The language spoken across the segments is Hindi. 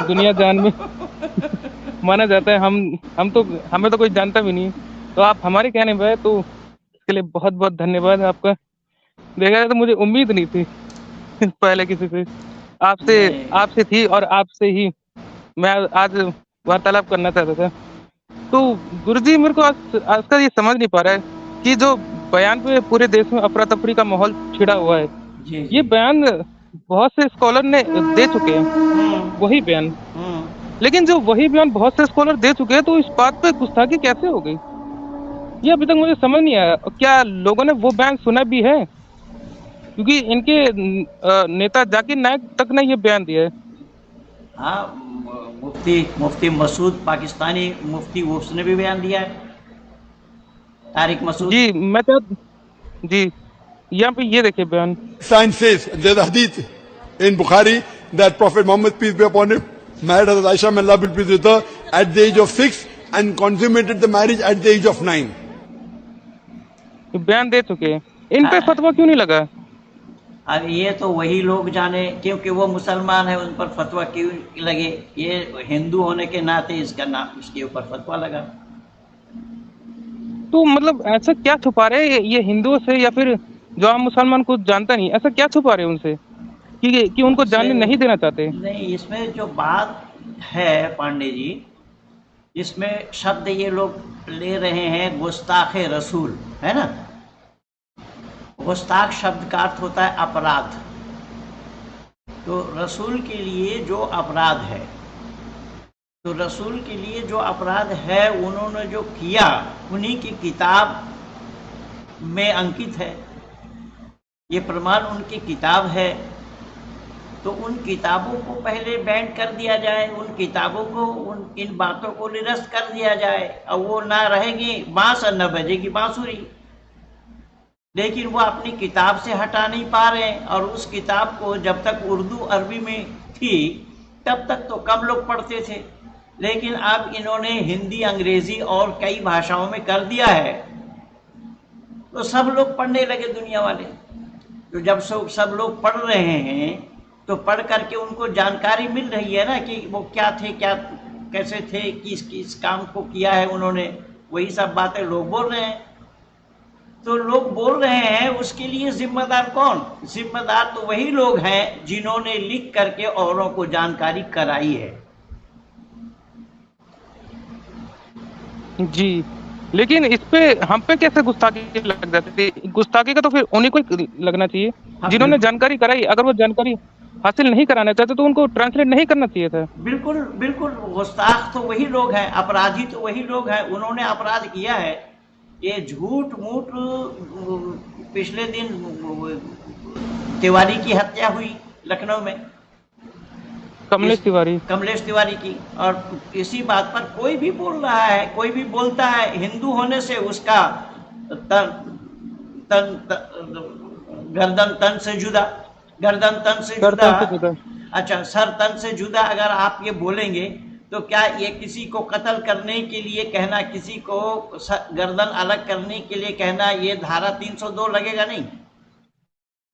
दुनिया जान में माना जाता है। हम तो हमें तो कोई जानता भी नहीं। तो आप हमारे कहने पे तो इसके लिए बहुत बहुत धन्यवाद आपका। देखा जाए तो मुझे उम्मीद नहीं थी पहले किसी से। आपसे नहीं, आपसे थी और आपसे ही मैं आज वार्तालाप करना चाहता था। तो गुरुजी मेरे को आज आजकल ये समझ नहीं पा रहा है कि जो बयान पे पूरे देश में अफरा तफरी का माहौल छिड़ा हुआ है, जी ये जी। बयान बहुत से स्कॉलर ने दे चुके हैं, वही बयान। हम्म। लेकिन जो वही बयान बहुत से स्कॉलर दे चुके हैं, तो इस बात पे गुस्ताखी कैसे हो गई? ये अभी तक मुझे समझ नहीं आया। क्या लोगों ने वो बयान सुना भी है? क्योंकि इनके नेता जाकिर नायक तक ने ये बयान दिया है। हाँ, मुफ्ती मुफ्ती मसूद, पाकिस्तानी मुफ्ती, उसने भी बयान दिया है, तारिक मसूद। जी मैं तो जी यहाँ पे ये देखिए बयान। Sign says, there's a hadith in Bukhari that Prophet Muhammad, peace be upon him, married Hazrat Aisha, may Allah be pleased with her, at the age of 6 and consummated the marriage at the age of 9. बयान दे चुके हैं। इन पे हाँ, फतवा क्यों नहीं लगा? अब ये तो वही लोग जाने, क्योंकि वो मुसलमान है, उन पर फतवा क्यों लगे। ये हिंदू होने के नाते इसका नाम, इसके ऊपर फतवा लगा। तो मतलब ऐसा क्या छुपा रहे हैं ये हिंदुओं से, या फिर जो आम मुसलमान को जानता नहीं, ऐसा क्या छुपा रहे हैं उनसे कि उनको उनसे जानने नहीं देना चाहते? नहीं, इसमें जो बात है पांडे जी, इसमें शब्द ये लोग ले रहे हैं गुस्ताख रसूल, है ना। गुस्ताख शब्द का अर्थ होता है अपराध। तो रसूल के लिए जो अपराध है, तो रसूल के लिए जो अपराध है उन्होंने जो किया, उन्हीं की किताब में अंकित है। ये प्रमाण उनकी किताब है। तो उन किताबों को पहले बैन कर दिया जाए, उन किताबों को, उन इन बातों को निरस्त कर दिया जाए, और वो ना रहेगी बांस और न बजेगी बांसुरी। लेकिन वो अपनी किताब से हटा नहीं पा रहे हैं। और उस किताब को जब तक उर्दू अरबी में थी तब तक तो कम लोग पढ़ते थे, लेकिन अब इन्होंने हिंदी, अंग्रेजी और कई भाषाओं में कर दिया है, तो सब लोग पढ़ने लगे, दुनिया वाले। तो जब सब लोग पढ़ रहे हैं, तो पढ़ करके उनको जानकारी मिल रही है ना, कि वो क्या थे, क्या कैसे थे, किस किस काम को किया है उन्होंने, वही सब बातें लोग बोल रहे हैं। तो लोग बोल रहे हैं, उसके लिए जिम्मेदार कौन? जिम्मेदार तो वही लोग हैं जिन्होंने लिख करके औरों को जानकारी कराई है। जी, लेकिन इस पे हम पे कैसे गुस्ताखी लग जाती थी? गुस्ताखी का तो फिर उन्हीं को ही लगना चाहिए हाँ, जिन्होंने जानकारी कराई। अगर वो जानकारी हासिल नहीं कराना चाहते तो उनको ट्रांसलेट नहीं करना चाहिए था। बिल्कुल बिल्कुल। गुस्ताख तो वही लोग हैं, अपराधी तो वही लोग हैं, उन्होंने अपराध किया है। ये झूठ मूठ, पिछले दिन तिवारी की हत्या हुई लखनऊ में, कमलेश तिवारी। कमलेश तिवारी की। और इसी बात पर कोई भी बोल रहा है, कोई भी बोलता है, हिंदू होने से उसका तन, गर्दन तन से जुदा, गर्दन तन से जुदा। करतन से जुदा। अच्छा, सर तन से जुदा अगर आप ये बोलेंगे, तो क्या ये किसी को कत्ल करने के लिए कहना, किसी को गर्दन अलग करने के लिए कहना, ये धारा 302 लगेगा नहीं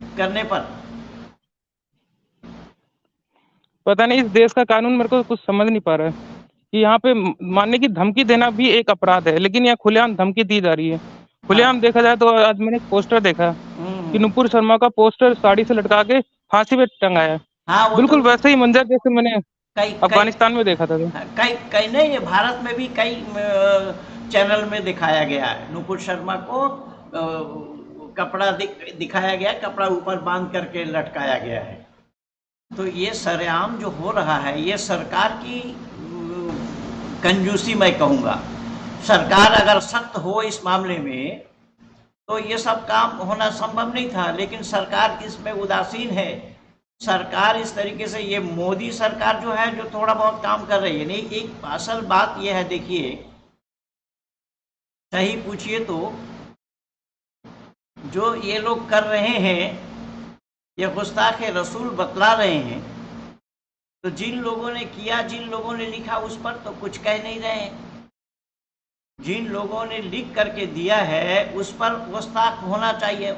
करने पर? पता नहीं, इस देश का कानून मेरे को कुछ समझ नहीं पा रहा है कि यहाँ पे मारने की धमकी देना भी एक अपराध है, लेकिन यहाँ खुलेआम धमकी दी जा रही है। खुलेआम हाँ। देखा जाए तो आज मैंने एक पोस्टर देखा कि हम्म। नुपुर शर्मा का पोस्टर साड़ी से लटका के फांसी पे टंगाया है। हाँ, वो तो बिल्कुल वैसे ही मंजर जैसे मैंने कई कई अफगानिस्तान में देखा था। कई कई नहीं, ये भारत में भी कई चैनल में दिखाया गया है। नुपुर शर्मा को कपड़ा दिखाया गया, कपड़ा ऊपर बांध करके लटकाया गया है। तो ये सरेआम जो हो रहा है, ये सरकार की कंजूसी मैं कहूँगा। सरकार अगर सख्त हो इस मामले में, तो ये सब काम होना संभव नहीं था, लेकिन सरकार इसमें उदासीन है। सरकार इस तरीके से, ये मोदी सरकार जो है, जो थोड़ा बहुत काम कर रही है। नहीं, एक असल बात ये है, देखिए, सही पूछिए तो जो ये लोग कर रहे हैं, ये गुस्ताख रसूल बतला रहे हैं, तो जिन लोगों ने किया, जिन लोगों ने लिखा, उस पर तो कुछ कह नहीं रहे हैं। जिन लोगों ने लिख करके दिया है उस पर गुस्ताख होना चाहिए,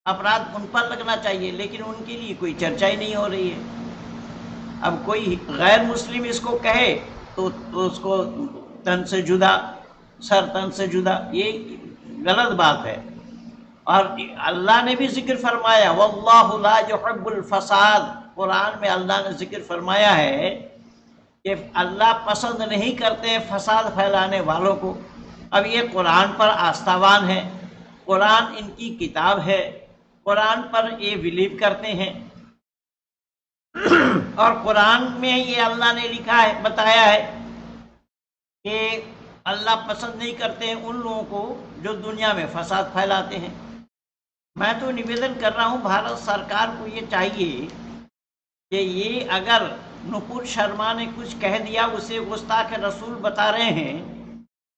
अपराध उन पर लगना चाहिए, लेकिन उनके लिए कोई चर्चा ही नहीं हो रही है। अब कोई गैर मुस्लिम इसको कहे तो उसको तन से जुदा, सर तन से जुदा, ये गलत बात है। और अल्लाह ने भी जिक्र फरमाया वल्लाहु ला युहिब्बुल फसाद, कुरान में अल्लाह ने जिक्र फरमाया है कि अल्लाह पसंद नहीं करते हैं फसाद फैलाने वालों को। अब ये कुरान पर आस्थावान है, कुरान इनकी किताब है, कुरान पर ये बिलीव करते हैं और कुरान में ये अल्लाह ने लिखा है, बताया है कि अल्लाह पसंद नहीं करते हैं उन लोगों को जो दुनिया में फसाद फैलाते हैं। मैं तो निवेदन कर रहा हूँ भारत सरकार को ये चाहिए कि ये अगर नुपुर शर्मा ने कुछ कह दिया उसे गुस्ताख रसूल बता रहे हैं,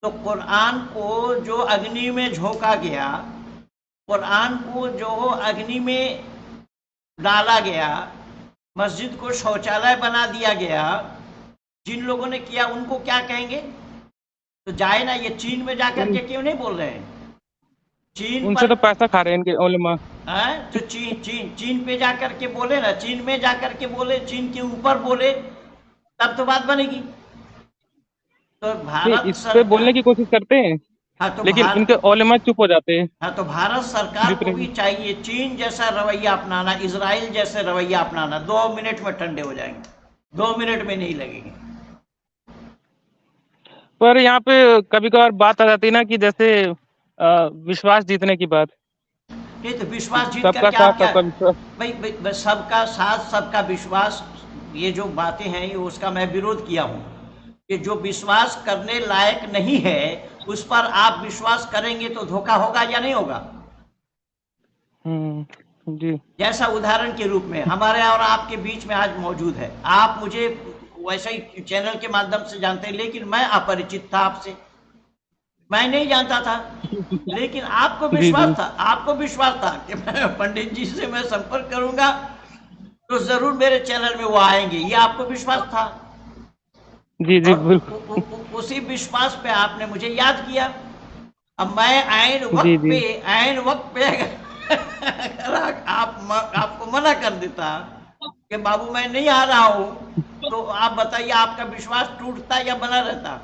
तो कुरान को जो अग्नि में झोंका गया, कुरान को जो अग्नि में डाला गया, मस्जिद को शौचालय बना दिया गया, जिन लोगों ने किया उनको क्या कहेंगे? तो जाए ना, ये चीन में जाकर के क्यों नहीं बोल रहे हैं? चीन उनसे तो पैसा खा रहे हैं इनके उलमा। तो चीन पे जाकर के बोले ना, चीन में जाकर के बोले, चीन के ऊपर बोले, तब तो बात बनेगी। तो भारत इस पे बोलने की कोशिश करते हैं, हाँ, तो लेकिन इनके उलमा चुप हो जाते हैं। हाँ, तो भारत सरकार को भी चाहिए चीन जैसा रवैया अपनाना, इजराइल जैसे रवैया अपनाना। 2 मिनट में ठंडे हो जाएंगे, 2 मिनट में नहीं लगेंगे। पर यहाँ पे कभी कभार बात आ जाती है ना कि जैसे विश्वास जीतने की बात। नहीं तो विश्वास जीत सबका करके साथ आप क्या, सबका विश्वास। भाई सबका साथ सबका विश्वास, ये जो बातें हैं ये उसका मैं विरोध किया हूँ कि जो विश्वास करने लायक नहीं है उस पर आप विश्वास करेंगे तो धोखा होगा या नहीं होगा? जी। जैसा उदाहरण के रूप में हमारे और आपके बीच में आज मौजूद है, आप मुझे वैसे ही चैनल के माध्यम से जानते हैं, लेकिन मैं अपरिचित था आपसे, मैं नहीं जानता था, लेकिन आपको विश्वास था, आपको विश्वास था कि मैं पंडित जी से मैं संपर्क करूंगा तो जरूर मेरे चैनल में वो आएंगे, ये आपको विश्वास था। जी जी बिल्कुल। उसी विश्वास पे आपने मुझे याद किया। अब मैं आइन वक्त पे अगर आपको मना कर देता कि बाबू मैं नहीं आ रहा हूँ, तो आप बताइए आपका विश्वास टूटता या बना रहता?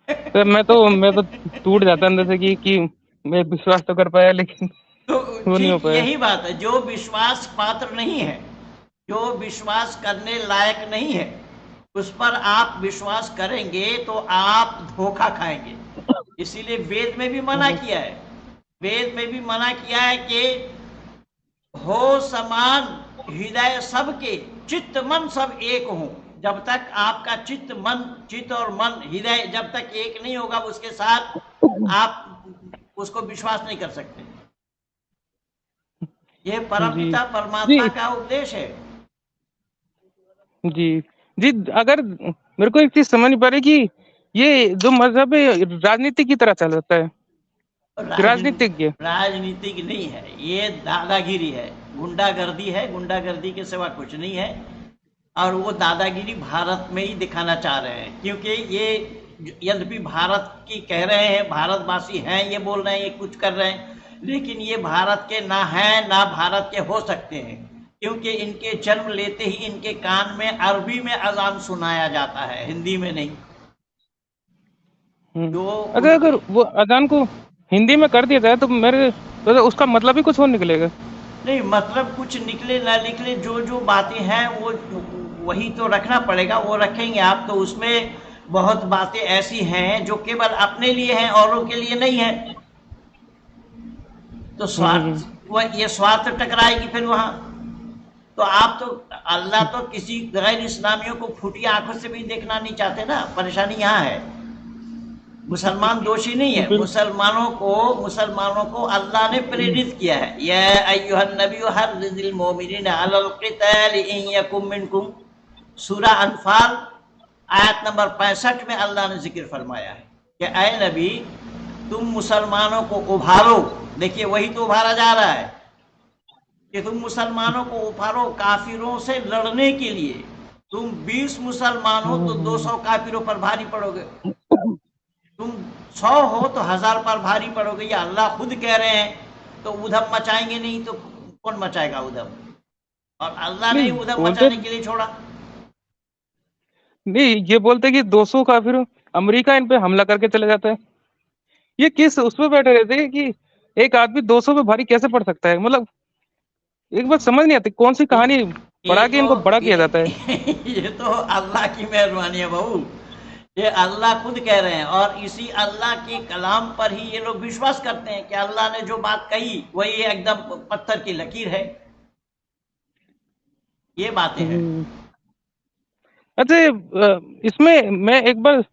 तो मैं तो टूट जाता अंदर से कि मैं विश्वास तो कर पाया लेकिन तो वो नहीं हो ठीक पाया। यही बात है, जो विश्वास पात्र नहीं है, जो विश्वास करने लायक नहीं है, उस पर आप विश्वास करेंगे तो आप धोखा खाएंगे। इसीलिए वेद में भी मना किया है, वेद में भी मना किया है कि हो समान हृदय सबके, चित्त मन सब एक हो। जब तक आपका चित्त और मन हृदय जब तक एक नहीं होगा, उसके साथ आप उसको विश्वास नहीं कर सकते। ये परमपिता परमात्मा का उपदेश है। जी जी। अगर मेरे को एक चीज समझ नहीं पा रही कि ये जो मजहब है राजनीति की तरह चलता है, राजनीतिक राजनीतिक नहीं है, ये दादागिरी है, गुंडागर्दी है, गुंडागर्दी के सिवा कुछ नहीं है। और वो दादागिरी भारत में ही दिखाना चाह रहे हैं, क्योंकि ये यद्यपि भारत की कह रहे हैं, भारतवासी हैं, ये बोल रहे हैं, ये कुछ कर रहे हैं, लेकिन ये भारत के ना हैं ना भारत के हो सकते हैं, क्योंकि इनके जन्म लेते ही इनके कान में अरबी में अजान सुनाया जाता है, हिंदी में नहीं। तो अगर वो अजान को हिंदी में कर दिया जाए तो उसका मतलब ही कुछ और निकलेगा? नहीं, मतलब कुछ निकले ना निकले, जो बातें हैं वो वही तो रखना पड़ेगा, वो रखेंगे आप। तो उसमें बहुत बातें ऐसी हैं जो केवल अपने लिए हैं, औरों के लिए नहीं है। तो स्वार्थ, ये स्वार्थ टकराएगी फिर वहां। तो आप तो, अल्लाह तो किसी गैर इस्लामियों को फूटी आंखों से भी देखना नहीं चाहते ना। परेशानी यहाँ है, मुसलमान दोषी नहीं है, मुसलमानों को अल्लाह ने प्रेरित किया है। या अय्युहन नबिय्यु हर्रिज़िल मोमिनीना अलल क़िताल इन यकुम मिनकुम, सूरा अनफाल आयत नंबर 65 में अल्लाह ने जिक्र फरमाया है कि ऐ नबी तुम मुसलमानों को उभारो। देखिए वही तो उभारा जा रहा है कि तुम मुसलमानों को उभारो काफिरों से लड़ने के लिए। तुम 20 मुसलमान हो तो 200 काफिरों पर भारी पड़ोगे, तुम 100 हो तो 1000 पर भारी पड़ोगे। या अल्लाह खुद कह रहे हैं, तो उधम मचाएंगे नहीं तो कौन मचाएगा उधम? और अल्लाह ने नहीं उधर बोलते, मचाने के लिए छोड़ा। नहीं ये बोलते कि 200 का, फिर अमेरिका इन पे हमला करके चले जाता है। ये किस उस पे बैठे रहते हैं कि एक आदमी 200 पे भारी कैसे पड़ सकता है? मतलब एक बात समझ नहीं आती, कौन सी ये कहानी ये पढ़ा के तो इनको बड़ा किया जाता है। ये तो अल्लाह की मेहरबानी है बहू। ये अल्लाह खुद कह रहे हैं, और इसी अल्लाह के कलाम पर ही ये लोग विश्वास करते हैं कि अल्लाह ने जो बात कही वही एकदम पत्थर की लकीर है। ये बातें हैं। हम्म। अच्छा इसमें मैं एक बार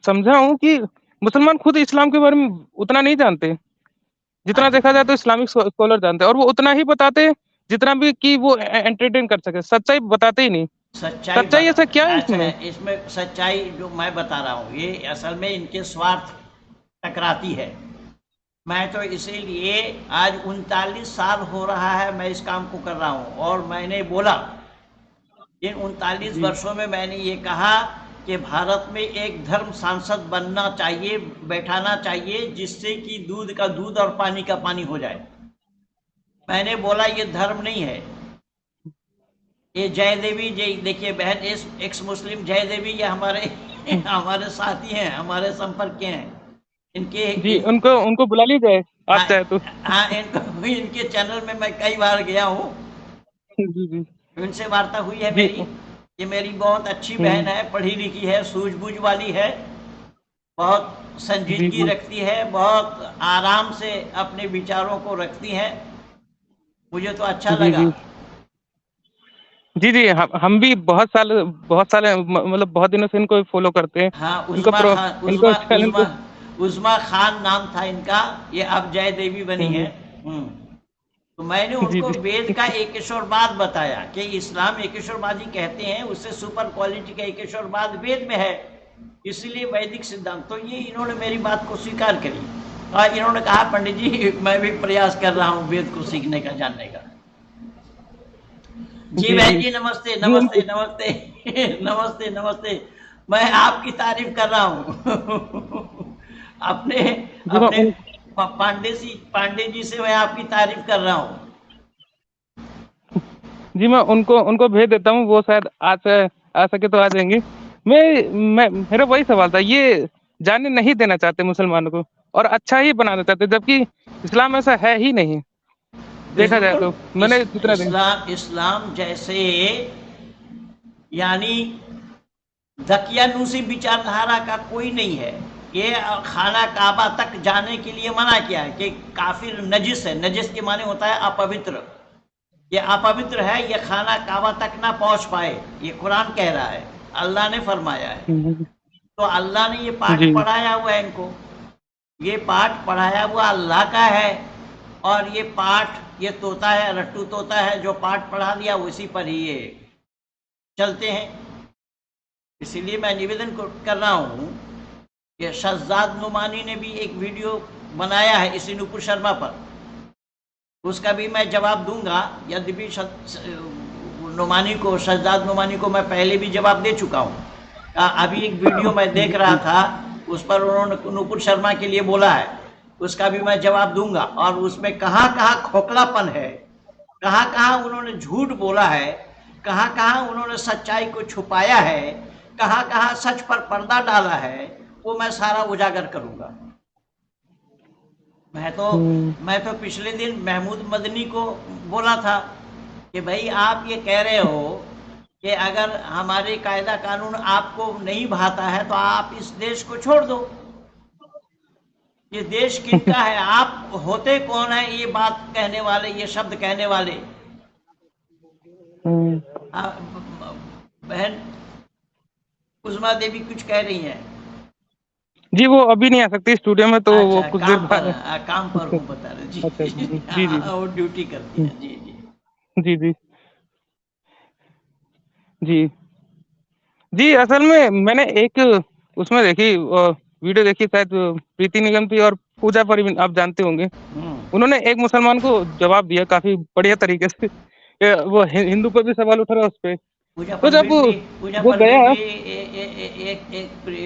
समझा हूँ कि मुसलमान खुद इस्लाम के बारे में उतना नहीं जानते, जितना हाँ, देखा जाए तो इस्लामिक स्कॉलर जानते हैं, और वो उतना ही बताते हैं जितना भी कि वो एंटरटेन कर सके, सच्चाई बताते ही नहीं। सच्चाई सच्चाई ऐसा क्या है अच्छा है, इसमें? इसमें सच्चाई जो मैं बता रहा हूँ ये असल में इनके स्वार्थ टकराती है। मैं तो इसीलिए आज 39 साल हो रहा है मैं इस काम को कर रहा हूँ, और मैंने बोला इन 39 जी वर्षों में मैंने ये कहा कि भारत में एक धर्म सांसद बनना चाहिए, बैठाना चाहिए, जिससे कि दूध का दूध और पानी का पानी हो जाए। मैंने बोला ये धर्म नहीं है। ये जय देवी, जय देखिए बहन, एक्स मुस्लिम जय देवी, ये हमारे हमारे साथी हैं, हमारे संपर्क के हैं। इनके जी, उनको उनको बुला ली जाए, आप हाँ, चाहे तो। हाँ, इनके चैनल में मैं कई बार गया हूँ, जी जी इनसे वार्ता हुई है जी। मेरी। ये मेरी बहुत अच्छी हम्म, बहन है, पढ़ी लिखी है, सूझबूझ वाली है, बहुत जी संजीदगी जी रखती है, बहुत आराम से अपने विचारों को रखती है। मुझे तो अच्छा जी लगा। जी जी जी। हम भी बहुत साल मतलब बहुत दिनों से इनको फॉलो करते हैं। हाँ, इनको उज़्मा प्रो खान, इनको उज़्मा चैनल उज़्मा को। उज़्मा खान नाम था इनका, ये अब जय देवी बनी है। हम्म, हम्म। तो मैंने जी उनको जी वेद का एकेश्वरवाद बताया कि इस्लाम एकेश्वरवादी कहते हैं, उससे सुपर क्वालिटी का एकेश्वरवाद वेद में है, इसलिए वैदिक सिद्धांत। तो ये इन्होंने मेरी बात को स्वीकार करी, और इन्होंने कहा पंडित जी मैं भी प्रयास कर रहा हूँ वेद को सीखने का, जानने का। जी जी बहन जी जी, नमस्ते जी नमस्ते नमस्ते नमस्ते नमस्ते। मैं आपकी तारीफ कर रहा हूँ अपने जी मैं अपने उन पांडे जी से मैं आपकी तारीफ कर रहा हूँ। जी मैं उनको उनको भेज देता हूँ, वो शायद आ सके तो आ जाएंगे। मैं मेरा वही सवाल था, ये जाने नहीं देना चाहते मुसलमानों को, और अच्छा ही बनाना चाहते, जबकि इस्लाम ऐसा है ही नहीं, देखा जाए बिल्कुल। तो। मैंने जितना दिन। इस्लाम जैसे, यानी दकियानूसी विचारधारा का कोई नहीं है। ये खाना काबा तक जाने के लिए मना किया है कि काफिर नजिस है। नजिस के माने होता है अपवित्र। ये अपवित्र है, ये खाना काबा तक ना पहुंच पाए, ये कुरान कह रहा है, अल्लाह ने फरमाया है। तो अल्लाह ने ये पाठ जी पढ़ाया हुआ है इनको, ये पाठ पढ़ाया हुआ अल्लाह का है। और ये पाठ, ये तोता है, रट्टू तोता है, जो पाठ पढ़ा दिया उसी पर ही ये चलते हैं। इसीलिए मैं निवेदन कर रहा हूँ कि शहजाद नुमानी ने भी एक वीडियो बनाया है इसी नुपुर शर्मा पर, उसका भी मैं जवाब दूंगा। यद्यपि नुमानी को, शहजाद नुमानी को मैं पहले भी जवाब दे चुका हूँ। अभी एक वीडियो मैं देख रहा था, उस पर उन्होंने नुपुर शर्मा के लिए बोला है, उसका भी मैं जवाब दूंगा। और उसमें कहाँ कहाँ खोखलापन है, कहाँ कहाँ उन्होंने झूठ बोला है, कहाँ कहाँ उन्होंने सच्चाई को छुपाया है, कहाँ कहाँ सच पर पर्दा डाला है, वो मैं सारा उजागर करूंगा। मैं तो पिछले दिन महमूद मदनी को बोला था कि भाई आप ये कह रहे हो कि अगर हमारे कायदा कानून आपको नहीं भाता है तो आप इस देश को छोड़ दो। ये देश किनका है? आप होते कौन है ये बात कहने वाले, ये शब्द कहने वाले? बहन उज़्मा देवी कुछ कह रही हैं। जी, वो अभी नहीं आ सकती स्टूडियो में, तो वो अच्छा, कुछ देर बाद। काम पर हूँ बता रहे जी। अच्छा जी जी जी हाँ, वो ड्यूटी करती हैं जी जी। जी जी जी जी। असल में मैंने एक उसमें देखी वीडियो देखी, शायद प्रीति निगम थी, और पूजा पर भी आप जानते होंगे। हम्म। उन्होंने एक मुसलमान को जवाब दिया काफी बढ़िया तरीके से। वो हिंदू पर भी सवाल उठा रहा उस पे। तो जब पूजा वो परवीन गया। भी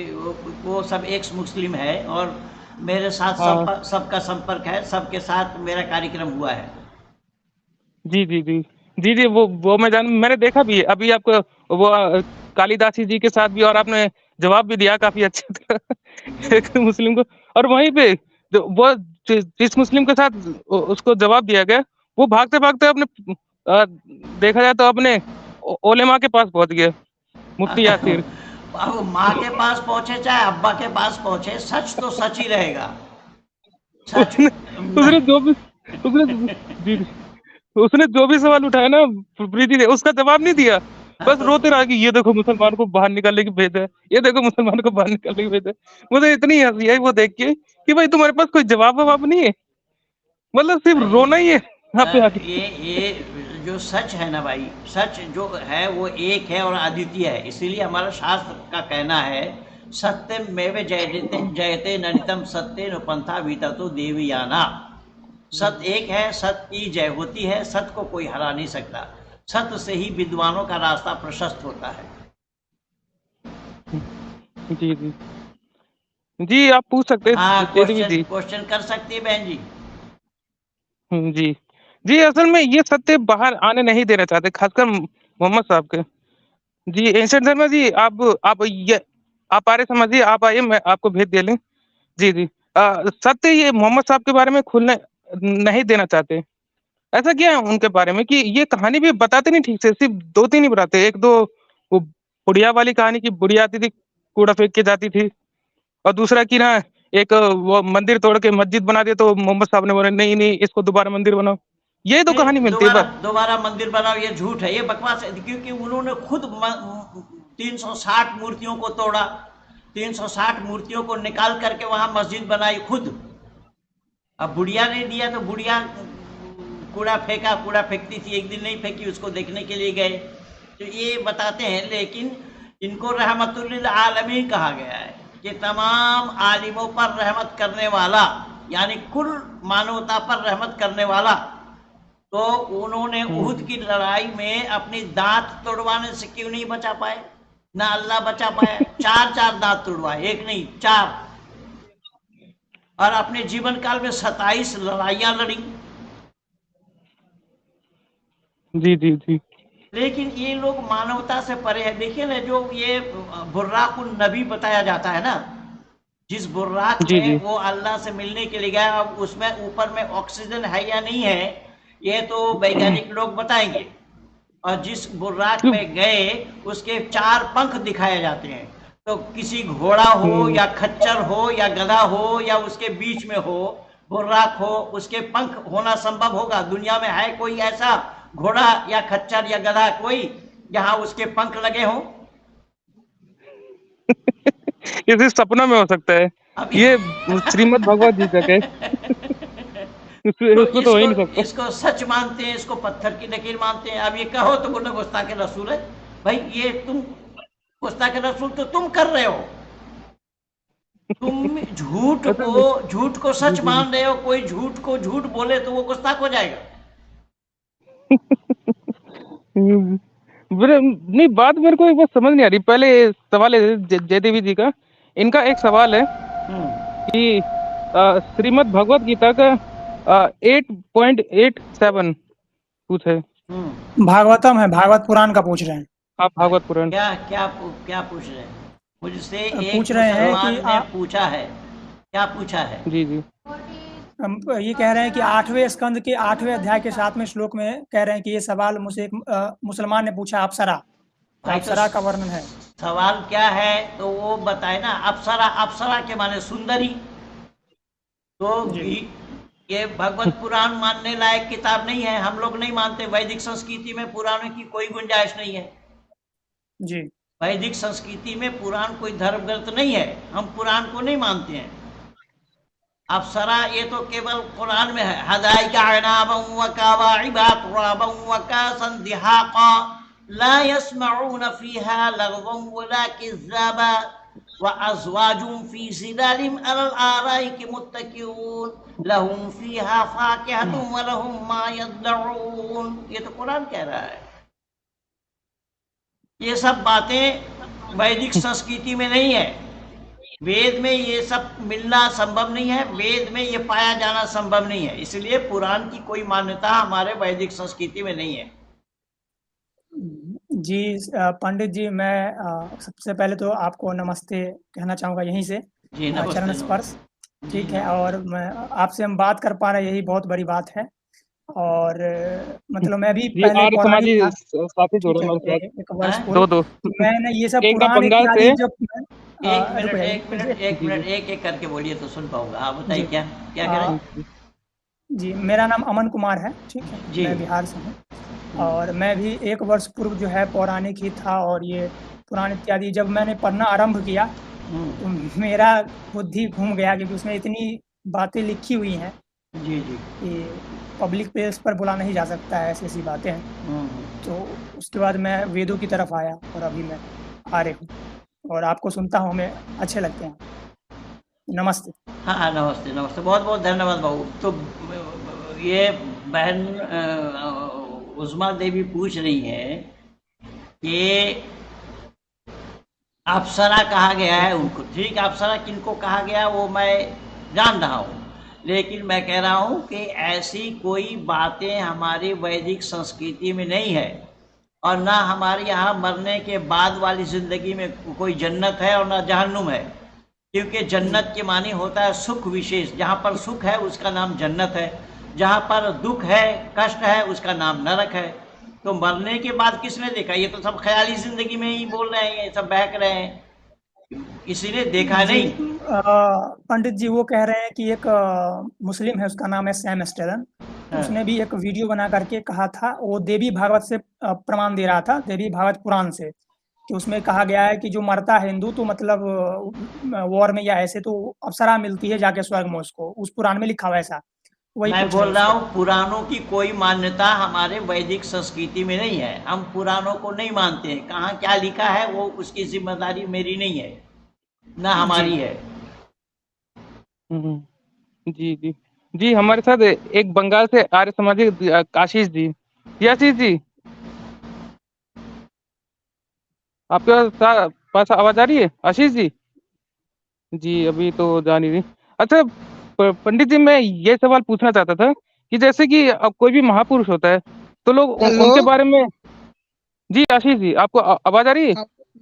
वो सब एक्स मुस्लिम है, और मेरे साथ हाँ सबका संपर्क है, सबके साथ मेरा कार्यक्रम हुआ है। जी जी जी जी, जी, वो मैंने देखा भी है। अभी आपको वो कालिदासी जी के साथ भी, और आपने जवाब भी दिया काफ़ी अच्छे से जी एक मुस्लिम को, और वहीं पे जो वो जिस मुस्लिम के साथ उसको जवाब दिया गया, वो भागते-भागते अपने देखा जाए तो अपने उलेमा के पास पहुँच गया, मुफ्ती यासीर। अब माँ के पास पहुंचे चाहे अब्बा के पास पहुंचे, सच तो सच ही रहेगा। सच उसने उसने जो भी उसने जी, जी। उसने जो भी सवाल उठाया ना, प्रीति ने उसका जवाब नहीं दिया। हाँ, बस रोते रहा कि ये देखो मुसलमान को बाहर निकालने की भेद है, ये देखो मुसलमान को बाहर निकालने की भेद है। मुझे इतनी हँसी आई वो देख के कि भाई तुम्हारे पास कोई जवाब-ववाब नहीं है। मतलब सिर्फ भाई रोना ही है यहाँ पे आके। ये जो सच है ना भाई, सच जो है वो एक है और अद्वितीय है। इसीलिए हमारा शास्त्र का कहना है, सत्यमेव जयते जयते ननितम सत्य पंथा विततो देवयाना। सत्य एक है, सत्य की जय होती है, सत्य को कोई हरा नहीं सकता। सत्य से ही विद्वानों का रास्ता प्रशस्त होता है। जी, जी। जी, आप पूछ सकते हाँ, हैं जयदेवी क्वेश्चन जी। क्वेश्चन कर सकती है बहन जी। जी। जी, असल में ये सत्य बाहर आने नहीं देना चाहते, खासकर मोहम्मद साहब के। जी, एंशिएंट शर्मा जी, आप आर्य समझिए, आप आइए, मैं आपको भेज दे लें। जी, जी। सत्य ये मोहम्मद साहब के बारे में खुलने नहीं देना चाहते। ऐसा क्या है उनके बारे में कि ये कहानी भी बताते नहीं ठीक से, सिर्फ़ 2-3 ही बताते। 1-2 वो बुढ़िया वाली कहानी, की बुढ़िया आती थी, कूड़ा फेंक के जाती थी, और दूसरा कि ना एक वो मंदिर तोड़ के मस्जिद बना दिया, तो मोहम्मद साहब ने बोला नहीं, नहीं इसको दोबारा मंदिर बनाओ। यही तो कहानी नहीं, मिलती है दोबारा बस। दोबारा मंदिर बनाओ, ये झूठ है, ये बकवास है। क्योंकि उन्होंने खुद 360 मूर्तियों को तोड़ा, 360 मूर्तियों को निकाल करके वहां मस्जिद बनाई खुद। अब बुढ़िया ने दिया तो बुढ़िया कूड़ा फेंका, कूड़ा फेंकती थी, एक दिन नहीं फेंकी, उसको देखने के लिए गए, तो ये बताते हैं। लेकिन इनको रहमतुल्लिल आलमीन कहा गया है कि तमाम आलिमों पर रहमत करने वाला, यानी कुल मानवता पर रहमत करने वाला। तो उन्होंने उहुद हुँ। की लड़ाई में अपनी दांत तोड़वाने से क्यों नहीं बचा पाए? ना अल्लाह बचा पाया, चार चार दांत तोड़वाए, एक नहीं चार। और अपने जीवन काल में 27 लड़ाइयां लड़ी। जी, जी, जी। लेकिन ये लोग मानवता से परे है। देखिए ना, जो ये बुर्राकुन नबी बताया जाता है ना, जिस बुर्राक जी, में जी। वो अल्लाह से मिलने के लिए गया, अब उसमें ऊपर में ऑक्सीजन है या नहीं है, ये तो वैज्ञानिक लोग बताएंगे। और जिस बुर्राक में गए, उसके 4 पंख दिखाए जाते हैं। तो किसी घोड़ा हो हुँ। या खच्चर हो या गधा हो या उसके बीच में हो, बुर्राक हो, उसके पंख होना संभव होगा? दुनिया में है कोई ऐसा घोड़ा या खच्चर या गधा कोई जहां उसके पंख लगे हों? ये सिर्फ़ सपना में हो सकता है। अब ये श्रीमद् भगवद गीता के तो उसमें तो हो ही इसको नहीं सकता। इसको सच मानते हैं, इसको पत्थर की लकीर मानते हैं। अब ये कहो तो बोले गुस्ताखे रसूल है। भाई ये तुम गुस्ताखे रसूल तो तुम कर रहे हो। तुम अच्छा जी। झूठ को जी, सच जी, जी। मान रहे हो। कोई झूठ को झूठ बोले तो वो गुस्ताख हो जाएगा। हुँ। मेरे नहीं, बात मेरे को एक बात समझ नहीं आ रही। पहले सवाल है जयदेवी जी का, इनका एक सवाल है हम्म कि श्रीमद् भगवद गीता का 8.87 पूछे। भागवतम है, भागवत पुराण का पूछ रहे हैं। आप भागवत पुराण। क्या क्या क्या पूछ रहे हैं? मुझसे एक पूछ रहे हैं कि मुसलमान ने पूछा है। क्या पूछा है? जी, जी। हम ये कह रहे हैं कि 8वें स्कंद के 8वें अध्याय के 7वें श्लोक में कह रहे हैं कि ये सवाल मुझसे एक मुसलमान ने पूछा, अप्सरा। भाई तो अप्सरा का वर्णन है। सवाल क्या है तो वो बताए ना। अप्सरा, अप्सरा के माने सुंदरी। तो जी ये भगवत पुराण मानने लायक किताब नहीं है। हम लोग नहीं मानते। वैदिक संस्कृति में पुराणों की कोई गुंजाइश नहीं है। जी वैदिक संस्कृति में पुराण कोई धर्म ग्रंथ नहीं है। हम पुराण को नहीं मानते हैं। अप्सरा ये तो केवल कुरान में है। ला यस्मऊन फीहा लगवन वला किज़्ज़ाबा व अज़वाजुम फी ज़िलालिम अलल आराइकि मुत्तकिऊन लहुम फीहा फाकिहतुम व लहुम मा यदऊन। ये तो कुरान कह रहा है। ये सब बातें वैदिक संस्कृति में नहीं है। वेद में ये सब मिलना संभव नहीं है। वेद में ये पाया जाना संभव नहीं है। इसलिए पुराण की कोई मान्यता हमारे वैदिक संस्कृति में नहीं है। जी पंडित जी, मैं सबसे पहले तो आपको नमस्ते कहना चाहूँगा यहीं से, जी नमस्ते चरण नमस्ते। स्पर्श, जी ठीक है। नमस्ते। और मैं आपसे हम बात कर पा रहे हैं, यही बहुत बड़ी बात है। और मतलब मैं भी जी पहले आर्य पौराणिक समाजी था, साथी ठीक जोड़े है, हमारे साथ। एक वर्ष हैं? पूर्व। दो तो मैंने ये सब एक का पुराण बंगाल इत्यादि से। जब एक रुको मिनट जाइए, एक मिनट एक जी जी मिनट, एक एक करके बोलिए तो सुन पाऊंगा। हाँ बताइए, जी क्या क्या कह रहे अ, हैं? जी, मेरा नाम अमन कुमार है, ठीक है, जी। मैं बिहार से हूँ। हम्म, और मैं भी 1 वर्ष पूर्व जो है पौराणिक ही था, और ये पुराण इत्यादि जब मैंने पढ़ना आरंभ किया, हम्म, तो मेरा बुद्धि घूम गया, क्योंकि उसमें इतनी बातें लिखी हुई हैं जी जी। कि पब्लिक प्लेस पर बोला नहीं जा सकता है, ऐसी-ऐसी बातें हैं। हम्म। तो उसके बाद मैं वेदों की तरफ आया, और अभी मैं आर्य हूँ, और आपको सुनता हूँ, हमें अच्छे लगते हैं। नमस्ते। हाँ हाँ, नमस्ते नमस्ते, बहुत बहुत धन्यवाद बाबू। तो ये बहन उज़मा देवी पूछ रही है कि अप्सरा कहा गया है उनको। ठीक है, अप्सरा किनको कहा गया वो मैं जान रहा हूँ, लेकिन मैं कह रहा हूँ कि ऐसी कोई बातें हमारी वैदिक संस्कृति में नहीं है, और ना हमारे यहाँ मरने के बाद वाली जिंदगी में कोई जन्नत है और ना जहन्नुम है। क्योंकि जन्नत के मानी होता है सुख विशेष, जहाँ पर सुख है उसका नाम जन्नत है, जहाँ पर दुख है, कष्ट है, उसका नाम नरक है। तो मरने के बाद किसने देखा? ये तो सब ख्याली जिंदगी में ही बोल रहे हैं, ये सब बहक रहे हैं, किसी ने देखा जी नहीं। पंडित जी वो कह रहे हैं कि एक मुस्लिम है, उसका नाम है सैम स्टेलन। तो हाँ, उसने भी एक वीडियो बना करके कहा था, वो देवी भागवत से प्रमाण दे रहा था, देवी भागवत पुराण से, कि उसमें कहा गया है कि जो मरता है हिंदू, तो मतलब वॉर में या ऐसे, तो अप्सरा मिलती है जाके स्वर्ग में उसको, उस पुराण में लिखा हुआ है ऐसा। वही मैं पूछ रहे बोल हैं रहा उससे। हूँ पुराणों की कोई मान्यता हमारे वैदिक संस्कृति में नहीं है, हम पुराणों को नहीं मानते हैं। कहाँ क्या लिखा है वो उसकी जिम्मेदारी मेरी नहीं है, ना जी हमारी है। जी जी जी, हमारे साथ एक बंगाल से आर्य समाजी आशीष जी। जी आशीष जी, आपके पास आवाज आ रही है आशीष जी? जी अभी तो जा नहीं रही। अच्छा पंडित जी, मैं ये सवाल पूछना चाहता था कि जैसे कि अब कोई भी महापुरुष होता है, तो लोग हेलो। उनके बारे में। जी आशीष जी, आपको आवाज आ रही है?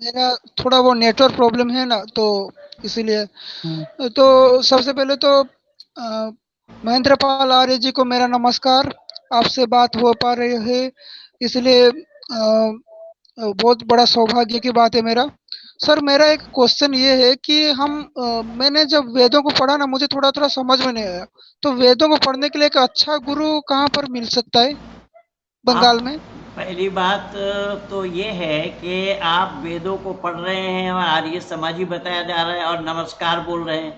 मेरा थोड़ा वो नेटवर्क प्रॉब्लम है ना, तो इसीलिए। हम्म, तो सबसे पहले तो महेंद्र पाल आर्य जी को मेरा नमस्कार। आपसे बात हो पा रही है, इसलिए बहुत बड़ा सौभाग्य की बात है मेरा। सर, मेरा एक क्वेश्चन ये है कि मैंने जब वेदों को पढ़ा ना, मुझे थोड़ा थोड़ा समझ में नहीं आया। तो वेदों को पढ़ने के लिए एक अच्छा गुरु कहाँ पर मिल सकता है आप बंगाल में? पहली बात तो ये है कि आप वेदों को पढ़ रहे हैं और आर्य समाजी बताया जा रहा है और नमस्कार बोल रहे हैं।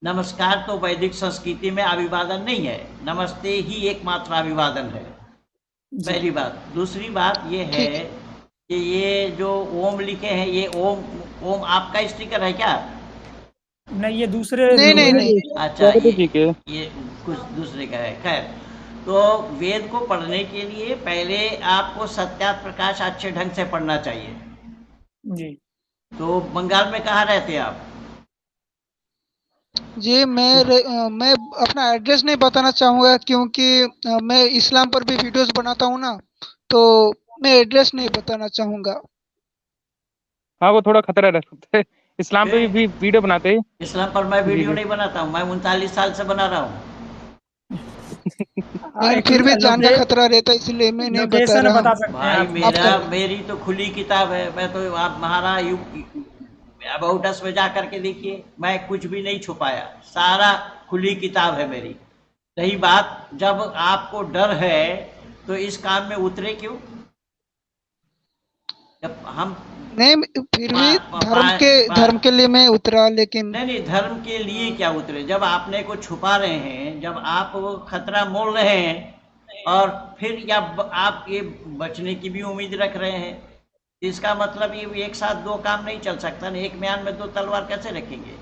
नमस्कार तो वैदिक संस्कृति में अभिवादन नहीं है, नमस्ते ही एकमात्र अभिवादन है। जी पहली बात। दूसरी बात ये है ठीक। कि ये जो ओम लिखे हैं, ये ओम ओम आपका स्टिकर है क्या? नहीं, ये दूसरे नहीं लोग नहीं हैं। नहीं। अच्छा, स्वागत है जी के। ये कुछ दूसरे का है। खैर, तो वेद को पढ़ने के लिए पहले आपको सत्यार्थ प्रकाश अच्छे ढंग से पढ़ना चाहिए। जी तो बंगाल में कहाँ रहते हैं आप? जी, मैं अपना एड्रेस नहीं बताना चाहूँगा, क्योंकि मैं इस्लाम पर भी वीडियोस बनाता हूँ ना, तो मैं एड्रेस नहीं बताना चाहूँगा। हाँ, वो थोड़ा खतरा रह सकता है। इस्लाम पे भी वीडियो बनाते हैं। इस्लाम पर मैं जी वीडियो जी। नहीं बनाता हूँ, मैं 39 साल से बना रहा हूँ। लेकिन एक फिर भी जान का लोके खतरा रहता है, इसलिए मैं नहीं बता लोकेशन रहा बता हूँ। सकते हैं भाई आप? आपका मेरी तो खुली किताब है। मैं तो आप हमारा अबाउट अस में जा करके देखिए, मैं कुछ भी नहीं छुपाया, सारा खुली किताब है मेरी। रही बात, जब आपको डर है तो इस काम में उतरे क्यों? जब हम नहीं, फिर पा, भी पा, पा, पा, धर्म के लिए मैं उतरा, लेकिन नहीं नहीं, धर्म के लिए क्या उतरे? जब आपने को छुपा रहे हैं, जब आप खतरा मोल रहे हैं, और फिर या आप ये बचने की भी उम्मीद रख रहे हैं, इसका मतलब ये एक साथ दो काम नहीं चल सकता ना। एक म्यान में दो तलवार कैसे रखेंगे?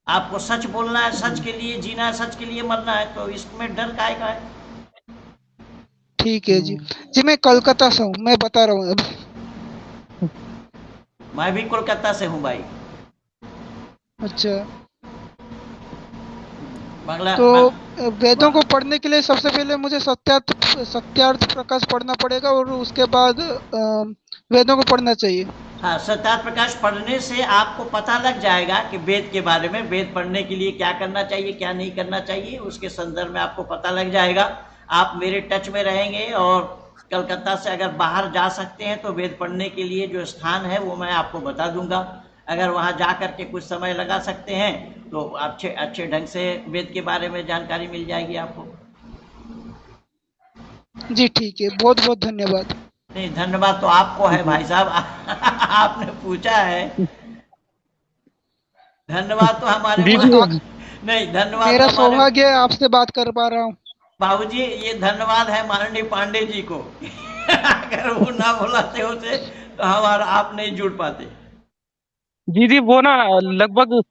आपको सच बोलना है, सच के लिए जीना है, सच के लिए मरना है, तो इसमें डर काहे का है? ठीक है जी। जी, मैं कोलकाता से हूँ, मैं बता रहा हूँ अभी। मैं भी कोलकाता से हूँ भाई। अच्छा। बांग्ला तो वेदों को पढ़ने के लिए सबसे पहले मुझे सत्यार्थ प्रकाश पढ़ना पड़ेगा और उसके बाद वेदों को पढ़ना चाहिए। हाँ, सत्यार्थ प्रकाश पढ़ने से आपको पता लग जाएगा कि वेद के बारे में, वेद पढ़ने के लिए क्या करना चाहिए, क्या नहीं करना चाहिए, उसके संदर्भ में आपको पता लग जाएगा। आप मेरे टच में रहेंगे और कलकत्ता से अगर बाहर जा सकते हैं तो वेद पढ़ने के लिए जो स्थान है वो मैं आपको बता दूंगा। अगर वहाँ जा करके कुछ समय लगा सकते हैं तो अच्छे ढंग से वेद के बारे में जानकारी मिल जाएगी आपको। जी ठीक है, बहुत बहुत धन्यवाद। नहीं, धन्यवाद तो आपको है भाई साहब। आपने पूछा है, धन्यवाद तो हमारे जी नहीं, धन्यवाद मेरा तो हमारे सौभाग्य है आपसे बात कर पा रहा हूँ। बाबूजी, ये धन्यवाद है माननीय पांडे जी को। अगर वो ना बुलाते होते तो हमारा आप नहीं जुड़ पाते। जी वो ना लगभग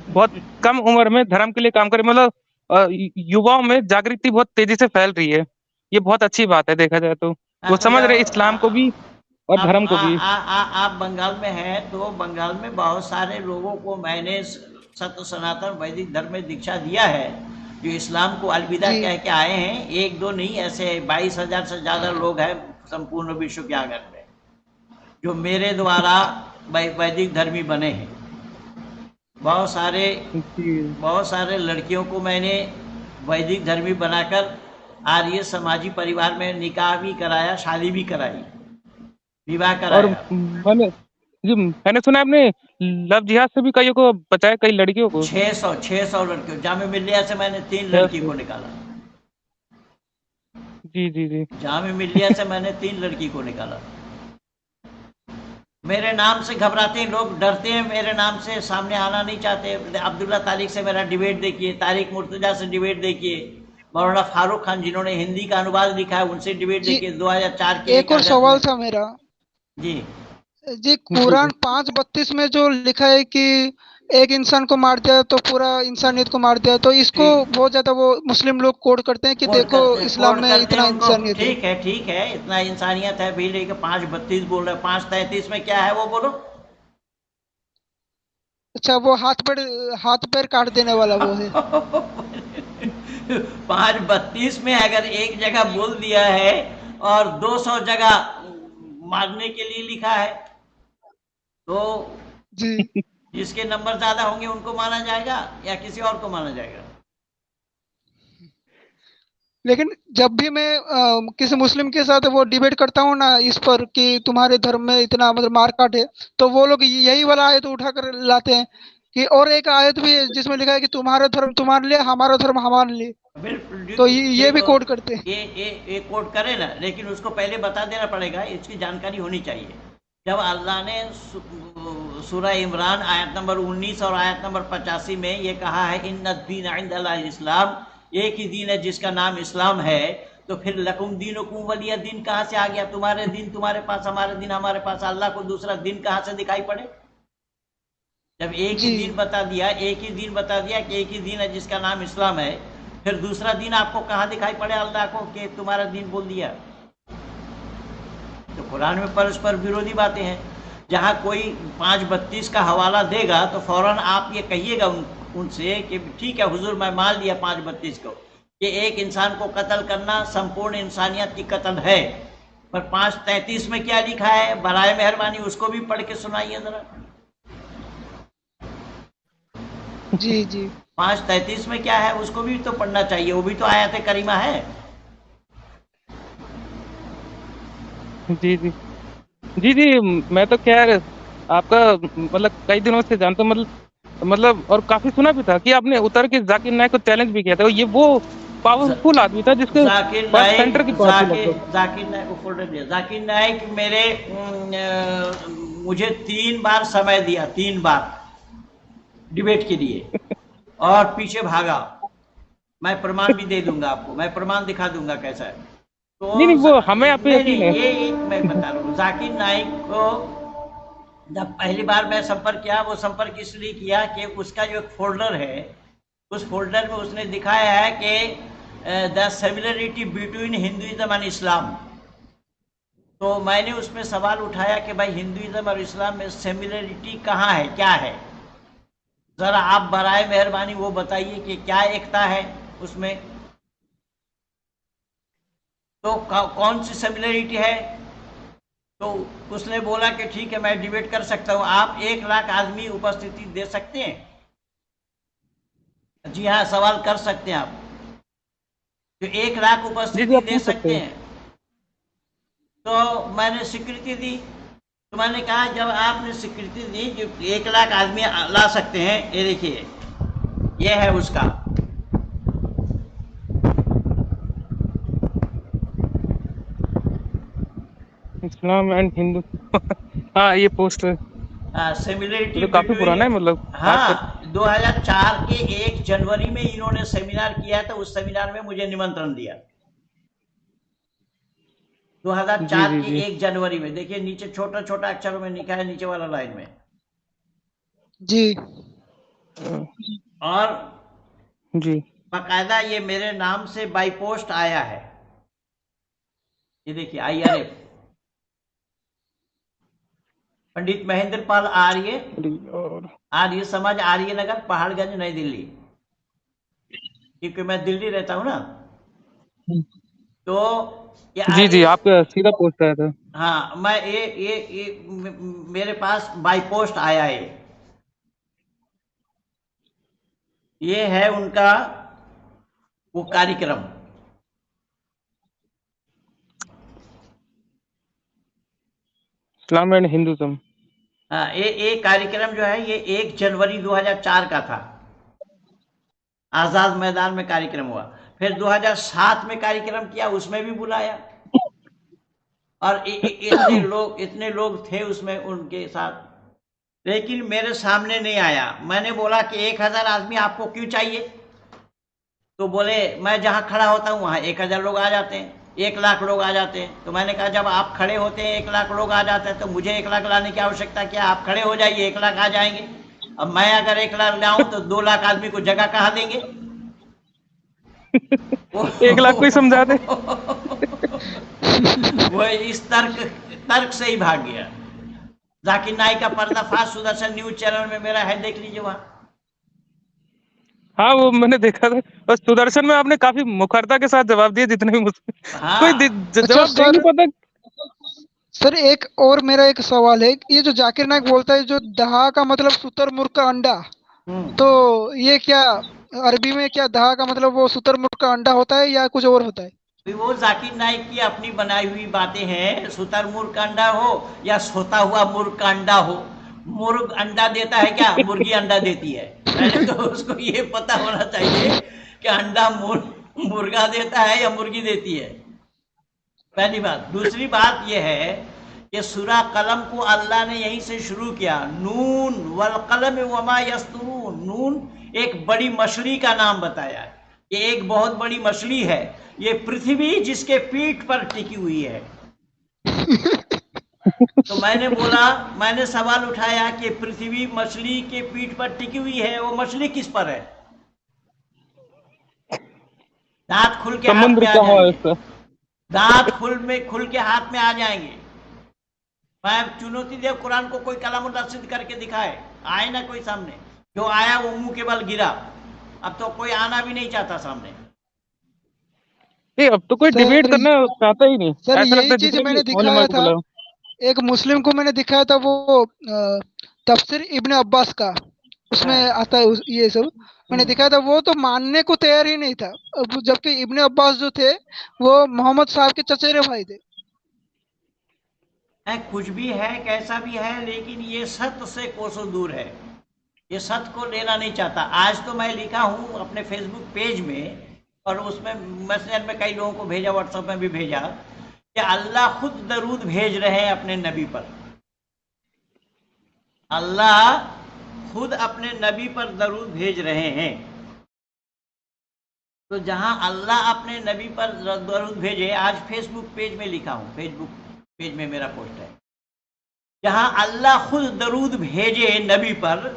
बहुत कम उम्र में धर्म के लिए काम करे, मतलब युवाओं में जागृति बहुत तेजी से फैल रही है। ये बहुत अच्छी बात है देखा जाए तो। वो समझ रहे इस्लाम को भी और आप धर्म को भी। आप बंगाल में हैं तो बंगाल में बहुत सारे लोगों को मैंने सत्य सनातन वैदिक धर्म में दीक्षा दिया है, जो इस्लाम को अलविदा जी। कह के आए हैं। एक दो नहीं, ऐसे 22,000 से ज़्यादा लोग हैं संपूर्ण विश्व के आंगन में जो मेरे द्वारा वैदिक धर्मी बने हैं। बहुत सारे लड़कियों को मैंने वैदिक धर्मी बनाकर आर्य समाजी परिवार में निकाह भी कराया, शादी भी कराई, विवाह और कराया। मैंने सुना आपने लव जिहाद से भी कईयों को बचाया, कई लड़कियों को। 600 लड़कियों, जामे मिल्लिया से मैंने 3 लड़की को निकाला। जी जामे मिल्लिया से मैंने 3 लड़की को निकाला। मेरे नाम से घबराते हैं लोग, डरते हैं, मेरे नाम से सामने आना नहीं चाहते। अब्दुल्ला तारिक से मेरा डिबेट देखिए, तारिक मुर्तजा से डिबेट देखिए, मौलाना फारूक खान जिन्होंने हिंदी का अनुवाद लिखा है उनसे डिबेट देखिए। 2004 के एक और सवाल था मेरा। जी कुरान 5:32 में जो लिखा है कि एक इंसान को मार दिया तो पूरा इंसानियत को मार दिया, तो इसको बहुत ज्यादा वो मुस्लिम लोग कोड करते हैं कि देखो इस्लाम में इतना इंसानियत है। ठीक है, इतना इंसानियत है भी, लेकिन 5:32 बोल रहे हैं। 5:33 में क्या है वो बोलो। अच्छा, वो हाथ पैर काट देने वाला वो है। 5:32 में अगर एक जगह बोल दिया है और 200 जगह मारने के लिए लिखा है तो जी जिसके नंबर ज्यादा होंगे उनको माना जाएगा या किसी और को माना जाएगा। लेकिन जब भी मैं किसी मुस्लिम के साथ वो डिबेट करता हूँ ना इस पर कि तुम्हारे धर्म में इतना मतलब मारकाट है, तो वो लोग यही वाला आयत उठाकर लाते हैं कि और एक आयत भी है जिसमें लिखा है कि तुम्हारा धर्म तुम्हारे लिए, हमारा धर्म हमारे लिए। तो ये भी कोड करते हैं। ये कोड करे ना, लेकिन उसको पहले बता देना पड़ेगा, इसकी जानकारी होनी चाहिए। जब अल्लाह ने सूरह इमरान आयत नंबर 19 और आयत नंबर 85 में ये कहा है इन्ना दीन इंदल्लाहिल इस्लाम, एक ही दीन है जिसका नाम इस्लाम है, तो फिर लकुम दीनुकुम वलिया दीन कहाँ से आ गया? तुम्हारे दिन तुम्हारे पास, हमारे दिन हमारे पास। अल्लाह को दूसरा दिन कहाँ से दिखाई पड़े? जब एक ही दिन बता दिया कि एक ही दिन है जिसका नाम इस्लाम है, फिर दूसरा दिन आपको कहाँ दिखाई पड़े अल्लाह को कि तुम्हारा दिन बोल दिया? तो कुरान में परस्पर विरोधी बातें हैं। जहाँ कोई 5:32 का हवाला देगा तो फौरन आप ये कहिएगा उनसे कि ठीक है हुजूर, मैं मान लिया 5:32 को कि एक इंसान को कत्ल करना संपूर्ण इंसानियत की कत्ल है, पर 5:33 में क्या लिखा है बराए मेहरबानी उसको भी पढ़ के सुनाइए जरा। जी 5:33 में क्या है उसको भी तो पढ़ना चाहिए, वो भी तो आयत करीमा है। जी मैं तो खैर आपका मतलब कई दिनों से जानता हूँ, मतलब और काफी सुना भी था कि आपने उतर के जाकिर नायक को चैलेंज भी किया था। ये वो पावरफुल आदमी था जिसके सेंटर की जाकिर नायक को फोल्डर दिया। जाकिर नायक मुझे 3 बार समय दिया, 3 बार डिबेट के लिए, और पीछे भागा। मैं प्रमाण भी दे दूंगा आपको, मैं प्रमाण दिखा दूंगा कैसा है। तो नहीं वो हमें आप ये मैं बता रहा हूँ, जाकिर नाइक को जब पहली बार मैं संपर्क किया, वो संपर्क इसलिए किया कि उसका जो एक फोल्डर है, उस फोल्डर में उसने दिखाया है कि the similarity between Hinduism and Islam. तो मैंने उसमें सवाल उठाया कि भाई हिंदुइज्म और इस्लाम में सिमिलरिटी कहाँ है, क्या है? जरा आप बराए मेहरबानी वो बताइए कि क्या एकता है उसमें, तो कौन सी सिमिलरिटी है। तो उसने बोला कि ठीक है मैं डिबेट कर सकता हूं। आप 1 लाख आदमी उपस्थिति दे सकते हैं? जी हाँ, सवाल कर सकते हैं आप। जो 1 लाख जी जी, उपस्थिति आप दे पूछ सकते सकते हैं। हैं। तो मैंने स्वीकृति दी। तो मैंने कहा जब आपने स्वीकृति दी कि 1 लाख आदमी ला सकते हैं, ये देखिए ये है उसका। इस्लाम एंड हिंदू हाँ, ये पोस्टर सिमिलरिटी ये तो काफी पुराना है, बिटवीन, मतलब खासकर। हाँ 2004 के 1 जनवरी में इन्होंने सेमिनार किया था। उस सेमिनार में मुझे निमंत्रण दिया, जी 2004 जी के जी 1 जनवरी में। देखिए नीचे छोटा छोटा अक्षरों में लिखा है, नीचे वाला लाइन में। जी। और जी बाकायदा ये मेरे नाम से बाई पोस्ट आया है। ये देखिए IRF, पंडित महेंद्र पाल आर्य, और आर्य समाज, आर्य नगर, पहाड़गंज, नई दिल्ली। क्योंकि मैं दिल्ली रहता हूं ना, तो ये जी जी, आर्य, आपका सीधा पोस्ट आया था। हाँ मैं ये मेरे पास बाई पोस्ट आया है। ये है उनका वो कार्यक्रम। इस्लाम एंड हिंदुज्म। हाँ, ये कार्यक्रम जो है ये 1 जनवरी 2004 का था। आजाद मैदान में कार्यक्रम हुआ। फिर 2007 में कार्यक्रम किया, उसमें भी बुलाया। और इतने लोग थे उसमें उनके साथ, लेकिन मेरे सामने नहीं आया। मैंने बोला कि 1000 आदमी आपको क्यों चाहिए? तो बोले मैं जहां खड़ा होता हूं वहां 1000 लोग आ जाते हैं, 1 लाख लोग आ जाते हैं। तो मैंने कहा जब आप खड़े होते हैं 1 लाख लोग आ जाते हैं, तो मुझे 1 लाख लाने की आवश्यकता क्या? आप खड़े हो जाइए, 1 लाख आ जाएंगे। अब मैं अगर 1 लाख लाऊं तो 2 लाख आदमी को जगह कहाँ देंगे? 1 लाख कोई समझा दे। वो इस तर्क से ही भाग गया। जाकिर नाइक का पर्दाफाश सुदर्शन न्यूज चैनल में मेरा है, देख लीजिए वहां। हाँ, वो मैंने देखा था। बस सुदर्शन में आपने काफी मुखरता के साथ जवाब दिए, जितने भी कोई हाँ अच्छा जवाब दे नहीं पाता। सर एक और मेरा एक सवाल है। ये जो जाकिर नाइक बोलता है जो दहा का मतलब शुतुरमुर्ग का अंडा, तो ये क्या अरबी में क्या दहा का मतलब वो शुतुरमुर्ग का अंडा होता है या कुछ और होता है? वो जाकिर नाइक की अपनी बनाई हुई बातें हैं। शुतुरमुर्ग का अंडा हो या सोता हुआ मुर्ग का अंडा हो, मुर्ग अंडा देता है क्या? मुर्गी अंडा देती है। पहले तो उसको ये पता होना चाहिए कि अंडा मुर्गा देता है या मुर्गी देती है, पहली बात। दूसरी बात यह है कि सूरा कलम को अल्लाह ने यहीं से शुरू किया। नून वल कलम वमा यस्तरून। नून एक बड़ी मछली का नाम बताया। ये एक बहुत बड़ी मछली है, ये पृथ्वी जिसके पीठ पर टिकी हुई है। तो मैंने बोला, मैंने सवाल उठाया कि पृथ्वी मछली के पीठ पर टिकी हुई है, वो मछली किस पर है? दांत खुल के हाथ समुद्र में आ कहाँ है जाएंगे, इसका? दांत खुल के हाथ में आ जाएंगे। मैं चुनौती दे, कुरान को कोई कलामुल्लाह सिद्ध करके दिखाए। आए ना कोई सामने, जो आया वो मुंह के बल गिरा। अब तो कोई आना भी नहीं चाहता सामने। अब तो कोई डिबेट सर करना चाहता ही नहीं। सर ऐसा लगता यही है चीज जितने भी मैंने उलमा दिखाया को था, बुलाओ। एक मुस्लिम को मैंने दिखाया था वो तफसीर इब्ने अब्बास का, उसमें हाँ, आता है ये सब मैंने दिखाया था। वो तो मानने को तैयार ही नहीं था। जबकि इब्ने अब्बास जो थे वो मोहम्मद साहब के चचेरे भाई थे। कुछ भी है कैसा भी है, लेकिन ये सत्य से कोसों दूर है। ये सत्य को लेना नहीं चाहता। आज तो मैं लिखा हूं अपने फेसबुक पेज में, और उसमें मैसेंजर में कई लोगों को भेजा, व्हाट्सएप में भी भेजा, कि अल्लाह खुद दरूद भेज रहे हैं अपने नबी पर। अल्लाह खुद अपने नबी पर दरूद भेज रहे हैं। तो जहां अल्लाह अपने नबी पर दरूद भेजे, आज फेसबुक पेज में लिखा हूं, फेसबुक पेज में मेरा पोस्ट है, जहां अल्लाह खुद दरूद भेजे नबी पर,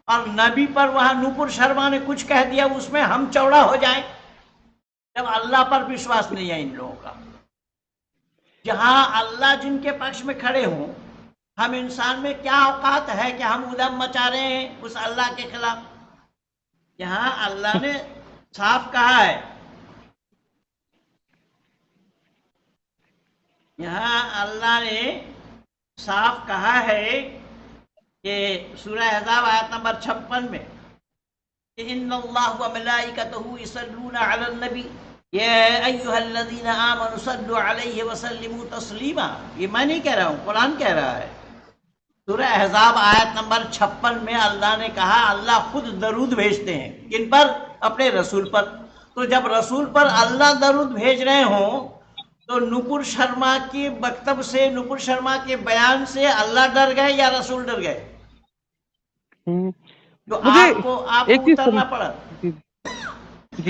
और नबी पर वहां नूपुर शर्मा ने कुछ कह दिया, उसमें हम चौड़ा हो जाए। जब अल्लाह पर विश्वास नहीं है इन लोगों का। जहां अल्लाह जिनके पक्ष में खड़े हों, हम इंसान में क्या औकात है कि हम उधम मचा रहे हैं उस अल्लाह के खिलाफ। यहाँ अल्लाह ने साफ कहा है, यहाँ अल्लाह ने साफ कहा है कि सूरह अहज़ाब आयत नंबर 56 में, इन्नल्लाह व मलाइकतहु यसल्लूना अलन नबी या अय्युहल्लज़ीना आमनु सल्लु अलैहि व सल्लिमू तस्लीमा। ये मैं नहीं कह रहा हूँ, कुरान कह रहा है। सूरह अहज़ाब आयत नंबर 56 में अल्लाह ने कहा, अल्लाह खुद दरूद भेजते हैं। किन पर? अपने रसूल पर। तो जब रसूल पर अल्लाह दरूद भेज रहे हों तो नुपुर शर्मा के वक्तव्य से, नुपुर शर्मा के बयान से अल्लाह डर गए या रसूल डर गए? तो मुझे आपको एक चीज उतरना पड़ा। जी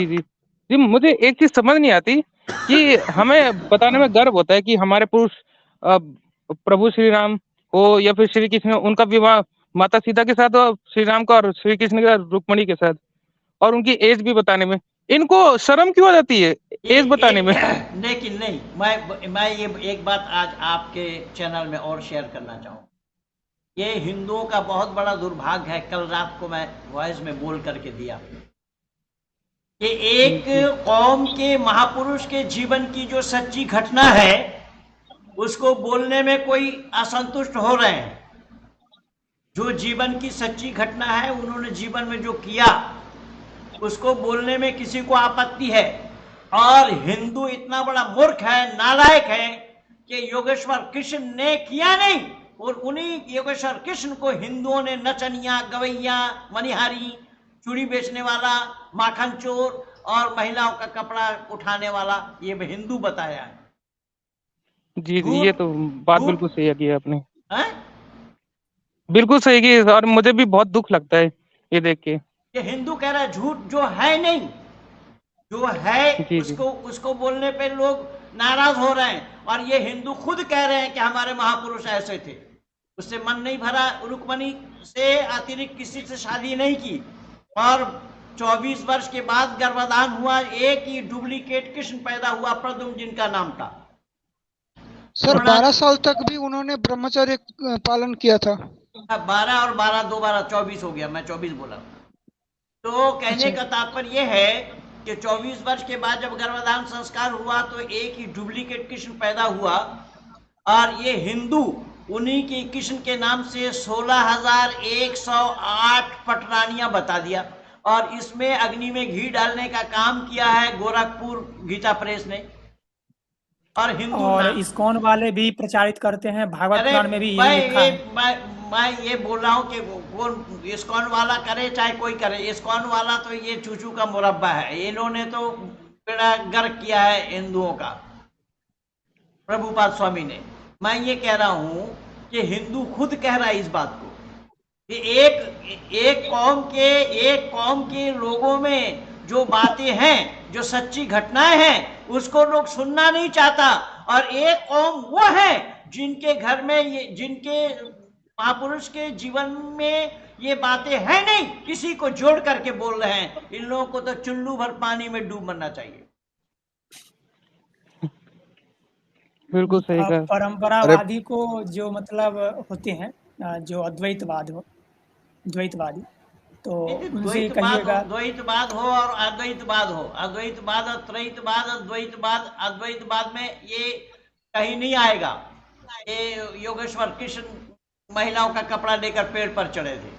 जी जी, मुझे एक चीज समझ नहीं आती कि हमें बताने में गर्व होता है कि हमारे पुरुष प्रभु श्री राम हो या फिर श्री कृष्ण, उनका विवाह माता सीता के साथ और श्री राम का और श्री कृष्ण का रुक्मणी के साथ, और उनकी एज भी बताने में इनको शर्म क्यों आ जाती है एज बताने में? लेकिन नहीं, मैं ये एक बात आज आपके चैनल में और शेयर करना चाहूँ। ये हिंदुओं का बहुत बड़ा दुर्भाग्य है। कल रात को मैं वॉइस में बोल करके दिया कि एक कौम के महापुरुष के जीवन की जो सच्ची घटना है उसको बोलने में कोई असंतुष्ट हो रहे हैं। जो जीवन की सच्ची घटना है, उन्होंने जीवन में जो किया उसको बोलने में किसी को आपत्ति है। और हिंदू इतना बड़ा मूर्ख है, नालायक है कि योगेश्वर कृष्ण ने किया नहीं, और उन्हीं योगेश्वर कृष्ण को हिंदुओं ने नचनिया, गवैया, मनिहारी, चूड़ी बेचने वाला, माखन चोर और महिलाओं का कपड़ा उठाने वाला ये हिंदू बताया है। जी जी, ये तो बात बिल्कुल सही की आपने। है? बिल्कुल सही की, और मुझे भी बहुत दुख लगता है ये देख के। ये हिंदू कह रहा है झूठ, जो है नहीं, जो है जी जी। उसको बोलने पे लोग नाराज हो रहे हैं। और ये हिंदू खुद कह रहे हैं कि हमारे महापुरुष ऐसे थे, उससे मन नहीं भरा, रुक्मणी से अतिरिक्त किसी से शादी नहीं की, और 24 वर्ष के बाद गर्भाधान हुआ, एक ही डुप्लीकेट कृष्ण पैदा हुआ, प्रद्युम्न जिनका नाम था। सर 12 साल तक भी उन्होंने ब्रह्मचर्य पालन किया था। 12 और 12 दो 12 24 हो गया, मैं 24 बोला। तो कहने का तात्पर्य यह है कि 24 वर्ष के बाद जब गर्भाधान संस्कार हुआ तो एक ही डुप्लीकेट कृष्ण पैदा हुआ, और ये हिंदू उन्हीं के कृष्ण के नाम से 16,108 पटरानियां बता दिया। और इसमें अग्नि में घी डालने का काम किया है गोरखपुर गीता प्रेस ने। और हिंदू और इस्कॉन वाले भी प्रचारित करते हैं, भागवत पुराण में भी यही लिखा है। मैं ये बोल रहा हूँ कि वो इस्कॉन वाला करे चाहे कोई करे, इस्कॉन वाला तो ये चूचू का मुरब्बा है। इन्होंने तो बेड़ा गर्क किया है हिंदुओं का, प्रभुपाद स्वामी ने। मैं ये कह रहा हूँ कि हिंदू खुद कह रहा है इस बात को कि एक कौम के लोगों में जो बातें हैं, जो सच्ची घटनाएं हैं, उसको लोग सुनना नहीं चाहता। और एक कौम वो है जिनके घर में ये, जिनके महापुरुष के जीवन में ये बातें हैं नहीं, किसी को जोड़ करके बोल रहे हैं। इन लोगों को तो चुल्लू भर पानी में डूब मरना चाहिए। बिल्कुल सही कहा। परंपरावादी को जो मतलब होते हैं, जो द्वैतवादी, तो उनसे कहिएगा द्वैतवाद हो और अद्वैतवाद हो, अद्वैतवाद और त्रैतवाद और द्वैतवाद, अद्वैतवाद में ये कहीं नहीं आएगा। ये योगेश्वर कृष्ण महिलाओं का कपड़ा लेकर पेड़ पर चढ़े थे।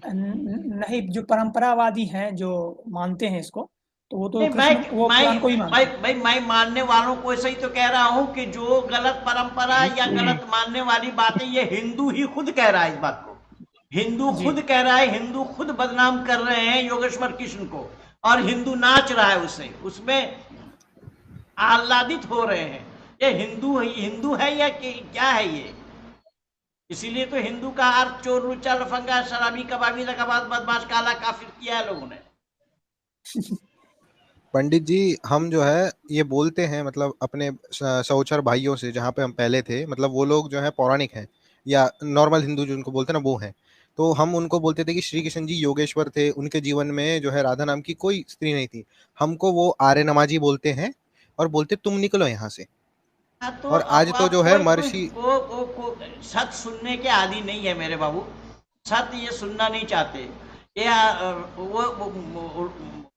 नहीं, जो परंपरावादी हैं, जो मानते हैं इसको, तो वो तो वो पुराण को ही मानते हैं। भाई मैं मानने वालों को ऐसे ही तो कह रहा हूं कि जो गलत परंपरा या गलत मानने वाली बातें, ये हिंदू ही खुद कह रहा है इस बात को। हिंदू खुद कह रहा है, हिंदू खुद बदनाम कर रहे हैं योगेश्वर कृष्ण को, और हिंदू नाच रहा है उससे, उसमें आह्लादित हो रहे हैं। ये हिंदू है या क्या है ये? इसीलिए तो हिंदू का अर्थ चोर, लुच्चा, लफंगा, शराबी, कबाबी, रकाबाज, बदमाश, काला, काफिर किया है लोगों ने। पंडित जी, हम जो है ये बोलते हैं मतलब अपने सहोचर भाइयों से, जहाँ पे हम पहले थे, मतलब वो लोग जो है पौराणिक हैं या नॉर्मल हिंदू जो उनको बोलते हैं ना, वो हैं। तो हम उनको बोलते थे कि श्री कृष्ण जी योगेश्वर थे, उनके जीवन में जो है राधा नाम की कोई स्त्री नहीं थी। हमको वो आर्य नमाजी बोलते हैं और बोलते तुम निकलो यहाँ से। हाँ, तो और आज तो जो है महर्षि वो सत्य सुनने के आदि नहीं है मेरे बाबू, सत्य ये सुनना नहीं चाहते। ये वो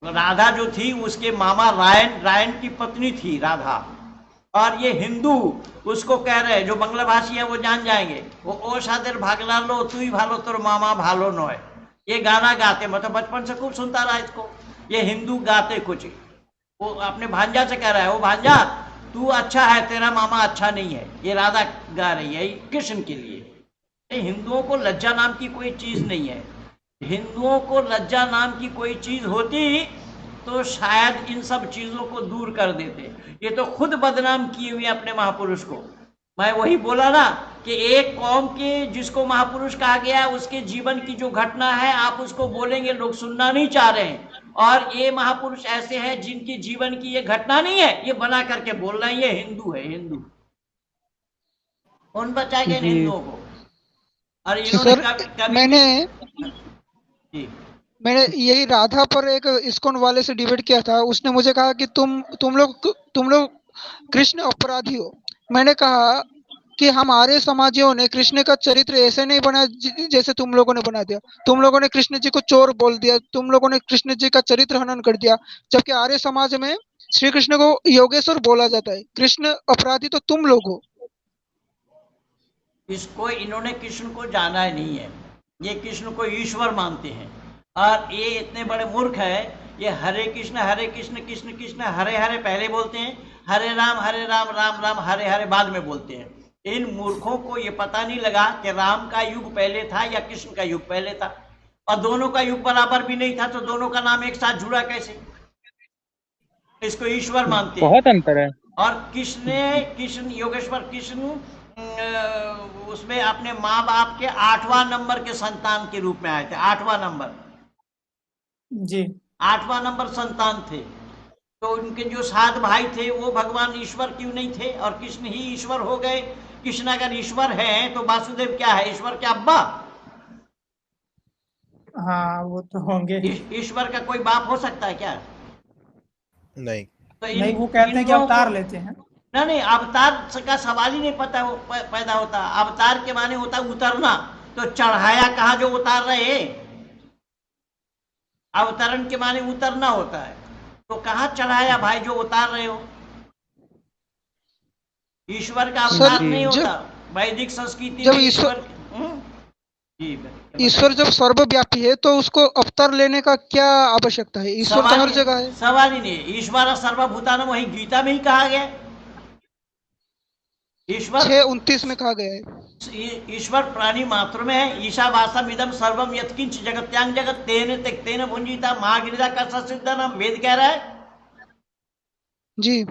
राधा जो थी उसके मामा रायन की पत्नी थी राधा, और ये हिंदू उसको कह रहे हैं, जो बंगला भाषी है वो जान जाएंगे, वो ओ सादर भागला लो तू ही भालो तोर मामा भालो नोय, ये गाना गाते। मतलब बचपन से खूब सुनता रहा इसको। ये हिंदू गाते कुछ, वो अपने भांजा से कह रहा है, वो भांजा तू अच्छा है, तेरा मामा अच्छा नहीं है। ये राधा गा रही है कृष्ण के लिए। हिंदुओं को लज्जा नाम की कोई चीज नहीं है। हिंदुओं को लज्जा नाम की कोई चीज होती तो शायद इन सब चीजों को दूर कर देते। ये तो खुद बदनाम किए हुए अपने महापुरुष को। मैं वही बोला ना कि एक कौम के जिसको महापुरुष कहा गया उसके जीवन की जो घटना है आप उसको बोलेंगे, लोग सुनना नहीं चाह रहे हैं। और ये महापुरुष ऐसे हैं जिनकी जीवन की ये घटना नहीं है, ये बना करके बोल रहे हैं ये हिंदू है। हिंदू कौन बचाएगा इन हिंदुओं को? और इन्होंने मैंने यही राधा पर एक इस्कॉन वाले से डिबेट किया था। उसने मुझे कहा कि तुम लोग कृष्ण अपराधी हो। मैंने कहा कि हमारे समाजियों ने कृष्ण का चरित्र ऐसे नहीं बनाया जैसे तुम लोगों ने बना दिया। तुम लोगों ने कृष्ण जी को चोर बोल दिया, तुम लोगों ने कृष्ण जी का चरित्र हनन कर दिया, जबकि आर्य समाज में श्री कृष्ण को योगेश्वर बोला जाता है। कृष्ण अपराधी तो तुम लोग हो। इसको इन्होंने कृष्ण को जाना ही नहीं है, ये कृष्ण को ईश्वर मानते हैं। और ये इतने बड़े मूर्ख है, ये हरे कृष्ण कृष्ण कृष्ण हरे हरे पहले बोलते हैं, हरे राम राम राम हरे हरे बाद में बोलते हैं। इन मूर्खों को ये पता नहीं लगा कि राम का युग पहले था या कृष्ण का युग पहले था, और दोनों का युग बराबर भी नहीं था, तो दोनों का नाम एक साथ जुड़ा कैसे? इसको ईश्वर मानते हैं। बहुत अंतर है। और कृष्ण योगेश्वर कृष्ण उसमें अपने माँ बाप के 8वां नंबर के संतान के रूप में आए थे। 8वां नंबर जी, 8वां नंबर संतान थे। तो उनके जो 7 भाई थे वो भगवान ईश्वर क्यों नहीं थे, और कृष्ण ही ईश्वर हो गए? कृष्ण अगर ईश्वर है तो वासुदेव क्या है? ईश्वर के अब्बा? हाँ वो तो होंगे। ईश्वर का कोई बाप हो सकता है क्या? नहीं। तो नहीं, वो कहते हैं कि अवतार लेते हैं। नहीं, अवतार का सवाल ही नहीं पता पैदा होता। अवतार के माने होता उतरना, तो चढ़ाया कहा जो उतार रहे? अवतरण के माने उतरना होता है, तो कहाँ चढ़ाया भाई जो उतार रहे हो? ईश्वर का अवतार नहीं होता। वैदिक संस्कृति में ईश्वर जब सर्वव्यापी है तो उसको अवतार लेने का क्या आवश्यकता है? ईश्वर तो हर जगह है। सवाल ही नहीं। ईश्वर सर्वभूतानम वही गीता में ही कहा गया। ईश्वर 6:29 में कहा गया है। ईश्वर प्राणी मात्र में है। ईशावासम इदम सर्वम यत्किंच जगत्यांग जगत तेन तेन भुंजिता महागिरिजा का सिद्धम वेद कह रहा है। जी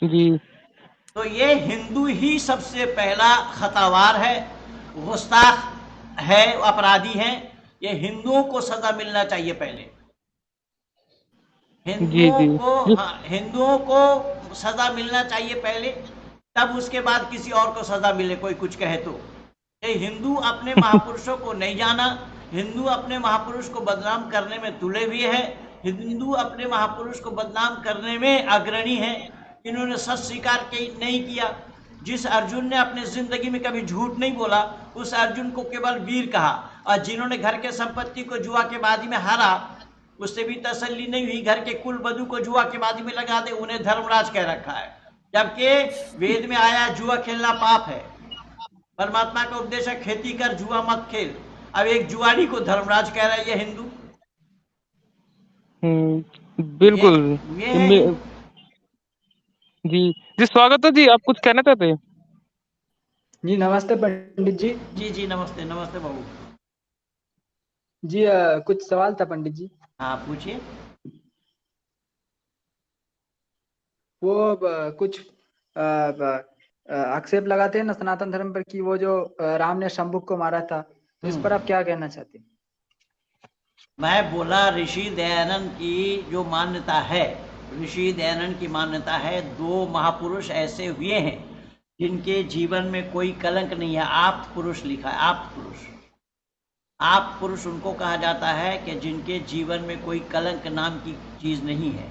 जी। तो ये हिंदू ही सबसे पहला खतावार है, गुस्ताख है, अपराधी है। ये हिंदुओं को सजा मिलना चाहिए पहले। हिंदुओं को सजा मिलना चाहिए पहले, तब उसके बाद किसी और को सजा मिले कोई कुछ कहे तो। ये हिंदू अपने महापुरुषों को नहीं जाना। हिंदू अपने महापुरुष को बदनाम करने में तुले हुए है। हिंदू अपने महापुरुष को बदनाम करने में अग्रणी है। इन्होंने सच स्वीकार नहीं किया। जिस अर्जुन ने अपने जिंदगी में कभी झूठ नहीं बोला, उस अर्जुन को केवल वीर कहा। और जिन्होंने घर के संपत्ति को जुआ के बाजी में हारा, उससे भी तसल्ली नहीं हुई, घर के कुल बधू को जुआ के बाजी में लगा दे, उन्हें धर्मराज कह रखा है। जबकि वेद में आया जुआ खेलना पाप है। परमात्मा का उपदेश है खेती कर जुआ मत खेल। अब एक जुआरी को धर्मराज कह रहा है ये हिंदू। बिल्कुल। जी स्वागत है जी। आप कुछ कहना चाहते हैं? जी नमस्ते पंडित जी। जी नमस्ते बाबू जी। कुछ सवाल था पंडित जी। हाँ पूछिए। वो कुछ आक्षेप लगाते हैं ना सनातन धर्म पर कि वो जो राम ने शंभुक को मारा था, तो इस पर आप क्या कहना चाहते हैं? मैं बोला ऋषि दयानंद की जो मान्यता है, ऋषि दयानंद की मान्यता है 2 महापुरुष ऐसे हुए हैं जिनके जीवन में कोई कलंक नहीं है। आप पुरुष लिखा है, आप पुरुष उनको कहा जाता है कि जिनके जीवन में कोई कलंक नाम की चीज नहीं है।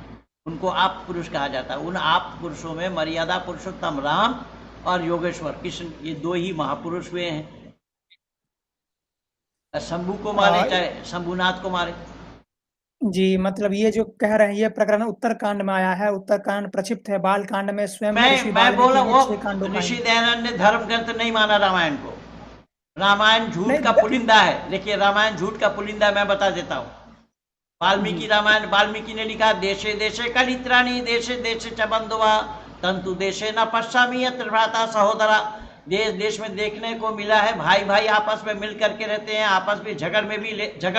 उनको आप पुरुष कहा जाता है। उन आप पुरुषों में मर्यादा पुरुषोत्तम राम और योगेश्वर कृष्ण, ये दो ही महापुरुष हुए हैं। शंभू को मारे चाहे शंभुनाथ को मारे। जी, मतलब ये जो कह रहे हैं ये प्रकरण उत्तरकांड में आया है, उत्तरकांड प्रक्षिप्त है, बाल कांड में स्वयं ऋषि मैं बोला वाल्मीकि वो ने 6 कांडों का ऋषि दयानंद ने धर्म ग्रंथ नहीं माना रामायण को। रामायण झूठ नहीं, का पुलिंदा है। देखिए रामायण झूठ का पुलिंदा है, मैं बता देता हूँ। वाल्मीकि रामायण, वाल्मीकि ने लिखा देशे देशे कलित्राणी देशे देशे च बंधुवा तंतु देशे न पश्चामी यत्र भ्राता सहोदरा। देश देश में देखने को मिला है भाई भाई आपस में मिल करके रहते हैं, आपस में झगड़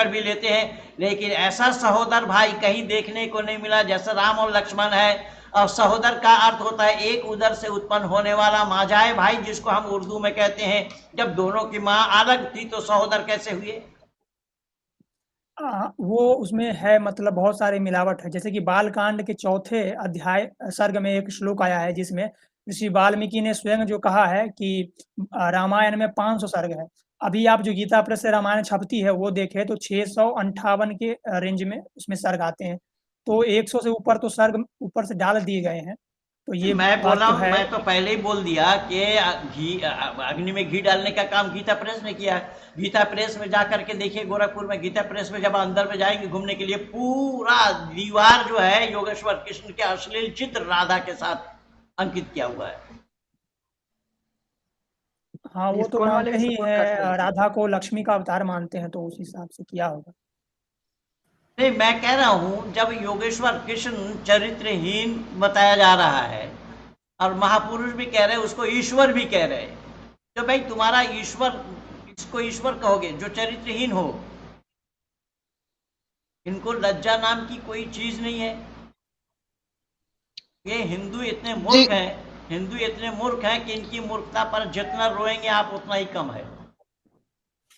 भी लेते हैं, लेकिन ऐसा सहोदर भाई कहीं देखने को नहीं मिला जैसे राम और लक्ष्मण है। और सहोदर का अर्थ होता है एक उदर से उत्पन्न होने वाला माजाए भाई, जिसको हम उर्दू में कहते हैं। जब दोनों की माँ अलग थी तो सहोदर कैसे हुए? वो उसमें है, मतलब बहुत सारे मिलावट है। जैसे कि बाल कांड के 4थे अध्याय सर्ग में एक श्लोक आया है जिसमें ऋषि वाल्मीकि ने स्वयं जो कहा है कि रामायण में 500 सर्ग है। अभी आप जो गीता प्रेस से रामायण छपती है वो देखें तो 658 के रेंज में उसमें सर्ग आते हैं। तो 100 से ऊपर तो सर्ग ऊपर से डाल दिए गए हैं। तो ये मैं बात बोला तो हूँ, है। मैं तो पहले ही बोल दिया कि अग्नि में घी डालने का काम गीता प्रेस ने किया है। गीता प्रेस में जाकर के देखिए, गोरखपुर में गीता प्रेस में जब अंदर में जाएंगे घूमने के लिए, पूरा दीवार जो है योगेश्वर कृष्ण के अश्लील चित्र राधा के साथ अंकित किया हुआ है। हाँ, वो तो इस्कॉन वाले मानते भी ही support करते है, हैं। राधा को लक्ष्मी का अवतार मानते हैं, तो उस हिसाब से किया होगा। नहीं, मैं कह रहा हूं जब योगेश्वर कृष्ण चरित्रहीन बताया जा रहा है और महापुरुष भी कह रहे हैं, उसको ईश्वर भी कह रहे हैं, तो भाई तुम्हारा ईश्वर, इसको ईश्वर कहोगे जो चरित्रहीन हो? इनको लज्जा नाम की कोई चीज नहीं है। ये हिंदू इतने मूर्ख हैं, हिंदू इतने मूर्ख हैं कि इनकी मूर्खता पर जितना रोएंगे आप उतना ही कम है।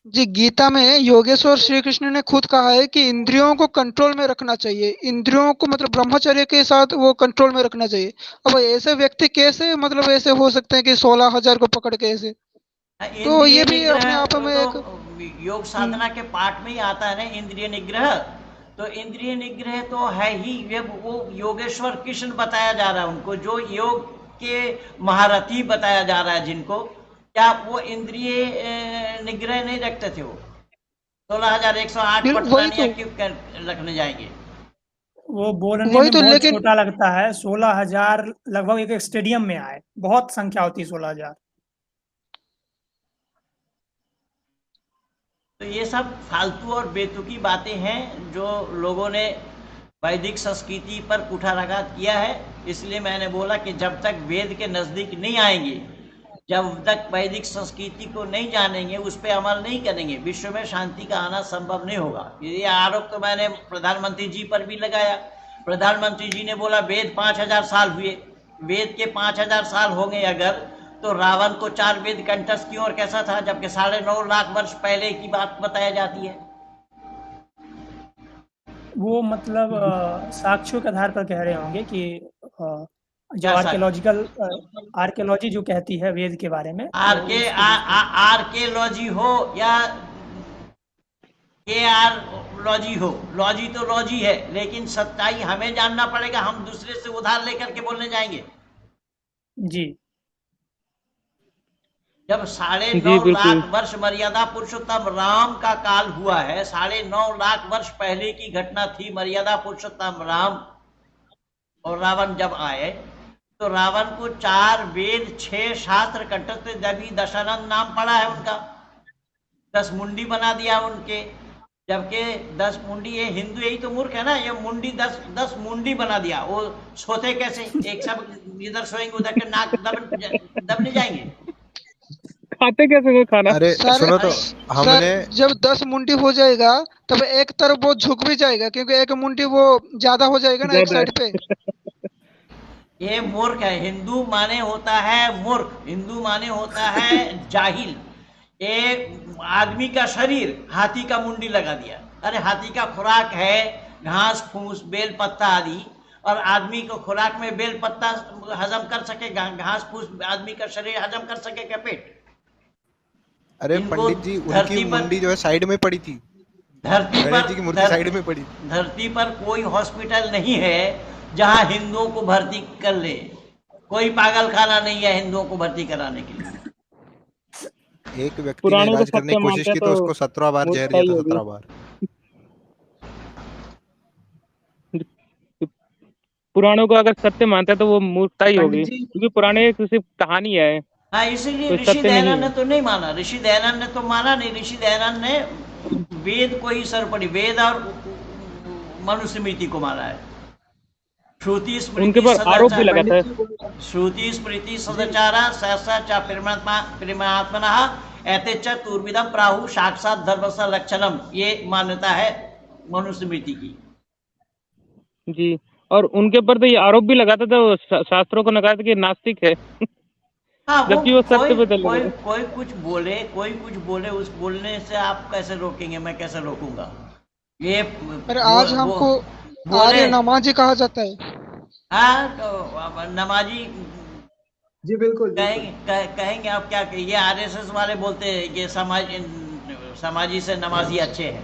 जी, गीता में योगेश्वर श्री कृष्ण ने खुद कहा है कि इंद्रियों को कंट्रोल में रखना चाहिए। इंद्रियों को मतलब ब्रह्मचर्य के साथ वो कंट्रोल में रखना चाहिए। अब ऐसे व्यक्ति कैसे मतलब ऐसे हो सकते हैं कि 16,000 को पकड़ के ऐसे, तो ये भी अपने आप में एक योग साधना के पाठ में ही आता है ना, इंद्रिय निग्रह। तो इंद्रिय निग्रह तो है ही, वो योगेश्वर कृष्ण बताया जा रहा है उनको, जो योग के महारथी बताया जा रहा है जिनको। क्या वो इंद्रिय निग्रह नहीं रखते थे? वो 16,108 पटरानियां क्यों रखने जाएंगे? वो बोलने में बहुत छोटा लगता है। 16,000 लगभग एक स्टेडियम में आए, बहुत संख्या होती है 16,000। तो ये सब फालतू और बेतुकी बातें हैं जो लोगों ने वैदिक संस्कृति पर कुठाराघात किया है। इसलिए मैंने बोला कि जब तक वेद के नजदीक नहीं आएंगे, जब तक वैदिक संस्कृति को नहीं जानेंगे, उस पर अमल नहीं करेंगे, विश्व में शांति का आना संभव नहीं होगा। ये आरोप तो मैंने प्रधानमंत्री जी पर भी लगाया। प्रधानमंत्री जी ने बोला वेद 5,000 साल हुए। वेद के 5,000 साल हो गए अगर, तो रावण को 4 वेद कंठस्थ क्यों और कैसा था, जबकि 9.5 लाख वर्ष पहले की बात बताई जाती है। वो मतलब साक्ष्यों के आधार पर कह रहे होंगे कि जो आर्कियोलॉजी जो कहती है वेद के बारे में, आर्कियोलॉजी हो या लॉजी हो, लॉजी तो लॉजी है, लेकिन सच्चाई हमें जानना पड़ेगा। हम दूसरे से उधार लेकर के बोलने जाएंगे? जी। जब 9.5 लाख वर्ष मर्यादा पुरुषोत्तम राम का काल हुआ है, 9.5 लाख वर्ष पहले की घटना थी। मर्यादा पुरुषोत्तम राम और रावण जब आए तो रावण को 4 वेद 6 शास्त्र कंठस्थ, जबी दशानंद नाम पड़ा है उनका। 10 मुंडी बना दिया उनके, जबकि 10 मुंडी, ये हिंदू यही तो मूर्ख है ना, ये मुंडी 10 मुंडी बना दिया। वो सोते कैसे? एक सब इधर सोएंगे उधर के नाक दबने जाएंगे। खाते कैसे वो खाना? अरे सुनो तो, हमने जब 10 मुंडी हो जाएगा तब एक तरफ वो झुक भी जाएगा, क्योंकि एक मुंडी वो ज्यादा हो जाएगा ना एक साइड पे। ये मूर्ख है। हिंदू माने होता है मूर्ख, हिंदू माने होता है जाहिल। एक आदमी का शरीर हाथी का मुंडी लगा दिया। अरे हाथी का खुराक है घास फूस बेल पत्ता आदि, और आदमी को खुराक में बेल पत्ता हजम कर सके, घास फूस आदमी का शरीर हजम कर सके क्या पेट? अरे पंडित जी, उनकी मुंडी जो है साइड में पड़ी थी। धरती पर की मूर्ति साइड में पड़ी। धरती पर कोई हॉस्पिटल नहीं है जहां हिंदुओं को भर्ती कर ले। कोई पागल खाना नहीं है हिंदुओं को भर्ती कराने के लिए। एक व्यक्ति ने पुराणों को इलाज करने सत्य की कोशिश मानते की तो तो उसको 17 बार जहर दिया मूर्खताई था, होगी। 17 बार। पुराणों को अगर सत्य मानते तो वो मूर्खताई होगी, पंडित जी क्योंकि पुराने सिर्फ कहानी है, हाँ, इसीलिए कोई ऋषि सत्य नहीं दयानंद है। ने तो नहीं माना। ऋषि दयानंद ने तो माना नहीं। ऋषि दयानंद ने वेद को ही सर्वोपरि, वेद और मनुस्मृति को माना है। श्रुति उनके स्मृति पर आरोप भी सदाचार, लगा था। पंडित जी श्रुति स्मृति सदाचारा सहसा च प्रेमात्मनः एते च तुर्विदम प्राहु साक्षात धर्मस लक्षणम, ये मान्यता है मनुस्मृति की। जी, और उनके ऊपर तो ये आरोप भी लगाता था, वो शास्त्रों को नकारा था कि नास्तिक है। हाँ, जबकि वो सत्य पे चल रहे थे। कोई कुछ बोले, उस बोलने से आप कैसे रोकेंगे? मैं कैसे रोकूंगा? ये पर आज हमको आर्य नमाजी कहा जाता है। हाँ, तो नमाजी जी बिल्कुल कहेंगे आप क्या कहेंगे? आरएसएस वाले बोलते हैं कि समाजी से नमाजी अच्छे हैं।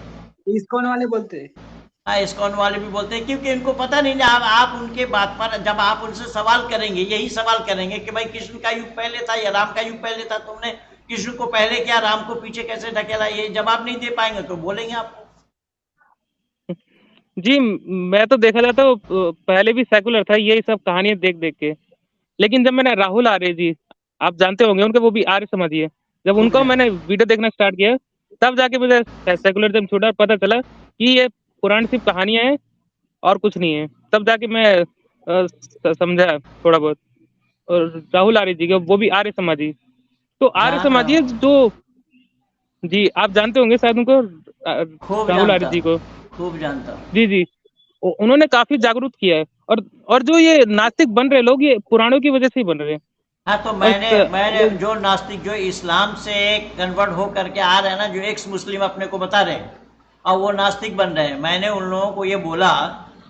इस्कॉन वाले बोलते हैं। हाँ, इस्कॉन वाले भी बोलते हैं, क्योंकि इनको पता नहीं ना। आप उनके बात पर जब आप उनसे सवाल करेंगे, यही सवाल करेंगे कि भाई कृष्ण का युग पहले था या राम का युग पहले था, तुमने कृष्ण को पहले क्या, राम को पीछे कैसे ढकेला? ये जवाब नहीं दे पाएंगे तो बोलेंगे आपको। जी, मैं तो देखा जाता वो पहले भी सेकुलर था, यही सब कहानियां देख देख के। लेकिन जब मैंने राहुल आर्य जी, आप जानते होंगे उनके, वो भी आर्य समाजी है, जब उनको मैंने वीडियो देखना स्टार्ट किया, तब जाके मुझे सेकुलरिज्म छूटा और पता चला कि ये पुरानी सिर्फ कहानियां हैं और कुछ नहीं है। तब जाके मैं समझा थोड़ा बहुत। और राहुल आर्य जी के, वो भी आर्य समाजी, तो आर्य समाजी है जो, जी आप जानते होंगे शायद उनको, राहुल आर्य जी को। खूब जानता हूँ। जी जी, उन्होंने काफी जागरूक किया है। और जो ये नास्तिक बन रहे लोग, ये पुराणों की वजह से ही बन रहे हैं। हाँ, तो मैंने जो नास्तिक, जो इस्लाम से कन्वर्ट हो करके आ रहे हैं ना, जो एक्स मुस्लिम अपने को बता रहे हैं और वो नास्तिक बन रहे हैं, मैंने उन लोगों को ये बोला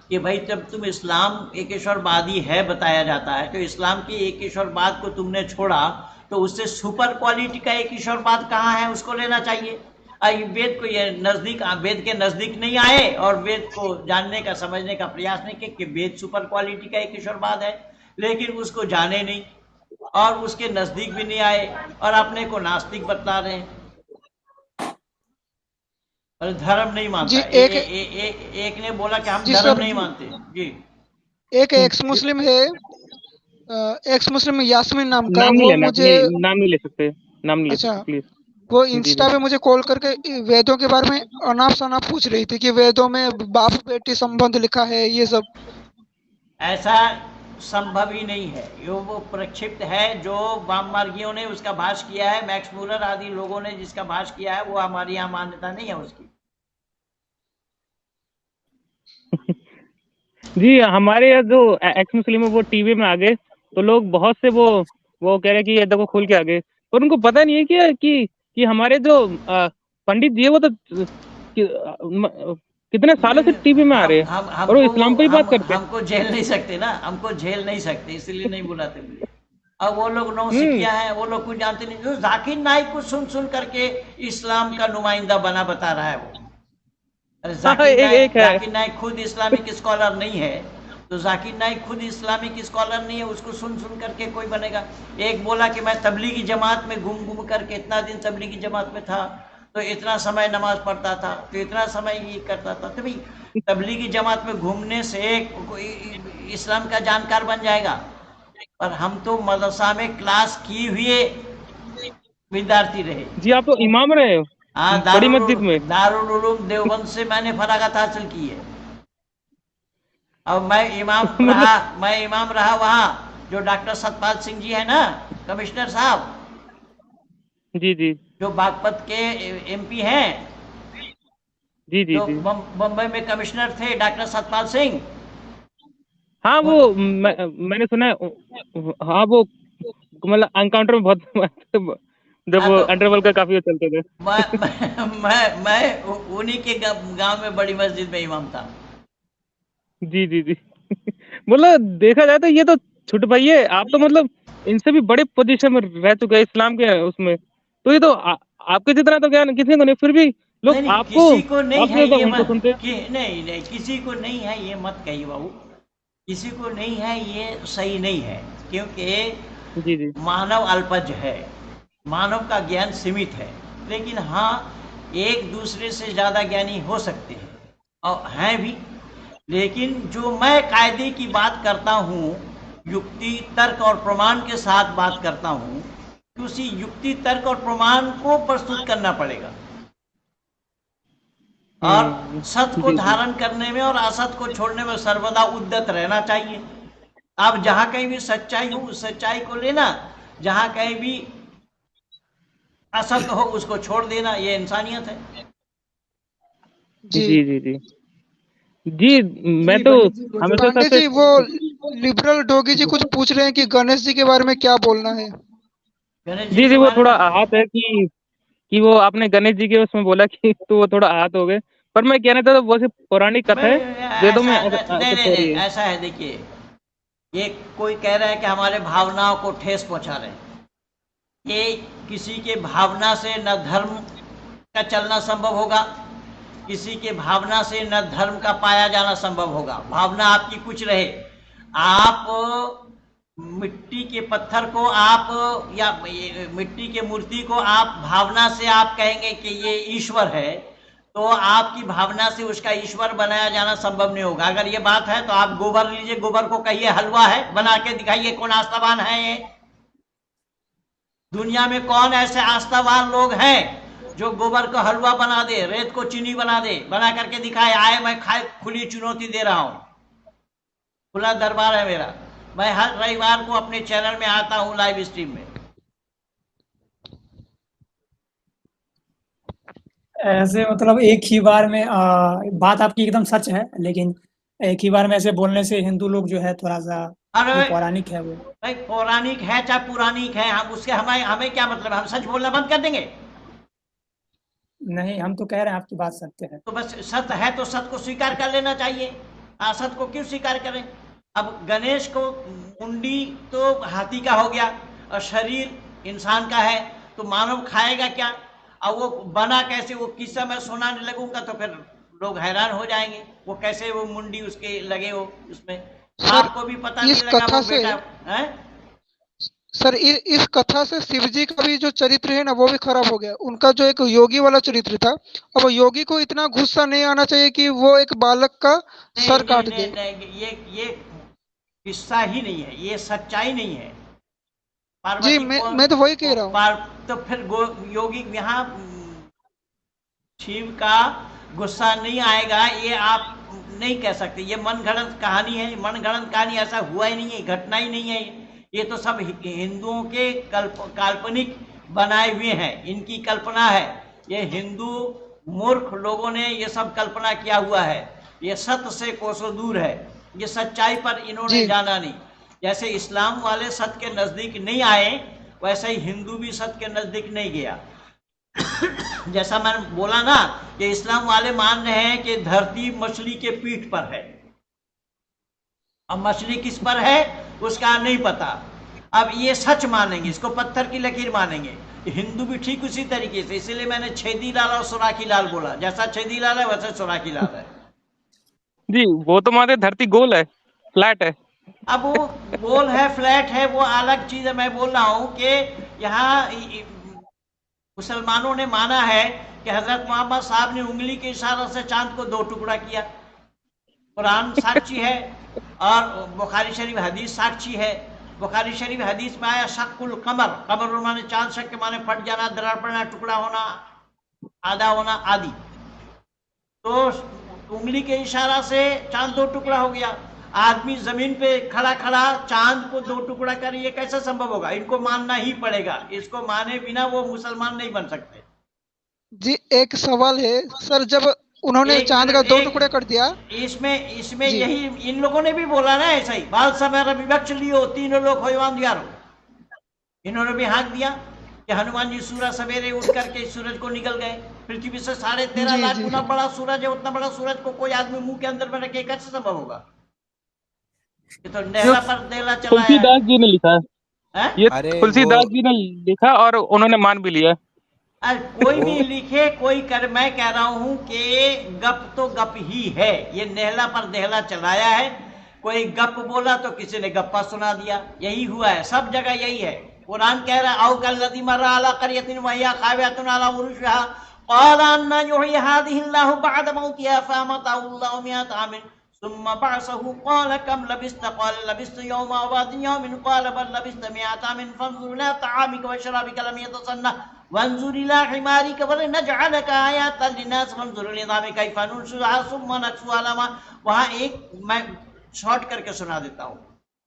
कि भाई जब तुम इस्लाम एक ईश्वरवादी है बताया जाता है, तो इस्लाम की एक ईश्वरवाद को तुमने छोड़ा, तो उससे सुपर क्वालिटी का एक ईश्वरवाद कहाँ है, उसको लेना चाहिए। वेद को ये नजदीक, वेद के नजदीक नहीं आए और वेद को जानने का, समझने का प्रयास नहीं किया कि वेद सुपर क्वालिटी का एक ईश्वरवाद है, लेकिन उसको जाने नहीं और उसके नजदीक भी नहीं आए और अपने को नास्तिक बतला रहे हैं और धर्म नहीं मानता। एक ने बोला कि हम धर्म नहीं मानते। जी, एक एक्स मुस्लिम है, एक्स मुस्लिम यास्मीन नाम का, नाम वो मुझे नाम नहीं ले सकते, नाम नहीं ले अच्छा, सकते प्लीज। वो इंस्टा पे मुझे कॉल करके वेदों के बारे में अनाप शनाप पूछ रही थी कि वेदों में बाप बेटी संबंध लिखा है, ये सब। ऐसा संभव ही नहीं है, ये वो प्रक्षिप्त है जो वाम मार्गियों ने उसका भाष्य किया है, मैक्स मूलर आदि लोगों ने जिसका भाष्य किया है, वो हमारी यहाँ मान्यता नहीं है उसकी। जी, हमारे यहाँ जो एक्स मुस्लिम है वो टीवी में आ गए, तो लोग बहुत से वो कह रहे हैं कि ये देखो खुल के आ गए, और उनको पता नहीं है कि हमारे जो पंडित जी है वो तो कितने सालों से टीवी में आ रहे हैं और वो इस्लाम को ही बात करते हैं। हमको झेल नहीं सकते ना, हमको झेल नहीं सकते, इसलिए नहीं बुलाते मुझे। अब वो लोग नौसिखिया हैं, वो लोग कुछ जानते नहीं। जो जाकिर नाइक को सुन करके इस्लाम का नुमाइंदा बना बता रहा है वो। अरे जाकिर नाइक खुद इस्लामिक स्कॉलर नहीं है, तो जाकिर नाइक खुद इस्लामिक स्कॉलर नहीं है, उसको सुन करके कोई बनेगा। एक बोला कि मैं तबलीगी जमात में घूम करके, इतना दिन तबलीगी जमात में था, तो इतना समय नमाज पढ़ता था, तो इतना समय ये करता था। तो भाई तबलीगी जमात में घूमने से कोई इस्लाम का जानकार बन जाएगा? और हम तो मदरसा में क्लास किए हुए विद्यार्थी रहे। जी, आप तो इमाम रहे हो बड़ी मस्जिद में। दारुल उलूम देवबंद से मैंने फरागत हासिल की है। अब मैं इमाम रहा वहाँ, जो डॉक्टर सतपाल सिंह जी है ना, कमिश्नर साहब, जी जी, जो बागपत के एमपी हैं, जी जी, बम्बई में कमिश्नर थे डॉक्टर सतपाल सिंह। हाँ, वो मैंने सुना है। हाँ, वो मतलब एनकाउंटर में बहुत जब वो अंडरवर्ल्ड का काफी चलते थे। मैं उन्हीं के गांव में बड़ी मस्जिद में इमाम था। जी जी जी। मतलब देखा जाए तो ये तो छुट भाई है, आप तो मतलब इनसे भी बड़े पोजीशन में रह चुके हैं इस्लाम के उसमें, तो ये तो आपके जितना तो ज्ञान किसी को नहीं, फिर भी लोग आपको किसी को नहीं है ये सुनते। नहीं, किसी को नहीं है ये मत कहिए बाबू। किसी को नहीं है, ये सही नहीं है, क्योंकि जी जी मानव अल्पज है, मानव का ज्ञान सीमित है। लेकिन हाँ, एक दूसरे से ज़्यादा ज्ञानी हो सकते हैं और हैं भी। लेकिन जो मैं कायदे की बात करता हूँ, युक्ति तर्क और प्रमाण के साथ बात करता हूँ, कि उसी युक्ति तर्क और प्रमाण को प्रस्तुत करना पड़ेगा और सत्य को जी जी धारण करने में और असत को छोड़ने में सर्वदा उद्यत रहना चाहिए। आप जहां कहीं भी सच्चाई हो, उस सच्चाई को लेना, जहां कहीं भी असत हो उसको छोड़ देना, ये इंसानियत है। जी जी जी जी जी मैं जी तो पंडित जी, वो जो हमेशा पांडे सबसे जी, वो लिबरल डोगी जी कुछ पूछ रहे हैं कि गणेश जी के बारे में क्या बोलना है। गणेश जी जी के वो बारे थोड़ा में आहत है कि वो आपने गणेश जी के उसमें बोला कि तो वो थोड़ा आहत हो गए। पर मैं कहना चाहता था वो सिर्फ पौराणिक कथा है, वेदों में ऐसा नहीं कुछ नहीं हो नहीं, रही है। ऐसा है। देखिए, ये कोई कह रहा है कि हमारे भावनाओं को ठेस पहुंचा रहे हैं। ये किसी के भावना से न धर्म का चलना संभव होगा, किसी के भावना से न धर्म का पाया जाना संभव होगा। भावना आपकी कुछ रहे, आप मिट्टी के पत्थर को आप या मिट्टी के मूर्ति को आप भावना से आप कहेंगे कि ये ईश्वर है, तो आपकी भावना से उसका ईश्वर बनाया जाना संभव नहीं होगा। अगर ये बात है तो आप गोबर लीजिए, गोबर को कहिए हलवा है, बना के दिखाइए, कौन आस्थावान है ये? दुनिया में कौन ऐसे आस्थावान लोग हैं जो गोबर को हलवा बना दे, रेत को चीनी बना दे, बना करके दिखाए, आए मैं खाए, खुली चुनौती दे रहा हूं, खुला दरबार है मेरा। मैं हर रविवार को अपने चैनल में आता हूं लाइव स्ट्रीम में। ऐसे मतलब एक ही बार में बात आपकी एकदम सच है, लेकिन एक ही बार में ऐसे बोलने से हिंदू लोग जो है थोड़ा सा अरे जो पौराणिक है वो भाई, पौराणिक है चाहे पुराणिक है, हम उसके हमें हमें क्या मतलब? हम सच बोलना बंद कर देंगे? नहीं, हम तो कह रहे हैं आपकी बात सत्य है। तो बस सत्य है तो सत्य को स्वीकार कर लेना चाहिए, असत को क्यों स्वीकार करें? अब गणेश को मुंडी तो हाथी का हो गया और शरीर इंसान का है, तो मानव खाएगा क्या? अब वो बना कैसे? वो किस समय सुनाने लगूंगा तो फिर लोग हैरान हो जाएंगे, वो कैसे वो मुंडी उसके लगे हो उसमें, सर, आपको भी पता नहीं इस लगा कथा वो से बेटा है। सर इस कथा से शिव जी का भी जो चरित्र है ना वो भी खराब हो गया। उनका जो एक योगी वाला चरित्र था, अब योगी को इतना गुस्सा नहीं आना चाहिए कि वो एक बालक का सर काट दे। नहीं, ये किस्सा ही नहीं है, ये सच्चाई नहीं है। जी, पार्वती मैं तो वही कह रहा हूँ। तो फिर योगी यहाँ शिव का गुस्सा नहीं आएगा, ये आप नहीं कह सकते। ये मनगढ़ंत कहानी है, मनगढ़ंत कहानी, ऐसा हुआ ही नहीं है, घटना ही नहीं है। ये तो सब हिंदुओं के काल्पनिक बनाए हुए हैं, इनकी कल्पना है। ये हिंदू मूर्ख लोगों ने ये सब कल्पना किया हुआ है, ये सत्य से कोसों दूर है, ये सच्चाई पर इन्होंने जी। जाना नहीं। जैसे इस्लाम वाले सत्य के नजदीक नहीं आए, वैसे ही हिंदू भी सत्य के नजदीक नहीं गया। जैसा मैंने बोला ना कि इस्लाम वाले मान रहे हैं कि धरती मछली के पीठ पर है, अब मछली किस पर है उसका नहीं पता। अब ये सच मानेंगे, इसको पत्थर की लकीर मानेंगे। हिंदू भी ठीक उसी तरीके से, इसीलिए मैंने छेदी लाल और सुराखी लाल बोला। जैसा छेदी लाल है वैसे सुराखी लाल है। जी वो तो मानते धरती गोल है, फ्लैट है। अब वो गोल है फ्लैट है वो अलग चीज है। मैं बोल रहा हूं कि यहाँ मुसलमानों ने माना है कि हजरत मोहम्मद साहब ने उंगली के इशारे से चांद को 2 टुकड़ा किया। कुरान साक्षी है और बुखारी शरीफ हदीस साक्षी है। बुखारी शरीफ हदीस में आया शक्कुल कमर, कमर माने चांद, शक के माने फट जाना, दरार पड़ना, टुकड़ा होना, आधा होना आदि। तो उंगली के इशारा से चांद 2 टुकड़ा हो गया। आदमी जमीन पे खड़ा खड़ा चांद को 2 टुकड़ा करे, ये कैसे संभव होगा? इनको मानना ही पड़ेगा, इसको माने बिना वो मुसलमान नहीं बन सकते। जी, एक सवाल है सर, जब उन्होंने चांद का 2 टुकड़े कर दिया, इसमें जी। यही इन लोगों ने भी बोला ना ऐसा ही, बाल समय विवक्ष लियो तीनों लोग होयवान दियारो। इन्होंने भी हाँक दिया कि हनुमान जी सूरज सवेरे उठ करके सूरज को निकल गए। पृथ्वी से 13.5 लाख जी। गुना बड़ा सूरज है, उतना बड़ा सूरज को कोई आदमी मुंह के अंदर में रखे कैसे संभव होगा? ये तो नेहला पर नेहला चलाया है। तुलसीदास जी ने लिखा है, हैं? ये अरे तुलसीदास वो जी ने लिखा और उन्होंने मान भी लिया। अरे कोई वो भी लिखे कोई कर, मैं कह रहा हूं कि गप तो गप ही है। ये नेहला पर देहला चलाया है। कोई गप बोला तो किसी ने गप्पा सुना दिया, यही हुआ है, सब जगह यही है। कुरान कह रहा है औ कल्लज़ी मर्रा अला क़रयतिन वहिय ख़ावियतुन अला उरूशिहा क़ाल अन्ना युह्यी हाज़िहिल्लाहु बअद मौतिहा फ़अमातहु मिअता आमिन सुम्मा बअसहु क़ाल कम लबिस्त क़ाल लबिस्तु यौमन अव बअद यौमिन क़ाल बल लबिस्त मिअता आमिन फ़न्ज़ुर इला तआमिका व शराबिका लम यतसन्ना वन्जुर इला हिमारिका वलनजअलका आयतन लिन्नास वन्जुर लिज़ामि कैफ़ नुनशुज़ुहा सुम्मा नक्सुहा लमा। वहाँ एक मैं शॉर्ट करके सुना देता हूँ।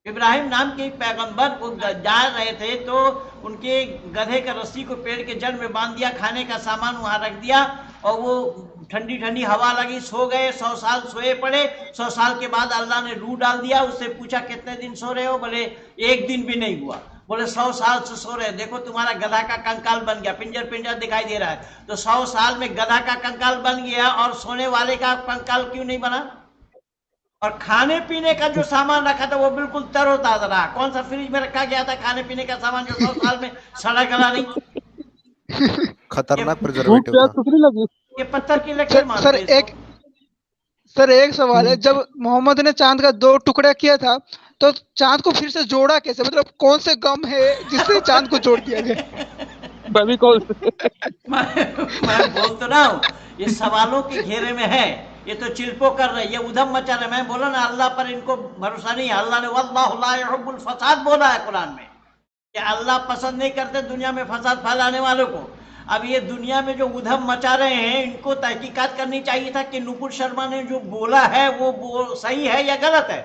इब्राहिम नाम के एक पैगंबर को जा रहे थे तो उनके गधे का रस्सी को पेड़ के जड़ में बांध दिया, खाने का सामान वहां रख दिया और वो ठंडी ठंडी हवा लगी, सो गए। 100 साल सोए पड़े। 100 साल के बाद अल्लाह ने रूह डाल दिया। उससे पूछा कितने दिन सो रहे हो? बोले एक दिन भी नहीं हुआ। बोले 100 साल से सो रहे, देखो तुम्हारा गधा का कंकाल बन गया, पिंजर पिंजर दिखाई दे रहा है। तो 100 साल में गधा का कंकाल बन गया और सोने वाले का कंकाल क्यों नहीं बना? और खाने पीने का जो सामान रखा था वो बिल्कुल तरोताजा रहा। कौन सा फ्रिज में रखा गया था खाने पीने का सामान जो 100 साल में सड़ा गला नहीं? खतरनाक प्रिजर्वेटिव था। ये पत्थर की लकीर मारते सर हैं इसको। सर एक सवाल है, जब मोहम्मद ने चांद का 2 टुकड़ा किया था तो चांद को फिर से जोड़ा कैसे? मतलब कौन से गम है जिससे चांद को जोड़ दिया गया? मैं बोल तो रहा हूँ, ये सवालों के घेरे में है। ये तो चिल्पो कर रहे, ये उधम मचा रहे। मैं बोला ना अल्लाह पर इनको भरोसा नहीं है। अल्लाह ने वल्लाहु ला युहिब्बुल फसाद बोला है कुरान में कि अल्लाह पसंद नहीं करते दुनिया में फसाद फैलाने वालों को। अब ये दुनिया में जो उधम मचा रहे हैं इनको तहकीकात करनी चाहिए था कि नुपुर शर्मा ने जो बोला है वो सही है या गलत है,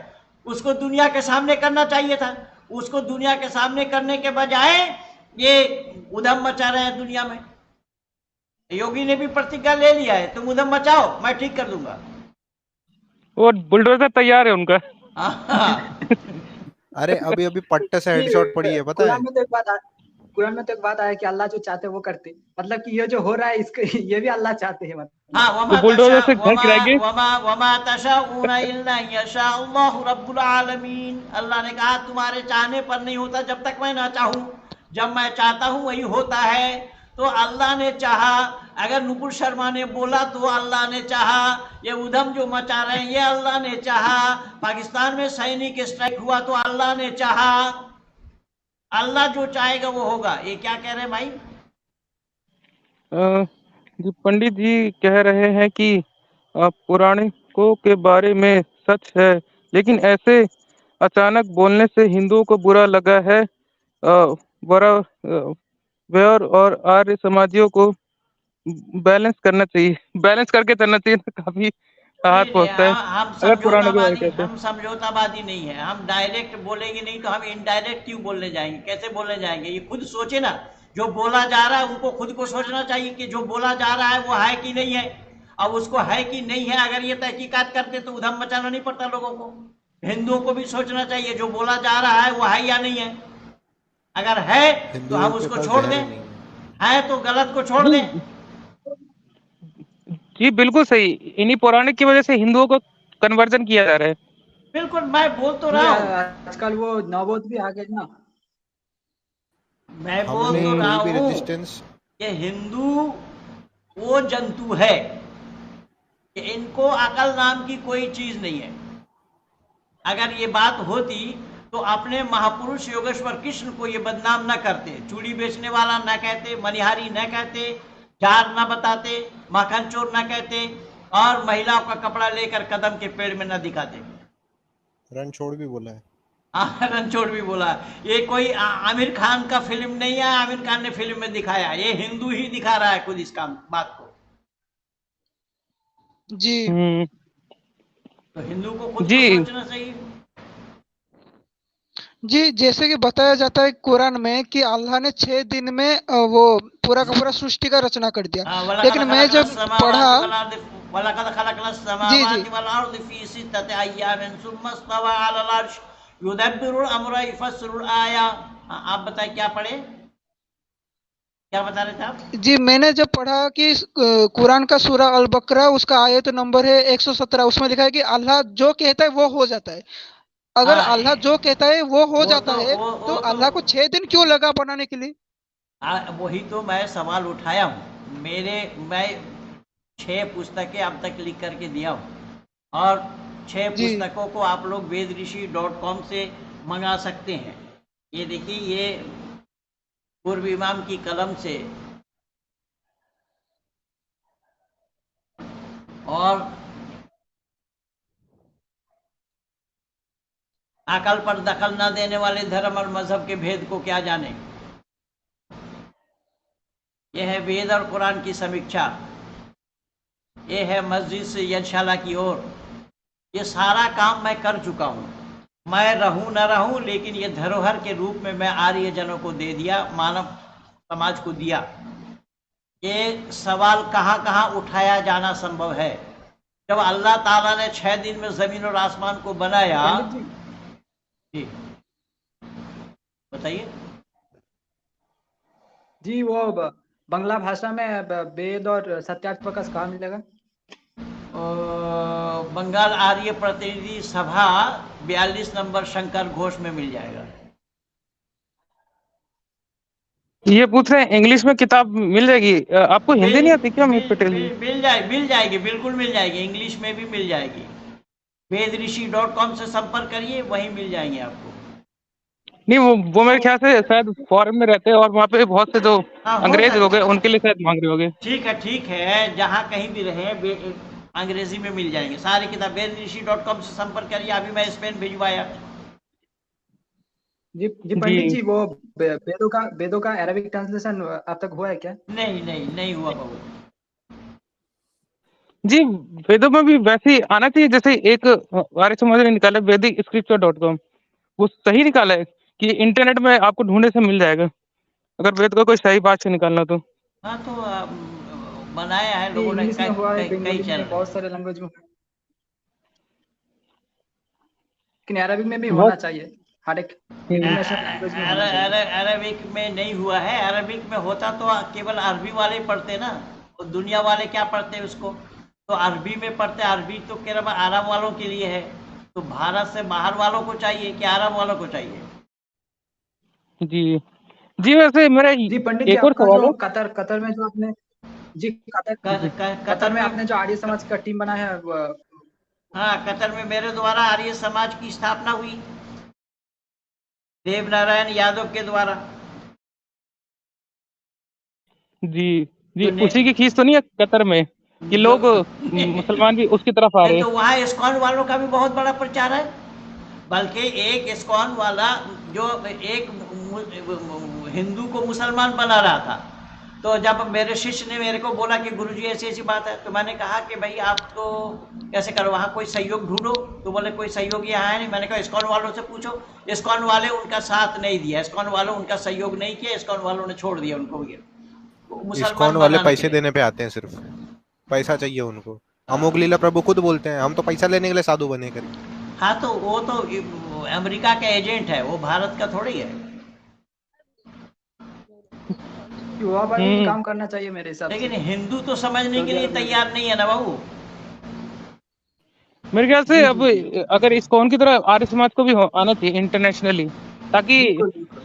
उसको दुनिया के सामने करना चाहिए था। उसको दुनिया के सामने करने के बजाय ये उधम मचा रहे हैं दुनिया में। योगी ने भी प्रतिज्ञा ले लिया है, तुम उधम मचाओ मैं ठीक कर दूंगा। और बुलडोजर तैयार है उनका। अरे अभी अभी पट्टे से हेडशॉट पड़ी है, पता है? कुरान में तो एक बात आया कि अल्लाह जो चाहते वो करते, मतलब कि ये जो हो रहा है इसके ये भी अल्लाह चाहते हैं। मतलब हाँ, बुलडोजर से घर गिराएंगे। वमा तशाऊना इल्ला यशाअल्लाहु रब्बुल आलमीन। अल्लाह ने कहा तुम्हारे चाहने पर नहीं होता जब तक मैं ना चाहूं। जब मैं चाहता हूं वही होता है। तो अल्लाह ने चाहा, अगर नुपुर शर्मा ने बोला तो अल्लाह ने चाहा। ये उधम जो मचा रहे हैं ये अल्लाह ने चाहा। पाकिस्तान में सैनिक स्ट्राइक हुआ तो अल्लाह ने चाहा। अल्लाह जो चाहेगा वो होगा। ये क्या कह रहे हैं भाई? जी पंडित जी कह रहे हैं कि पौराणिकों के बारे में सच है, लेकिन ऐसे अचानक बोलने से हिंदुओं को बुरा लगा है। व्यवहार और आर्य समाजियों को बैलेंस करना चाहिए, बैलेंस करके चलना चाहिए। काफी हाथ पहुंचता है अगर पुराने के बारे में कहते हैं। हम समझौतावादी नहीं है। हम डायरेक्ट बोलेंगे नहीं तो हम इनडायरेक्ट क्यों बोलने जाएंगे? कैसे बोलने जाएंगे? ये खुद सोचे ना, जो बोला जा रहा है उनको खुद को सोचना चाहिए कि जो बोला जा रहा है वो है कि नहीं है। अब उसको है कि नहीं है अगर ये तहकीकात करते तो उधम मचाना नहीं पड़ता लोगों को। हिंदुओं को भी सोचना चाहिए जो बोला जा रहा है वो है या नहीं है। अगर है तो हम उसको छोड़ दें, है तो गलत को छोड़ दें। जी बिल्कुल सही। इन्हीं पौराणिक की वजह से हिंदुओं को कन्वर्जन किया जा रहा है। बिल्कुल, मैं बोल तो रहा हूँ। आजकल वो नवोद भी आ गए ना। मैं बोल तो रहा हूँ कि हिंदू वो जंतु है कि इनको अकल नाम की कोई चीज नहीं है। अगर ये बात होती तो अपने महापुरुष योगेश्वर कृष्ण को ये बदनाम न करते, चूड़ी बेचने वाला न कहते, मनिहारी न कहते, जार न बताते, माखन चोर न कहते और महिलाओं का कपड़ा लेकर कदम के पेड़ में न दिखाते। रणछोड़ भी बोला है। रणछोड़ भी बोला। ये कोई आमिर खान का फिल्म नहीं है, आमिर खान ने फिल्म में दिखाया। ये हिंदू ही दिखा रहा है खुद इस काम बात को। जी तो हिंदू को खुद को सोचना चाहिए। जी जैसे कि बताया जाता है कुरान में कि अल्लाह ने 6 दिन में वो पूरा का पूरा सृष्टि का रचना कर दिया। लेकिन मैं जब पढ़ा आप बताए क्या पढ़े, क्या बता रहे थे आप? जी मैंने जब पढ़ा कि कुरान का सूरा अल बकरा उसका आयत नंबर है 117, उसमें लिखा है कि अल्लाह जो कहता है वो हो जाता है। अगर अल्लाह जो कहता है वो हो जाता है तो अल्लाह को 6 दिन क्यों लगा बनाने के लिए? वही तो मैं सवाल उठाया हूँ। मैं 6 पुस्तकें अब तक लिख करके दिया हूँ और 6 जी पुस्तकों को आप लोग vedrishi.com से मंगा सकते हैं। ये देखिए, ये पूर्व इमाम की कलम से, और अकल पर दखल न देने वाले धर्म और मजहब के भेद को क्या जाने। यह है वेद और कुरान की समीक्षा। ये है मस्जिद से यज्ञशाला की ओर। ये सारा काम मैं कर चुका हूँ। मैं रहूं न रहूं, लेकिन ये धरोहर के रूप में मैं आर्यजनों को दे दिया, मानव समाज को दिया। ये सवाल कहाँ कहाँ उठाया जाना संभव है। जब अल्लाह ताला ने 6 दिन में जमीन और आसमान को बनाया। पंडित जी, जी बताइए। जी वो बंगला भाषा में वेद और सत्यार्थ प्रकाश कहाँ मिलेगा? बंगाल आर्य प्रतिनिधि सभा 42 नंबर शंकर घोष में मिल जाएगा। ये पूछ रहे हैं इंग्लिश में किताब मिल जाएगी? आपको हिंदी नहीं आती क्या मिस पटेल जी? मिल जाएगी, बिल्कुल मिल जाएगी, इंग्लिश में भी मिल जाएगी। vedrishi.com से संपर्क करिए, वहीं मिल जाएंगे आपको। नहीं, वो मेरे ख्याल से शायद फॉरेन में रहते हैं और वहाँ पे बहुत से जो हाँ, हो अंग्रेज सकता लोग हैं है। उनके लिए शायद मांग रहे होंगे। ठीक है, जहाँ कहीं भी रहे अंग्रेजी में मिल जाएंगे सारी किताब। vedrishi.com से संपर्क करिए। अभी मैं स्पेन भिजवाया। जी पंडित जी, वो वेदों का अरबिक ट्रांसलेशन अब तक हुआ है क्या? नहीं हुआ बाबू। जी, वेदों में भी वैसे ही आना चाहिए जैसे एक आर्य समाज ने निकाला वैदिक स्क्रिप्चर.com, वो सही निकाला है कि इंटरनेट में आपको ढूंढने से मिल जाएगा अगर वेद का कोई सही बात से निकालना तो। हाँ, तो बनाया है जी, लोगों ने, इंग्लिश में हुआ है, कई बंगाली में, चैनल। बहुत सारे लैंग्वेज में, लेकिन अरबिक में भी बहुत होना चाहिए। हर एक इंटरनेशनल लैंग्वेज में होना चाहिए। अरबिक में नहीं हुआ है। अरबिक में होता तो केवल अरबी वाले ही पढ़ते ना, तो दुनिया वाले क्या पढ़ते हैं उसको, तो अरबी में पढ़ते। अरबी तो केवल अरब वालों के लिए है, तो भारत से बाहर वालों को चाहिए कि अरब वालों को चाहिए? जी वैसे मेरा जी पंडित जी, एक और आपका सवाल जो है। कतर में जो आपने, जी कतर में आपने जो आर्य समाज का टीम बनाया है, हाँ, कतर में मेरे द्वारा आर्य समाज की स्थापना हुई, देवनारायण यादव के द्वारा। जी तो उसी की खींच तो नहीं है कतर में कि लोग मुसलमान भी उसकी तरफ आ रहे तो हैं? वहाँ इस्कॉन वालों का भी बहुत बड़ा प्रचार है। बल्कि एक इस्कॉन वाला जो एक हिंदू को मुसलमान बना रहा था, तो जब मेरे शिष्य ने मेरे को बोला कि गुरुजी ऐसी ऐसी बात है, तो मैंने कहा कि भाई आप तो कैसे करो, वहाँ कोई सहयोग ढूंढो। तो बोले कोई सहयोग यहाँ है नहीं। मैंने कहा इस्कॉन वालों से पूछो। इस्कॉन वाले उनका साथ नहीं दिया, इस्कॉन वालों उनका सहयोग नहीं किया, इस्कॉन वालों ने छोड़ दिया उनको। इस्कॉन मुसलमान वाले बनाने के पैसे लिए। देने पे आते हैं, सिर्फ पैसा चाहिए उनको। अमोघ लीला प्रभु खुद बोलते हैं हम तो पैसा लेने के लिए साधु बने कर। हाँ, तो वो तो अमेरिका का एजेंट है, वो भारत का थोड़ी है। युवा वर्ग भी काम करना चाहिए मेरे हिसाब से। लेकिन हिंदू तो समझने के लिए तैयार नहीं है ना बाबू। मेरे ख्याल से अब अगर इस्कॉन की तरह आर्य समाज को भी आना चाहिए इंटरनेशनली, ताकि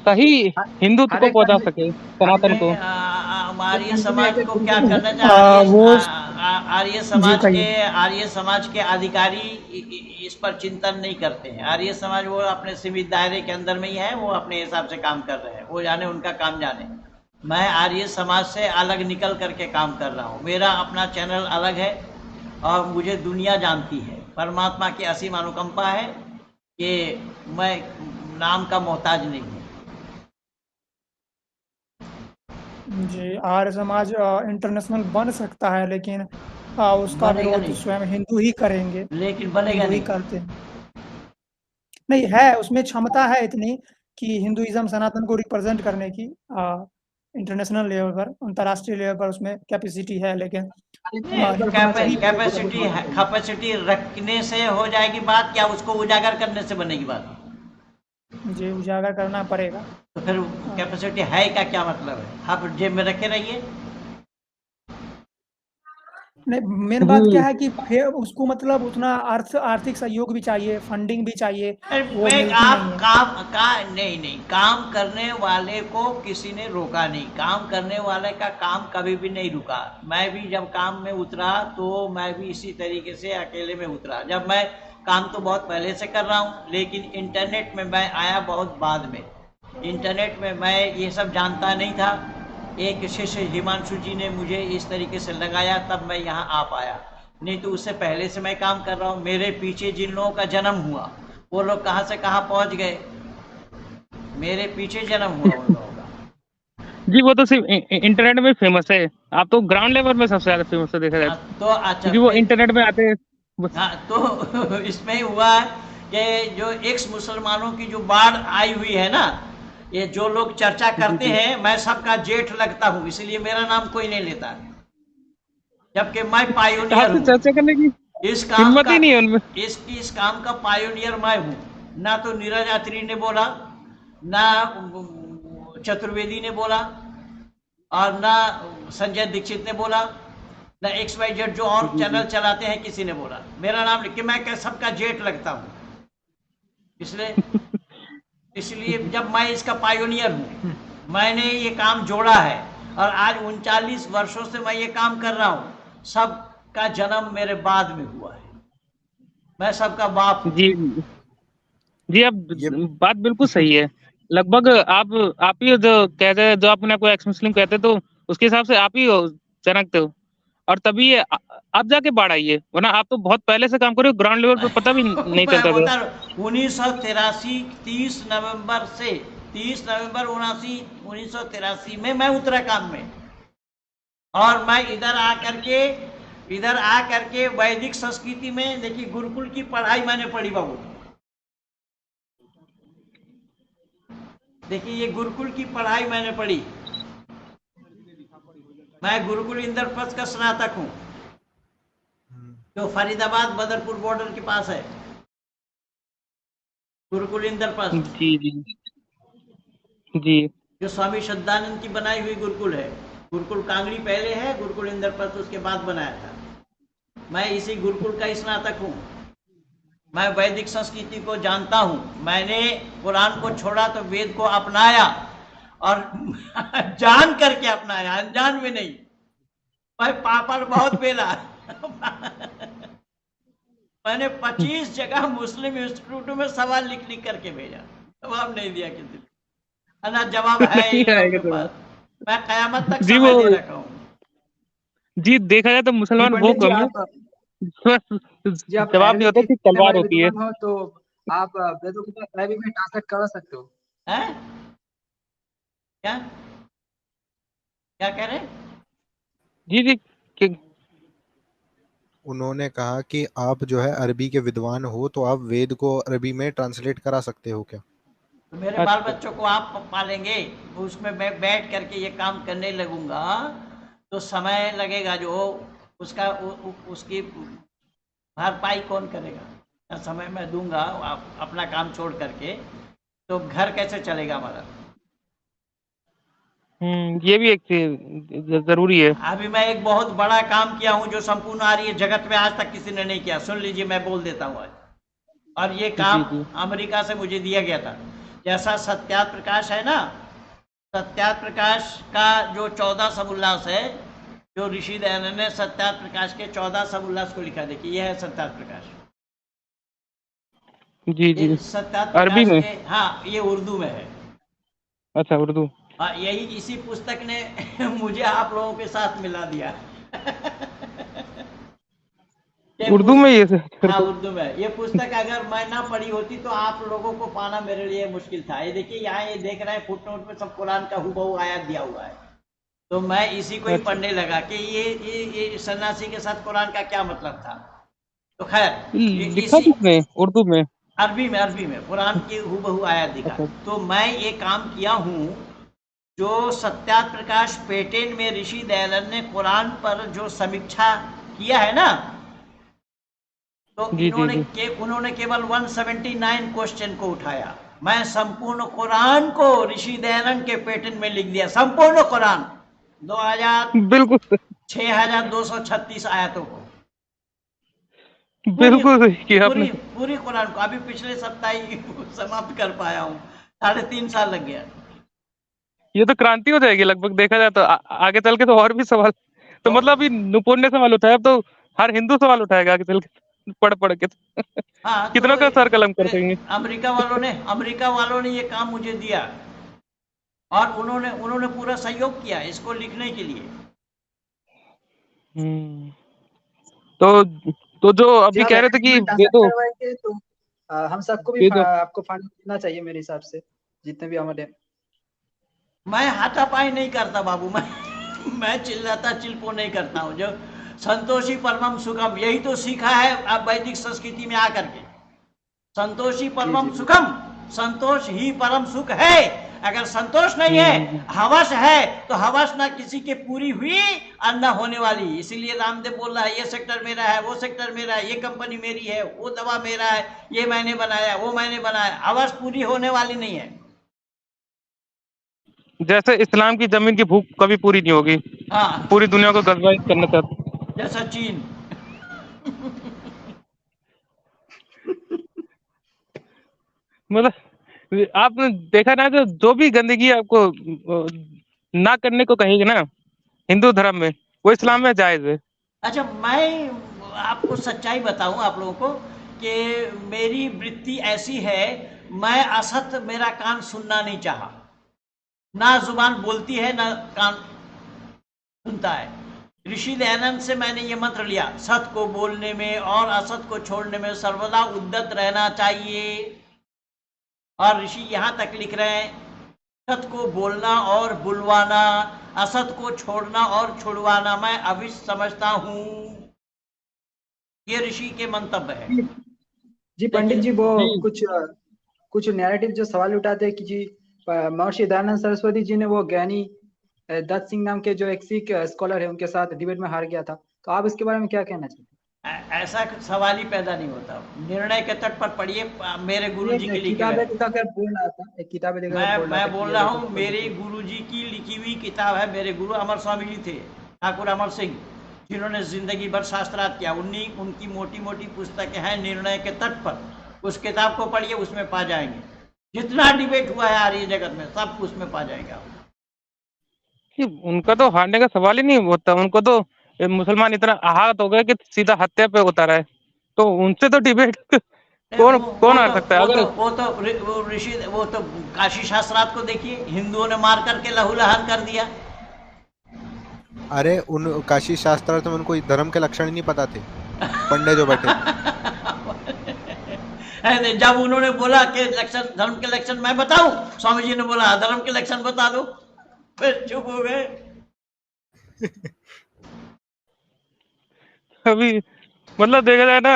सही हिंदुत्व को पहुंचा सके, सनातन को। आर्य समाज को क्या करना चाहिए? आर्य समाज के अधिकारी इस पर चिंतन नहीं करते हैं। आर्य समाज वो अपने सीमित दायरे के अंदर में ही है, वो अपने हिसाब से काम कर रहे हैं, वो जाने उनका काम जाने। मैं आर्य समाज से अलग निकल करके काम कर रहा हूँ। मेरा अपना चैनल अलग है और मुझे दुनिया जानती है। परमात्मा की असीम अनुकंपा है कि मैं नाम का मोहताज नहीं हूँ। जी, आर्य समाज इंटरनेशनल बन सकता है, लेकिन उसका बनेगा विरोध नहीं। स्वयं हिंदू ही करेंगे। लेकिन बनेगा हिंदू ही नहीं। करते हैं। नहीं है, उसमें क्षमता है इतनी कि हिंदुइज्म सनातन को रिप्रेजेंट करने की इंटरनेशनल लेवल पर, अंतर्राष्ट्रीय लेवल पर उसमें कैपेसिटी है, लेकिन जो कैपेसिटी रखने से हो जाएगी बात, क्या उसको उजागर करने से बनेगी बात? जी उजागर करना पड़ेगा। तो फिर कैपेसिटी है का क्या मतलब है? आप जेब में रखे रहिए। नहीं, मेन बात क्या है कि फिर उसको मतलब उतना आर्थिक सहयोग भी चाहिए, फंडिंग भी चाहिए, वो मिलती नहीं है। नहीं, काम करने वाले को किसी ने रोका नहीं। काम करने वाले का काम कभी भी नहीं रुका। मैं भी जब काम में उतरा तो मैं भी इसी तरीके से अकेले में उतरा। जब मैं काम तो बहुत पहले से कर रहा हूँ, लेकिन इंटरनेट में मैं आया बहुत बाद में। इंटरनेट में मैं ये सब जानता नहीं था। एक शिष्य हिमांशु जी ने मुझे इस तरीके से लगाया, तब मैं यहाँ आ पाया, नहीं तो उससे पहले से मैं काम कर रहा हूँ। मेरे पीछे जिन लोगों का जन्म हुआ वो लोग कहाँ से कहाँ पहुँच गए, मेरे पीछे जन्म हुआ उन लोगों का। जी वो तो सिर्फ इंटरनेट में फेमस है, आप तो ग्राउंड लेवल में सबसे ज्यादा फेमस है देखा जाए तो अच्छा, क्योंकि वो इंटरनेट में आते हैं। हाँ, तो इसमें हुआ कि जो एक्स मुसलमानों की जो बाढ़ आई हुई है ना, ये जो लोग चर्चा करते हैं, मैं सबका जेठ लगता हूँ, इसलिए मेरा नाम कोई नहीं लेता, जबकि मैं पायोनियर हूँ। चर्चा करने की इस काम हिम्मत का ही नहीं है उनमें। इस काम का पायोनियर मैं हूँ। ना तो नीरज यात्री ने बोला, ना चतुर्वेदी ने बोला, और ना संजय दीक्षित ने बोला, ना XYZ जो और चैनल चलाते हैं किसी ने बोला। मेरा नाम लिख के मैं क्या सबका जेठ लगता हूँ, इसलिए जब मैं इसका पायोनियर हूँ, मैंने ये काम जोड़ा है, और आज 39 वर्षों से मैं ये काम कर रहा हूँ। सबका जन्म मेरे बाद में हुआ है, मैं सबका बाप हूँ। जी अब बात बिल्कुल सही है। लगभग आप ही जो कहते हैं, जो अपने आपको एक्स मुस्लिम कहते हैं, तो उसके हिसाब से आप ही हो जनकते हो, और तभी ये अब जाके बाढ़ आई है, वरना आप तो बहुत पहले से काम कर रहे हो, ग्राउंड लेवल पे पता भी नहीं चलता था। 1983 30 नवंबर से 30 नवंबर 1983 में मैं उतरा काम में, और मैं इधर आ करके वैदिक संस्कृति में, देखिए गुरुकुल की पढ़ाई मैंने पढ़ी बाबू। देखिए ये गुरुकुल की पढ़ाई मैंने पढ़ी, मैं गुरुकुल इंद्रप्रस्थ का स्नातक हूँ, जो फरीदाबाद बदरपुर बॉर्डर के पास है, गुरुकुल इंद्रप्रस्थ। जी जो स्वामी श्रद्धानंद की बनाई हुई गुरुकुल है। गुरुकुल कांगड़ी पहले है, गुरुकुल इंद्रप्रस्थ उसके बाद बनाया था। मैं इसी गुरुकुल का स्नातक हूँ। मैं वैदिक संस्कृति को जानता हूँ। मैंने कुरान को छोड़ा तो वेद को अपनाया, और जान करके अपनाया, अनजान में नहीं। मैं पापड़ बहुत बेला। मैंने 25 जगह मुस्लिम इंस्टीट्यूट में सवाल लिख करके भेजा, जवाब नहीं दिया किसी ने, ना जवाब है इन लोगों के पास। मैं कयामत तक समय दे रखा हूँ। जी देखा जाए तो मुसलमान वो कम है, जवाब नहीं होता कि तलवार होती है। तो आप वेदों के साथ अरबी में ट्रांसलेट कर सकते हो। हैं? क्या कह रहे हैं? जी उन्होंने कहा कि आप जो है अरबी के विद्वान हो, तो आप वेद को अरबी में ट्रांसलेट करा सकते हो क्या? तो मेरे बाल बच्चों को आप पालेंगे, उसमें मैं बैठ करके ये काम करने लगूंगा तो समय लगेगा, जो उसका उसकी भरपाई कौन करेगा? समय मैं दूंगा आप अपना काम छोड़ करके, तो घर कैसे चलेगा हमारा? ये भी एक चीज जरूरी है। अभी मैं एक बहुत बड़ा काम किया हूं, जो संपूर्ण आर्य जगत में आज तक किसी ने नहीं किया। सुन लीजिए, मैं बोल देता हूं आज। और ये काम अमेरिका से मुझे दिया गया था। जैसा सत्यार्थ प्रकाश है ना, सत्यार्थ प्रकाश का जो 14 सबुल्लास है, जो ऋषि दयानंद ने सत्यार्थ प्रकाश के 14 सबुल्लास को लिखा, देखिए ये है सत्यार्थ प्रकाश। जी सत्यार्थ अरबी में? हाँ, ये उर्दू में है। अच्छा, उर्दू। हाँ, यही इसी पुस्तक ने मुझे आप लोगों के साथ मिला दिया। उर्दू में ये? हाँ, उर्दू में। ये पुस्तक अगर मैं ना पढ़ी होती तो आप लोगों को पाना मेरे लिए मुश्किल था। ये देखिए यहाँ, ये देख रहे हैं फुटनोट में सब कुरान का हुबहू आयत दिया हुआ है, तो मैं इसी को ही पढ़ने लगा कि ये सन्यासी के साथ कुरान का क्या मतलब था। तो खैर, लिखा किसने? उर्दू में? अरबी में कुरान की हुबहू आयत दिखा। तो मैं ये काम किया हूँ, जो सत्यार्थ प्रकाश पेटेंट में ऋषि दयानंद ने कुरान पर जो समीक्षा किया है ना, तो उन्होंने केवल 179 क्वेश्चन को उठाया। मैं संपूर्ण कुरान को ऋषि दयानंद के पेटेंट में लिख दिया, संपूर्ण कुरान 6236 आयतों को, बिल्कुल किया आपने। पूरी कुरान को। अभी पिछले सप्ताह ही समाप्त कर पाया हूँ, 3.5 साल लग गया। ये तो क्रांति हो जाएगी लगभग, देखा जाए तो। आगे चल के तो और भी सवाल, तो मतलब अभी नुपुर ने सवाल उठाया, अब तो हर हिंदू सवाल उठाएगा आगे चल के। पढ़ पढ़ के। हाँ, कितनों का सर कलम कर तो देंगे। अमेरिका वालों ने ये काम मुझे दिया और उन्होंने पूरा सहयोग किया इसको लिखने के लिए। तो जो जी अभी आप कह रहे थे कि एग्रीमेंट दे साइन दो, करवाएंगे तो हम सबको भी दे दो। आपको फंड देना चाहिए मेरे हिसाब से, जितने भी हमारे। मैं हाथापाई नहीं करता बाबू, मैं चिल्लाता चिल्पो नहीं करता हूँ। जो संतोषी परमम सुखम, यही तो सीखा है आप वैदिक संस्कृति में आकर के। संतोषी परमम सुखम, संतोष ही परम सुख है। अगर संतोष नहीं है, हवस है, तो हवस ना किसी के पूरी हुई और ना होने वाली। इसीलिए रामदेव बोल रहा है ये सेक्टर मेरा है, वो सेक्टर मेरा है, ये कंपनी मेरी है, वो दवा मेरा है, ये मैंने बनाया, वो मैंने बनाया। हवस पूरी होने वाली नहीं है। जैसे इस्लाम की जमीन की भूख कभी पूरी नहीं होगी। हाँ, पूरी दुनिया को गजबाइज करना चाहते। जैसा चीन। मतलब आपने देखा ना, जो भी गंदगी आपको ना करने को कहेगी ना हिंदू धर्म में, वो इस्लाम में जायज है। अच्छा, मैं आपको सच्चाई बताऊं आप लोगों को कि मेरी वृत्ति ऐसी है, मैं असत मेरा कान सुनना नहीं चाहा। ना जुबान बोलती है ना कान सुनता है। ऋषि दयानंद से मैंने ये मंत्र लिया, सत को बोलने में और असत को छोड़ने में सर्वदा उद्यत रहना चाहिए। और ऋषि यहां तक लिख रहे हैं, सत को बोलना और बुलवाना, असत को छोड़ना और छुड़वाना मैं अवश्य समझता हूं। ये ऋषि के मंतव्य है। जी पंडित जी, वो कुछ नैरेटिव जो सवाल उठाते हैं कि जी महर्षि दयानंद सरस्वती जी ने वो ज्ञानी दत्त सिंह नाम के जो एक सिख स्कॉलर है उनके साथ डिबेट में हार गया था, तो आप इसके बारे में क्या कहना चाहते हैं? ऐसा सवाल ही पैदा नहीं होता। निर्णय के तट पर पढ़िए, मेरे गुरु जी की लिखी किताबें है। दिखाकर बोल रहा था, एक किताबें दिखाकर मैं बोल रहा हूँ, मेरे गुरु जी की लिखी हुई किताब है। मेरे गुरु अमर स्वामी जी थे, ठाकुर अमर सिंह, जिन्होंने जिंदगी भर शास्त्रार्थ किया। उनकी मोटी मोटी पुस्तकें हैं निर्णय के तट पर। उस किताब को पढ़िए, उसमें पा जाएंगे। जितना डिबेट हुआ है आर्य जगत में, सब उसमें पा जाएंगे आप। उनका तो हारने का सवाल ही नहीं होता। उनको तो मुसलमान इतना आहत हो गए कि सीधा हत्या पे उतारा है, तो उनसे तो डिबेट कौन हार सकता है? अगर वो ऋषि, वो तो काशी शास्त्रार्थ को देखिए, हिंदुओं ने मार करके लहूलुहान कर दिया। अरे उन काशी शास्त्रार्थ में उनको धर्म के लक्षण ही नहीं पता थे, पंडे जो बैठे। जब उन्होंने बोला कि लक्षण, धर्म के लक्षण मैं बताऊं, स्वामी जी ने बोला धर्म के लक्षण बता दो, फिर चुप हो गए। अभी मतलब देखा जाए ना,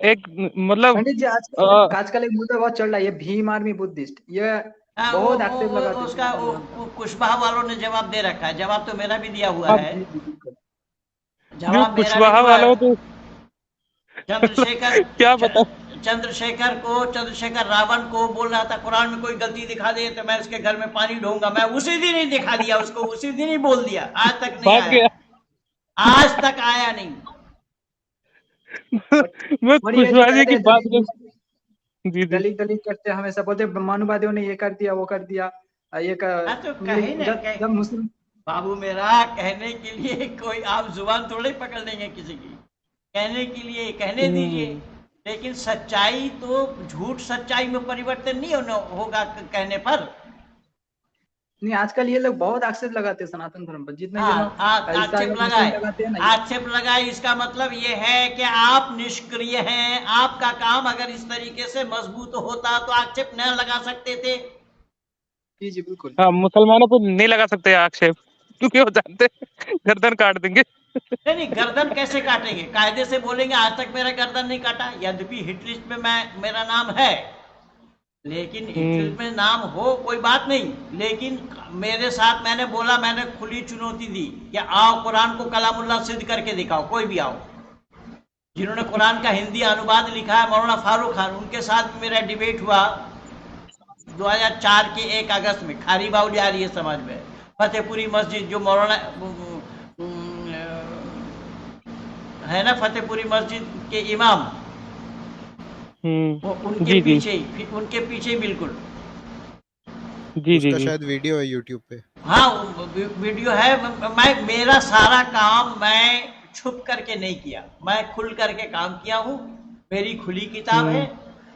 एक मतलब पंडित जी आजकल एक मुद्दा बहुत चल रहा है, ये भीम आर्मी बुद्धिस्ट, ये बहुत एक्टिव लगाते हैं। उसका कुशवाहा वालों ने जवाब दे रखा है। जवाब तो मेरा भी दिया हुआ है। जवाब कुशवाहा वालों तो चंद्रशेखर क्या बता, चंद्रशेखर रावण को बोल रहा था कुरान में कोई गलती दिखा दे तो मैं उसके घर में पानी ढोऊंगा। मैं उसी दिन ही दिखा दिया उसको, उसी दिन ही बोल दिया। आज तक नहीं आया, आज तक आया नहीं। मैं कुशवाहा जी की बात जी दलित करते हमेशा बोलते मानववादियों ने ये कर दिया, वो कर दिया, ये तो कहीं ना जब मुस्लिम। बाबू मेरा, कहने के लिए कोई आप जुबान थोड़े पकड़ लेंगे किसी की, कहने के लिए कहने दीजिए। लेकिन सच्चाई तो, झूठ सच्चाई में परिवर्तन नहीं होगा कहने पर। नहीं, आजकल ये लोग बहुत आक्षेप लगाते हैं सनातन धर्म पर, जितने आक्षेप लगाए। इसका मतलब ये है कि आप निष्क्रिय हैं। आपका काम अगर इस तरीके से मजबूत होता तो आक्षेप न लगा सकते थे। जी बिल्कुल। हाँ, मुसलमानों को नहीं लगा सकते आक्षेप, क्योंकि वो जानते गर्दन काट देंगे। नहीं, गर्दन कैसे काटेंगे? कायदे से बोलेंगे आज तक मेरा गर्दन नहीं काटा। यद्यपि हिट लिस्ट में मेरा नाम है, लेकिन हिट लिस्ट में नाम हो कोई बात नहीं, लेकिन मेरे साथ मैंने बोला, मैंने खुली चुनौती दी कि आओ कुरान को कलामुल्लाह सिद्ध करके दिखाओ, कोई भी आओ। जिन्होंने कुरान का हिंदी अनुवाद लिखा है, मौलाना फारूक खान, उनके साथ मेरा डिबेट हुआ 2004 के 1 अगस्त में। खारी बाउली आ रही है समझ में, फतेहपुरी मस्जिद, जो मौलाना है ना, फतेहपुरी मस्जिद के इमाम, उनके पीछे बिल्कुल। उसका शायद वीडियो है YouTube पे। हाँ, वीडियो है। मेरा सारा काम, मैं छुप करके नहीं किया, मैं खुल करके काम किया हूँ, मेरी खुली किताब है,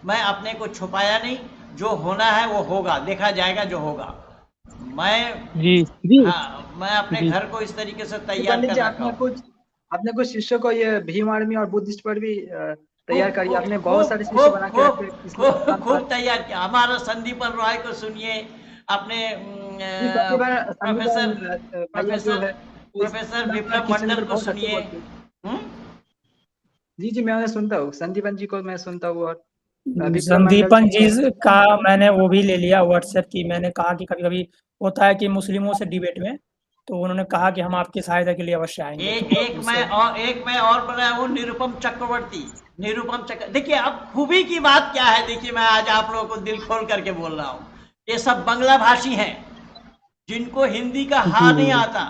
मैं अपने को छुपाया नहीं, जो होना है वो होगा, देखा जाएगा जो होगा। मैं जी जी हाँ, मैं अपने जी घर को इस तरीके से जी तैयार पंडित कर जी, रखा हूँ। आपने कुछ शिष्यों को ये भीम आर्मी और बुद्धिस्ट पर भी तैयार करिए। आपने बहुत खूब सारे शिष्य खूब बना के खूब रखे इसलिए खूब स्थान खूब पर। तैयार किया। हमारा संदीपन रॉय को सुनिए, अपने जी प्रोफेसर भैया जो प्रोफेसर है वो इस प्रोफेसर पर विप्लव किसी मंडल पर को बहुत अच्छे सुनिए। बोलते हैं। जी मैं उन्हें सुनता हूँ, संदीपन जी को मैं सुनता हूँ, और विप्लव मंडल संदीपन जी जी का मैंने वो भी ले लिया व्हाट्सएप की। मैंने कहा कि कभी कभी होता है कि मुस्लिमों से डिबेट में, तो उन्होंने कहा कि हम आपकी सहायता के लिए अवश्य आएंगे। तो एक मैं और बनाया हूँ, निरुपम चक्रवर्ती। देखिए अब खूबी की बात क्या है, देखिए मैं आज आप लोगों को दिल खोल करके बोल रहा हूँ, ये सब बंगला भाषी हैं जिनको हिंदी का हा नहीं आता,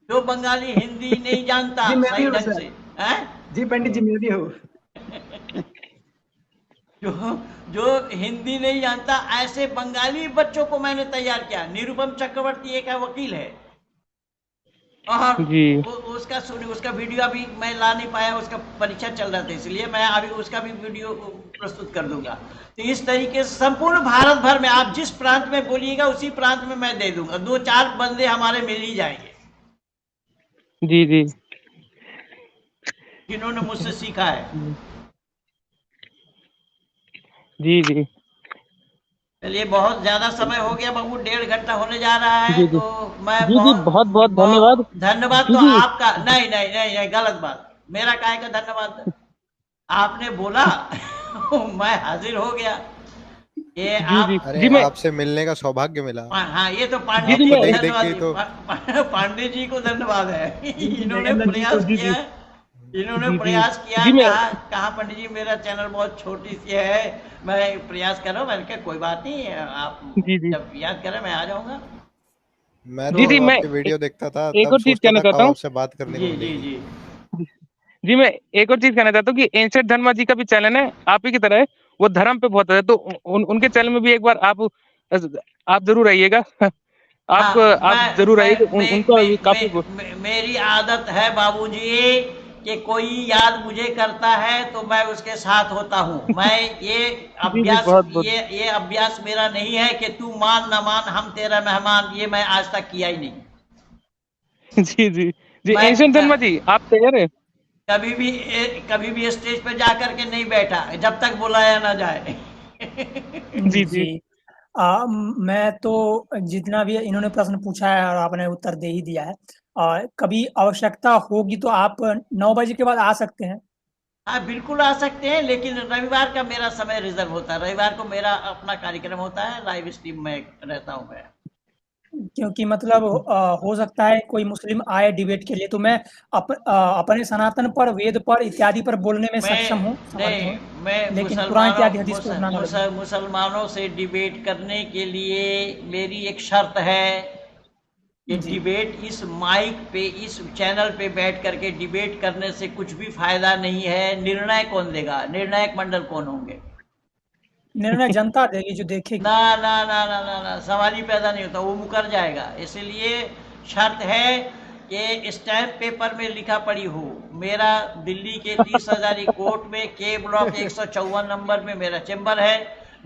जो बंगाली हिंदी नहीं जानता जी मैं भी सही हूँ ढंग सर। से हैं? जी पंडित जी मैं भी हूँ। जो जो हिंदी नहीं जानता, ऐसे बंगाली बच्चों को मैंने तैयार किया। निरुपम चक्रवर्ती एक है, वकील है, और जी उसका सुनिए, उसका वीडियो अभी मैं ला नहीं पाया, उसका परीक्षा चल रहा था, इसलिए मैं अभी उसका भी वीडियो प्रस्तुत कर दूंगा। तो इस तरीके से संपूर्ण भारत भर में आप जिस प्रांत में बोलिएगा उसी प्रांत में मैं दे दूंगा। 2-4 बंदे हमारे मिल ही जाएंगे जी जी जिन्होंने मुझसे सीखा है। जी जी चलिए, बहुत ज्यादा समय हो गया बाबू, 1.5 घंटा होने जा रहा है, जी जी तो मैं जी जी बहुत बहुत धन्यवाद। धन्यवाद जी तो जी आपका नहीं नहीं नहीं नहीं, गलत बात, मेरा काहे का धन्यवाद, आपने बोला मैं हाजिर हो गया। ये जी जी आप अरे जी मैं आपसे मिलने का सौभाग्य मिला। हाँ, ये तो जी पांडे जी जी आपको को मैं देख देख के धन्यवाद, ही तो पांडे जी को धन्यवाद है। इन्होंने नगेंद्र जी को प्रयास जी किया जी है, इन्होंने जी जी प्रयास किया। जी मैं कहा पंडित जी मेरा चैनल बहुत छोटी सी है, मैं प्रयास कर रहा हूँ। मैंने कहा कोई बात नहीं, आप जी जी जब याद करें मैं आ जाऊंगा। मैं जी तो जी मैं आपके वीडियो देखता था, एक तब और चीज सोचता कहना था चाहता कब हूँ। आपसे बात करने को जी जी मिलेगी। जी जी मैं एक और चीज कहना चाहता हूँ कि एंशेंट धर्मा जी का भी चैनल है, आप ही की तरह है, वो धर्म पे बहुत है, तो उनके चैनल में भी एक बार आप जरूर आइएगा। आप जरूर आइएगा, उनका भी काफी मेरी आदत है बाबूजी कि कोई याद मुझे करता है तो मैं उसके साथ होता हूँ। मैं ये जी जी अभ्यास बहुत बहुत ये अभ्यास मेरा नहीं है कि तू मान ना मान हम तेरा मेहमान, ये मैं आज तक किया ही नहीं। जी जी जी मैं एंशेंट धर्मा जी आप तैयार है? कभी भी स्टेज पे जा करके नहीं बैठा जब तक बुलाया ना जाए। जी जी जी मैं तो जितना भी इन्होंने प्रश्न पूछा है और आपने उत्तर दे ही दिया है। कभी आवश्यकता होगी तो आप 9 बजे के बाद आ सकते हैं। हाँ बिल्कुल आ सकते हैं, लेकिन रविवार का मेरा समय रिजर्व होता है, रविवार को मेरा अपना कार्यक्रम होता है, लाइव स्ट्रीम में रहता हूँ मैं। क्योंकि मतलब हो सकता है कोई मुस्लिम आए डिबेट के लिए, तो मैं अपने सनातन पर, वेद पर इत्यादि पर बोलने में सक्षम हूँ, समर्थ हूँ, मैं लेकिन कुरान इत्यादि हदीस को ना मुसलमानों से डिबेट करने के लिए मेरी एक शर्त है कि जी डिबेट इस माइक पे, इस चैनल पे बैठ करके डिबेट करने से कुछ भी फायदा नहीं है। निर्णय कौन देगा? निर्णायक मंडल कौन होंगे? निर्णय जनता देगी जो देखेगी। ना ना ना ना ना ना, सवाल ही पैदा नहीं होता, वो मुकर जाएगा। इसलिए शर्त है कि स्टैम्प पेपर में लिखा पड़ी हो। मेरा दिल्ली के 30,000 कोर्ट में के ब्लॉक 154 नंबर में मेरा चेंबर है।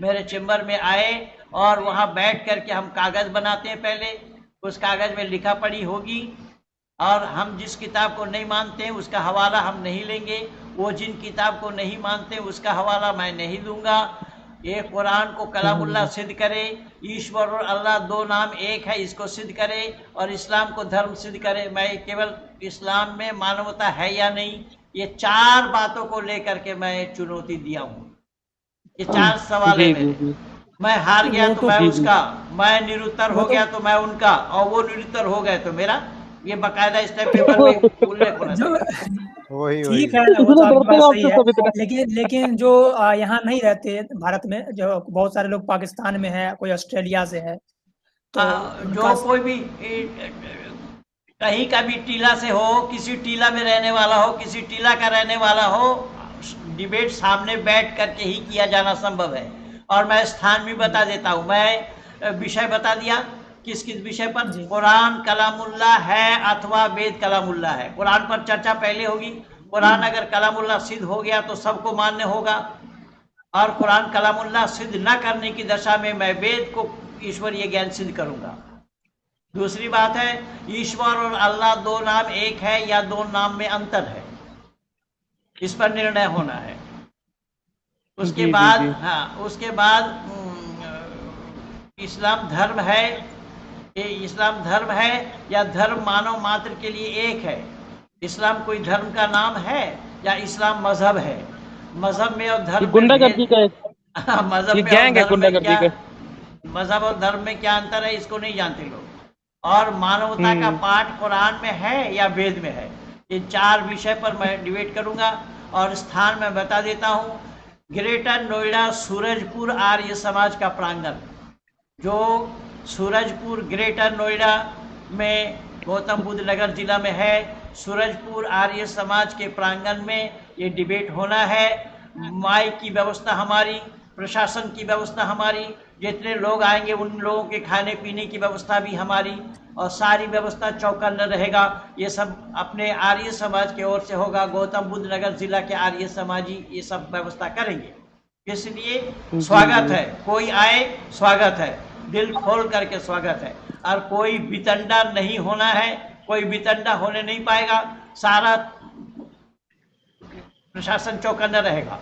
मेरे चेंबर में आए और वहाँ बैठ करके हम कागज बनाते हैं। पहले उस कागज में लिखा पड़ी होगी, और हम जिस किताब को नहीं मानते हैं उसका हवाला हम नहीं लेंगे, वो जिन किताब को नहीं मानते उसका हवाला मैं नहीं दूंगा। ये कुरान को कलामुल्लाह सिद्ध करे, ईश्वर और अल्लाह दो नाम एक है इसको सिद्ध करे, और इस्लाम को धर्म सिद्ध करे। मैं केवल इस्लाम में मानवता है या नहीं, ये 4 बातों को लेकर के मैं चुनौती दिया हूँ। ये 4 सवाल है जी जी मेरे। जी मैं हार गया वो तो तो मैं जी जी उसका, मैं निरुत्तर वो हो तो गया तो मैं उनका, और वो निरुत्तर हो गए तो मेरा। ये बकायदा स्टैम्प पेपर में उल्लेख होना जो चाहिए। वही वही ठीक है, वो इतने तो आपकी डरते बात हैं सही आपसे है, सब इतना। लेकिन जो यहाँ नहीं रहते भारत में, जो बहुत सारे लोग पाकिस्तान में है, कोई ऑस्ट्रेलिया से है, तो उनका जो कोई भी कहीं का भी टीला से हो, किसी टीला में रहने वाला हो, किसी टीला का रहने वाला हो, डिबेट सामने बैठ करके ही किया जाना संभव है। और मैं स्थान भी बता देता हूँ, मैं विषय बता दिया किस किस विषय पर? जी। कुरान कलामुल्लाह है अथवा वेद कलामुल्लाह है। कुरान पर चर्चा पहले होगी। कुरान अगर कलामुल्लाह सिद्ध हो गया तो सबको मान्य होगा, और कुरान कलामुल्लाह सिद्ध न करने की दशा में मैं वेद को ईश्वरीय ज्ञान सिद्ध करूंगा। दूसरी बात है, ईश्वर और अल्लाह दो नाम एक है या दो नाम में अंतर है, इस पर निर्णय होना है। उसके जी, बाद जी। हाँ, उसके बाद इस्लाम धर्म है, ये इस्लाम धर्म है या धर्म मानव मात्र के लिए एक है? इस्लाम कोई धर्म का नाम है या इस्लाम मजहब है? मजहब में और धर्म में गुंडागर्दी का मजहब ये में और गैंग है धर्म में गुंडागर्दी क्या, का। मजहब और धर्म में क्या अंतर है, इसको नहीं जानते लोग। और मानवता का पाठ कुरान में है या वेद में है? ये चार विषय पर मैं डिबेट करूंगा। और स्थान मैं बता देता हूँ, ग्रेटर नोएडा सूरजपुर आर्य समाज का प्रांगण, जो सूरजपुर ग्रेटर नोएडा में गौतम बुद्ध नगर जिला में है, सूरजपुर आर्य समाज के प्रांगण में ये डिबेट होना है। माइक की व्यवस्था हमारी, प्रशासन की व्यवस्था हमारी, जितने लोग आएंगे उन लोगों के खाने पीने की व्यवस्था भी हमारी, और सारी व्यवस्था चौकन्ना रहेगा। ये सब अपने आर्य समाज की ओर से होगा। गौतम बुद्ध नगर जिला के आर्य समाजी ये सब व्यवस्था करेंगे। इसलिए स्वागत है, कोई आए स्वागत है, दिल खोल करके स्वागत है। और कोई वितंडा नहीं होना है, कोई वितंडा होने नहीं पाएगा, सारा प्रशासन चौकन्ना रहेगा।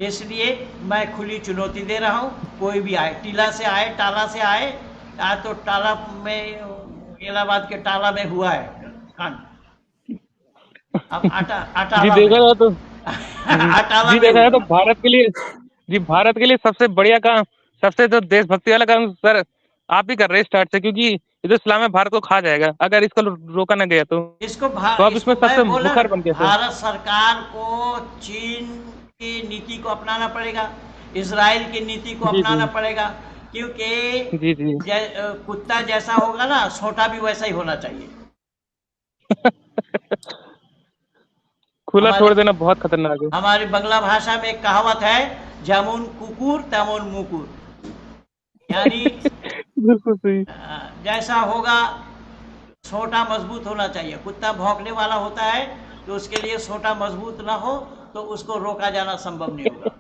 इसलिए मैं खुली चुनौती दे रहा हूँ, कोई भी आए, टीला से आए, टाला से आए। आज तो टाला में, इलाहाबाद के टाला में हुआ है कांड। अब जी देखा जाए तो अटाला जी देखा जाए तो भारत के लिए सबसे बढ़िया काम, सबसे जो देशभक्ति वाला काम सर आप ही कर रहे हैं स्टार्ट से, क्योंकि ये जो इस्लाम है भारत को खा जाएगा अगर इसको रोका न गया तो। इसको तो आप इसमें सबसे मुखर बन गए सर। भारत सरकार को चीन की नीति को अपनाना पड़ेगा, इजराइल की नीति को अपनाना पड़ेगा, क्योंकि जी जी कुत्ता जैसा होगा ना, सोटा भी वैसा ही होना चाहिए। खुला छोड़ देना बहुत खतरनाक है। हमारी बांग्ला भाषा में एक कहावत है, जेमन कुकुर तेमन मुकुर, यानी बिल्कुल सही। जैसा होगा सोटा मजबूत होना चाहिए। कुत्ता भौंकने वाला होता है तो उसके लिए सोटा मजबूत ना हो तो उसको रोका जाना संभव नहीं होगा।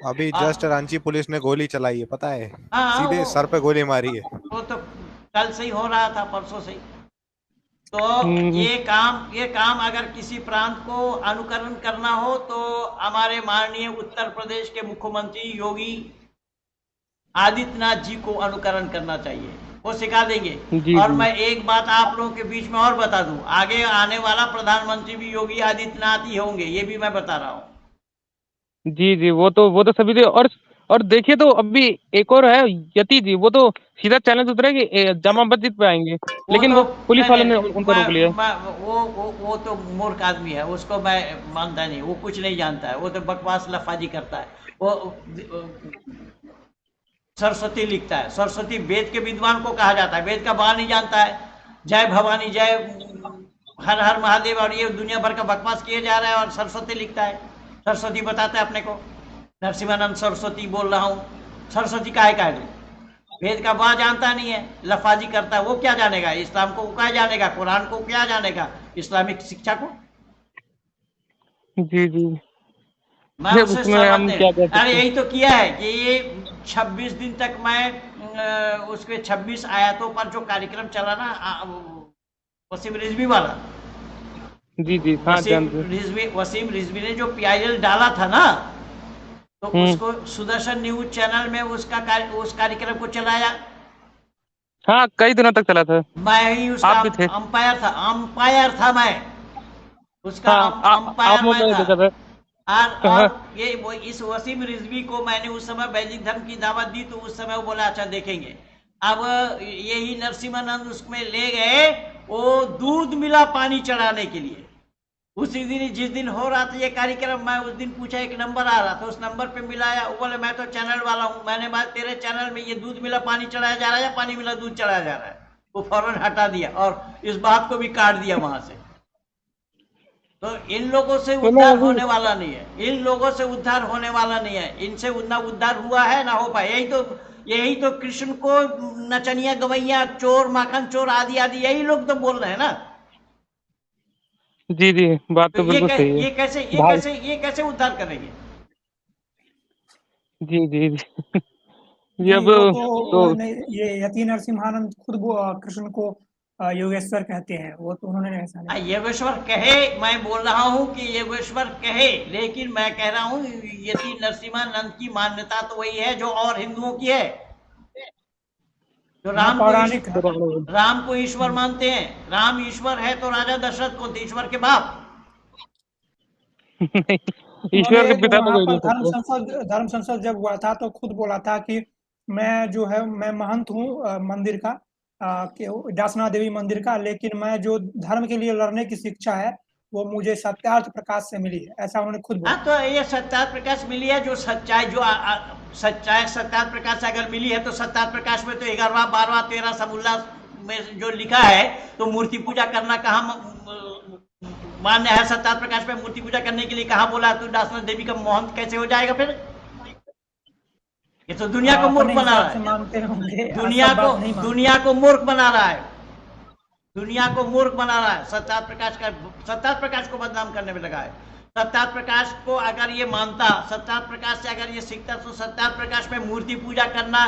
अभी जस्ट रांची पुलिस ने गोली चलाई है, पता है? सीधे वो सर पे गोली मारी है। वो तो कल से ही हो रहा था, परसों से ही। तो ये काम अगर किसी प्रांत को अनुकरण करना हो तो हमारे माननीय उत्तर प्रदेश के मुख्यमंत्री योगी आदित्यनाथ जी को अनुकरण करना चाहिए, वो सिखा देंगे। और मैं एक बात आप लोगों के बीच में और बता दूं, आगे आने वाला प्रधानमंत्री भी योगी आदित्यनाथ ही होंगे, ये भी मैं बता रहा हूँ। जी जी, वो तो सभी थे। और देखिए तो अभी एक और है यति जी, वो तो सीधा चैलेंज उतरे कि जामा मस्जिद पे आएंगे, लेकिन वो पुलिस वालों ने उनको रोक लिया। वो तो मूर्ख आदमी है, उसको मैं मानता नहीं, वो कुछ नहीं जानता है, वो तो बकवास लफाजी करता है। वो सरस्वती लिखता है, सरस्वती वेद के विद्वान को कहा जाता है, वेद का बा नहीं जानता है। जय भवानी, जय हर हर महादेव और ये दुनिया भर का बकवास किया जा रहा है, और सरस्वती लिखता है, सरस्वती बताता है अपने को, नरसिम्हानंद सरस्वती बोल रहा हूँ। सरस्वती काहे का है? वेद का बा जानता नहीं है, लफाजी करता है। वो क्या जानेगा? इस्लाम को क्या जानेगा? कुरान को क्या जानेगा? इस्लामिक शिक्षा को। जी जी, मैं उससे सहमत नहीं। अरे यही तो किया है कि ये 26 दिन तक मैं उसके 26 आयतों पर जो कार्यक्रम चला ना, वसीम रिजवी वाला, जी जी, वसीम रिजवी ने जो PIL डाला था ना, तो उसको सुदर्शन न्यूज चैनल में उस कार्यक्रम को चलाया। हाँ, कई दिनों तक चला था। मैं ही उसका अंपायर था मैं उसका अंपायर मैं था। और ये इस वसीम रिजवी को मैंने उस समय वैदिक धर्म की दावत दी, तो उस समय वो बोला अच्छा देखेंगे। अब यही नरसिम्हानंद उसमें ले गए, वो दूध मिला पानी चढ़ाने के लिए। उसी दिन जिस दिन हो रहा था ये कार्यक्रम, मैं उस दिन पूछा, एक नंबर आ रहा था, उस नंबर पे मिलाया, वो बोले मैं तो चैनल वाला हूँ। मैंने बात, तेरे चैनल में ये दूध मिला पानी चढ़ाया जा रहा है या पानी मिला दूध चढ़ाया जा रहा है? वो फौरन हटा दिया और इस बात को भी काट दिया वहां से। तो इन लोगों से उद्धार होने वाला नहीं है, इन लोगों से उद्धार होने वाला नहीं है। इनसे ना उद्धार हुआ है ना हो पाए। यही तो कृष्ण को नचनिया गवैया चोर माखन चोर आदि आदि यही लोग तो बोल रहे हैं ना। जी जी, बात तो तो बिल्कुल सही है। भाई ये कैसे उद्धार करेंगे? जी जी जी। ये नहीं अब वो तो तो नहीं, ये यति नरसिम्हानंद खुद वो कृष्ण को योगेश्वर कहते हैं, वो तो उन्होंने ऐसा नहीं कहा। योगेश्वर कहे, मैं बोल रहा हूँ कि योगेश्वर कहे, लेकिन मैं कह रहा हूँ यति नरसिम्हानंद की मान्यता तो वही है जो और हिंदुओं की है, जो हाँ, पौराणिक है। राम को ईश्वर मानते हैं। राम ईश्वर है तो राजा दशरथ कौन थे? ईश्वर के बाप। ईश्वर के पिता तो वहां कोई पर नहीं सकते। धर्म संसद जब हुआ था तो खुद बोला था कि मैं जो है मैं महंत हूँ मंदिर का, दासना देवी मंदिर का, लेकिन मैं जो धर्म के लिए लड़ने की शिक्षा है वो मुझे सत्यार्थ प्रकाश से मिली है, ऐसा उन्होंने खुद बोला। हाँ, तो ये सत्यार्थ प्रकाश मिली है, जो सच्चाई जो सच्चाई सत्यार्थ प्रकाश अगर मिली है तो सत्यार्थ प्रकाश में तो 11वां 12वां 13 सबुल्ला में जो लिखा है, तो मूर्ति पूजा करना कहाँ मान्य है? सत्यार्थ प्रकाश में मूर्ति पूजा करने के लिए कहाँ बोला? तो दासना देवी का महंत कैसे हो जाएगा फिर? ये तो दुनिया को मूर्ख बना रहा है, मानते होंगे, दुनिया को मूर्ख बना रहा है, दुनिया को मूर्ख बना रहा है। सत्यार्थ प्रकाश को बदनाम करने में लगा है। सत्यार्थ प्रकाश को अगर ये मानता, सत्यार्थ प्रकाश से अगर ये सीखता, तो सत्यार्थ प्रकाश में मूर्ति पूजा करना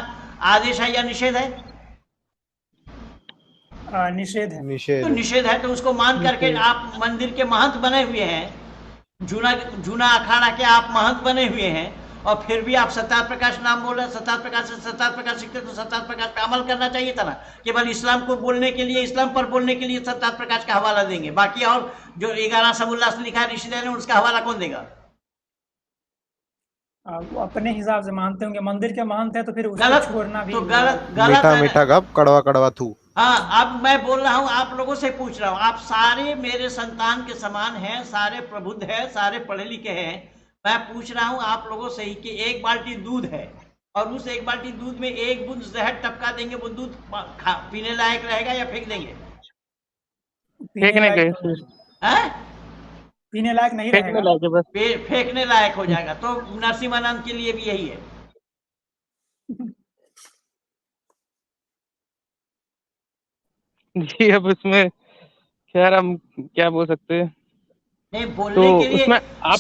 आदेश है या निषेध है? निषेध है। निषेध तो निषेध है, तो उसको मान करके आप मंदिर के महंत बने हुए हैं, जूना अखाड़ा के आप महंत बने हुए हैं, और फिर भी आप सत्यार्थ प्रकाश नाम बोल रहे हैं। सत्यार्थ प्रकाश सीखते तो सत्यार्थ प्रकाश पे अमल करना चाहिए था ना। केवल इस्लाम को बोलने के लिए, इस्लाम पर बोलने के लिए सत्यार्थ प्रकाश का हवाला देंगे, बाकी और जो 11 सबुल्ला से लिखा है ऋषिदेव ने, उसका हवाला कौन देगा? वो अपने हिसाब से मानते होंगे, मंदिर के महंत है तो फिर उसको छोड़ना भी तो गलत मीठा मीठा गप कड़वा कड़वा थू। हाँ, अब मैं बोल रहा हूँ, आप लोगों से पूछ रहा हूँ, आप सारे मेरे संतान के समान हैं, सारे प्रबुद्ध हैं, सारे पढ़े लिखे हैं। मैं पूछ रहा हूँ आप लोगों से ही कि एक बाल्टी दूध है और उस एक बाल्टी दूध में एक बूंद जहर टपका देंगे, वो दूध पीने लायक रहेगा या फेंक देंगे? फेंकने के पीने लायक नहीं रहेगा, बस फेंकने लायक हो जाएगा। तो नरसिम्हानंद के लिए भी यही है। जी, अब इसमें खैर हम क्या बोल सकते हैं? नहीं, बोलने तो के लिए उसमें आप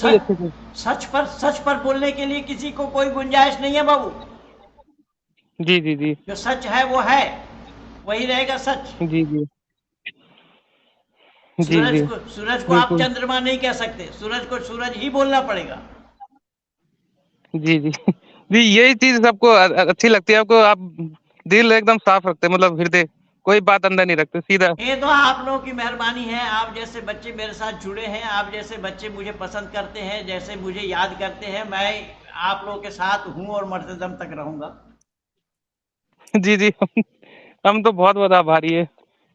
सच पर बोलने के लिए किसी को कोई गुंजाइश नहीं है बाबू। जी जी जी जो सच है वो है, वही रहेगा सच। जी जी जी जी सूरज को आप चंद्रमा नहीं कह सकते, सूरज को सूरज ही बोलना पड़ेगा। जी जी जी, यही चीज सबको अच्छी लगती है आपको। आप दिल एकदम साफ रखते हैं, मतलब हृदय, कोई बात अंदर नहीं रखते, सीधा। ये तो आप लोगों की मेहरबानी है, आप जैसे बच्चे मेरे साथ जुड़े हैं, आप जैसे बच्चे मुझे पसंद करते हैं, जैसे मुझे याद करते हैं, मैं आप लोगों के साथ हूँ और मरते दम तक रहूंगा। जी जी, हम तो बहुत बहुत आभारी है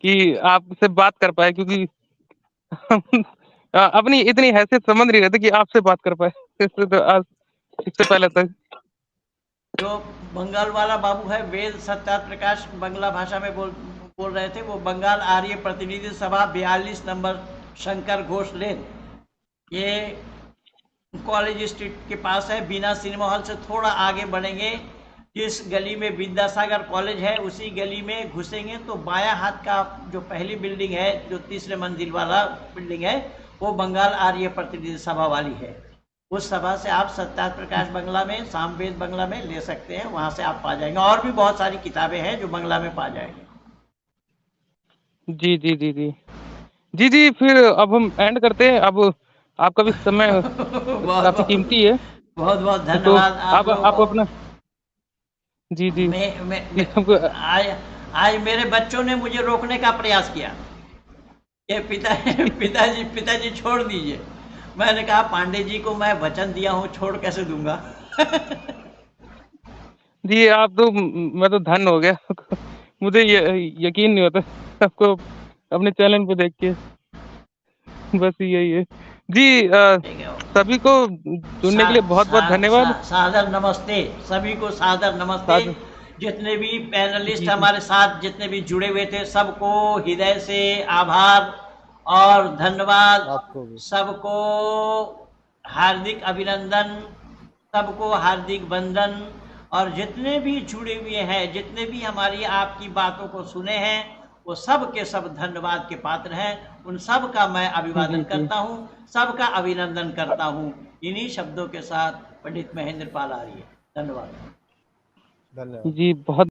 कि आपसे बात कर पाए, क्योंकि हम अपनी इतनी हैसियत समझ नहीं रहती कि आपसे बात कर पाए इससे पहले तक। जो बंगाल वाला बाबू है, वेद सत्यार्थ प्रकाश बांग्ला भाषा में बोल रहे थे, वो बंगाल आर्य प्रतिनिधि सभा 42 नंबर शंकर घोष लेन, ये कॉलेज स्ट्रीट के पास है। बिना सिनेमा हॉल से थोड़ा आगे बढ़ेंगे, जिस गली में विद्यासागर कॉलेज है उसी गली में घुसेंगे तो बायां हाथ का जो पहली बिल्डिंग है, जो 3रे मंजिल वाला बिल्डिंग है, वो बंगाल आर्य प्रतिनिधि सभा वाली है। उस सभा से आप सत्यार्थ प्रकाश बंगला में, सामवेद बंगला में ले सकते हैं, वहां से आप पा जाएंगे। और भी बहुत सारी किताबें हैं जो बंगला में पा जाएंगे। जी जी जी जी जी जी, फिर अब हम एंड करते हैं। अब आपका भी समय काफी कीमती है। बहुत बहुत तो धन्यवाद आप अपना जी जी आज मेरे बच्चों ने मुझे रोकने का प्रयास किया, ये पिताजी छोड़ दीजिए। मैंने कहा पांडे जी को मैं वचन दिया हूँ, छोड़ कैसे दूंगा। जी, आप तो, मैं तो धन्य हो गया। मुझे यकीन नहीं होता आपको अपने चैनल पे देख के। बस यही है जी। सभी को जुड़ने के लिए बहुत बहुत धन्यवाद। सादर नमस्ते सभी को, सादर नमस्ते। जितने भी पैनलिस्ट हमारे साथ जितने भी जुड़े हुए थे, सबको हृदय से आभार और धन्यवाद। सबको हार्दिक अभिनंदन, सबको हार्दिक वंदन और जितने भी जुड़े हुए हैं, जितने भी हमारी आपकी बातों को सुने हैं, वो सब के सब धन्यवाद के पात्र हैं। उन सब का मैं अभिवादन करता हूँ, सबका अभिनंदन करता हूँ। इन्हीं शब्दों के साथ पंडित महेंद्र पाल आर्य, धन्यवाद। धन्यवाद जी बहुत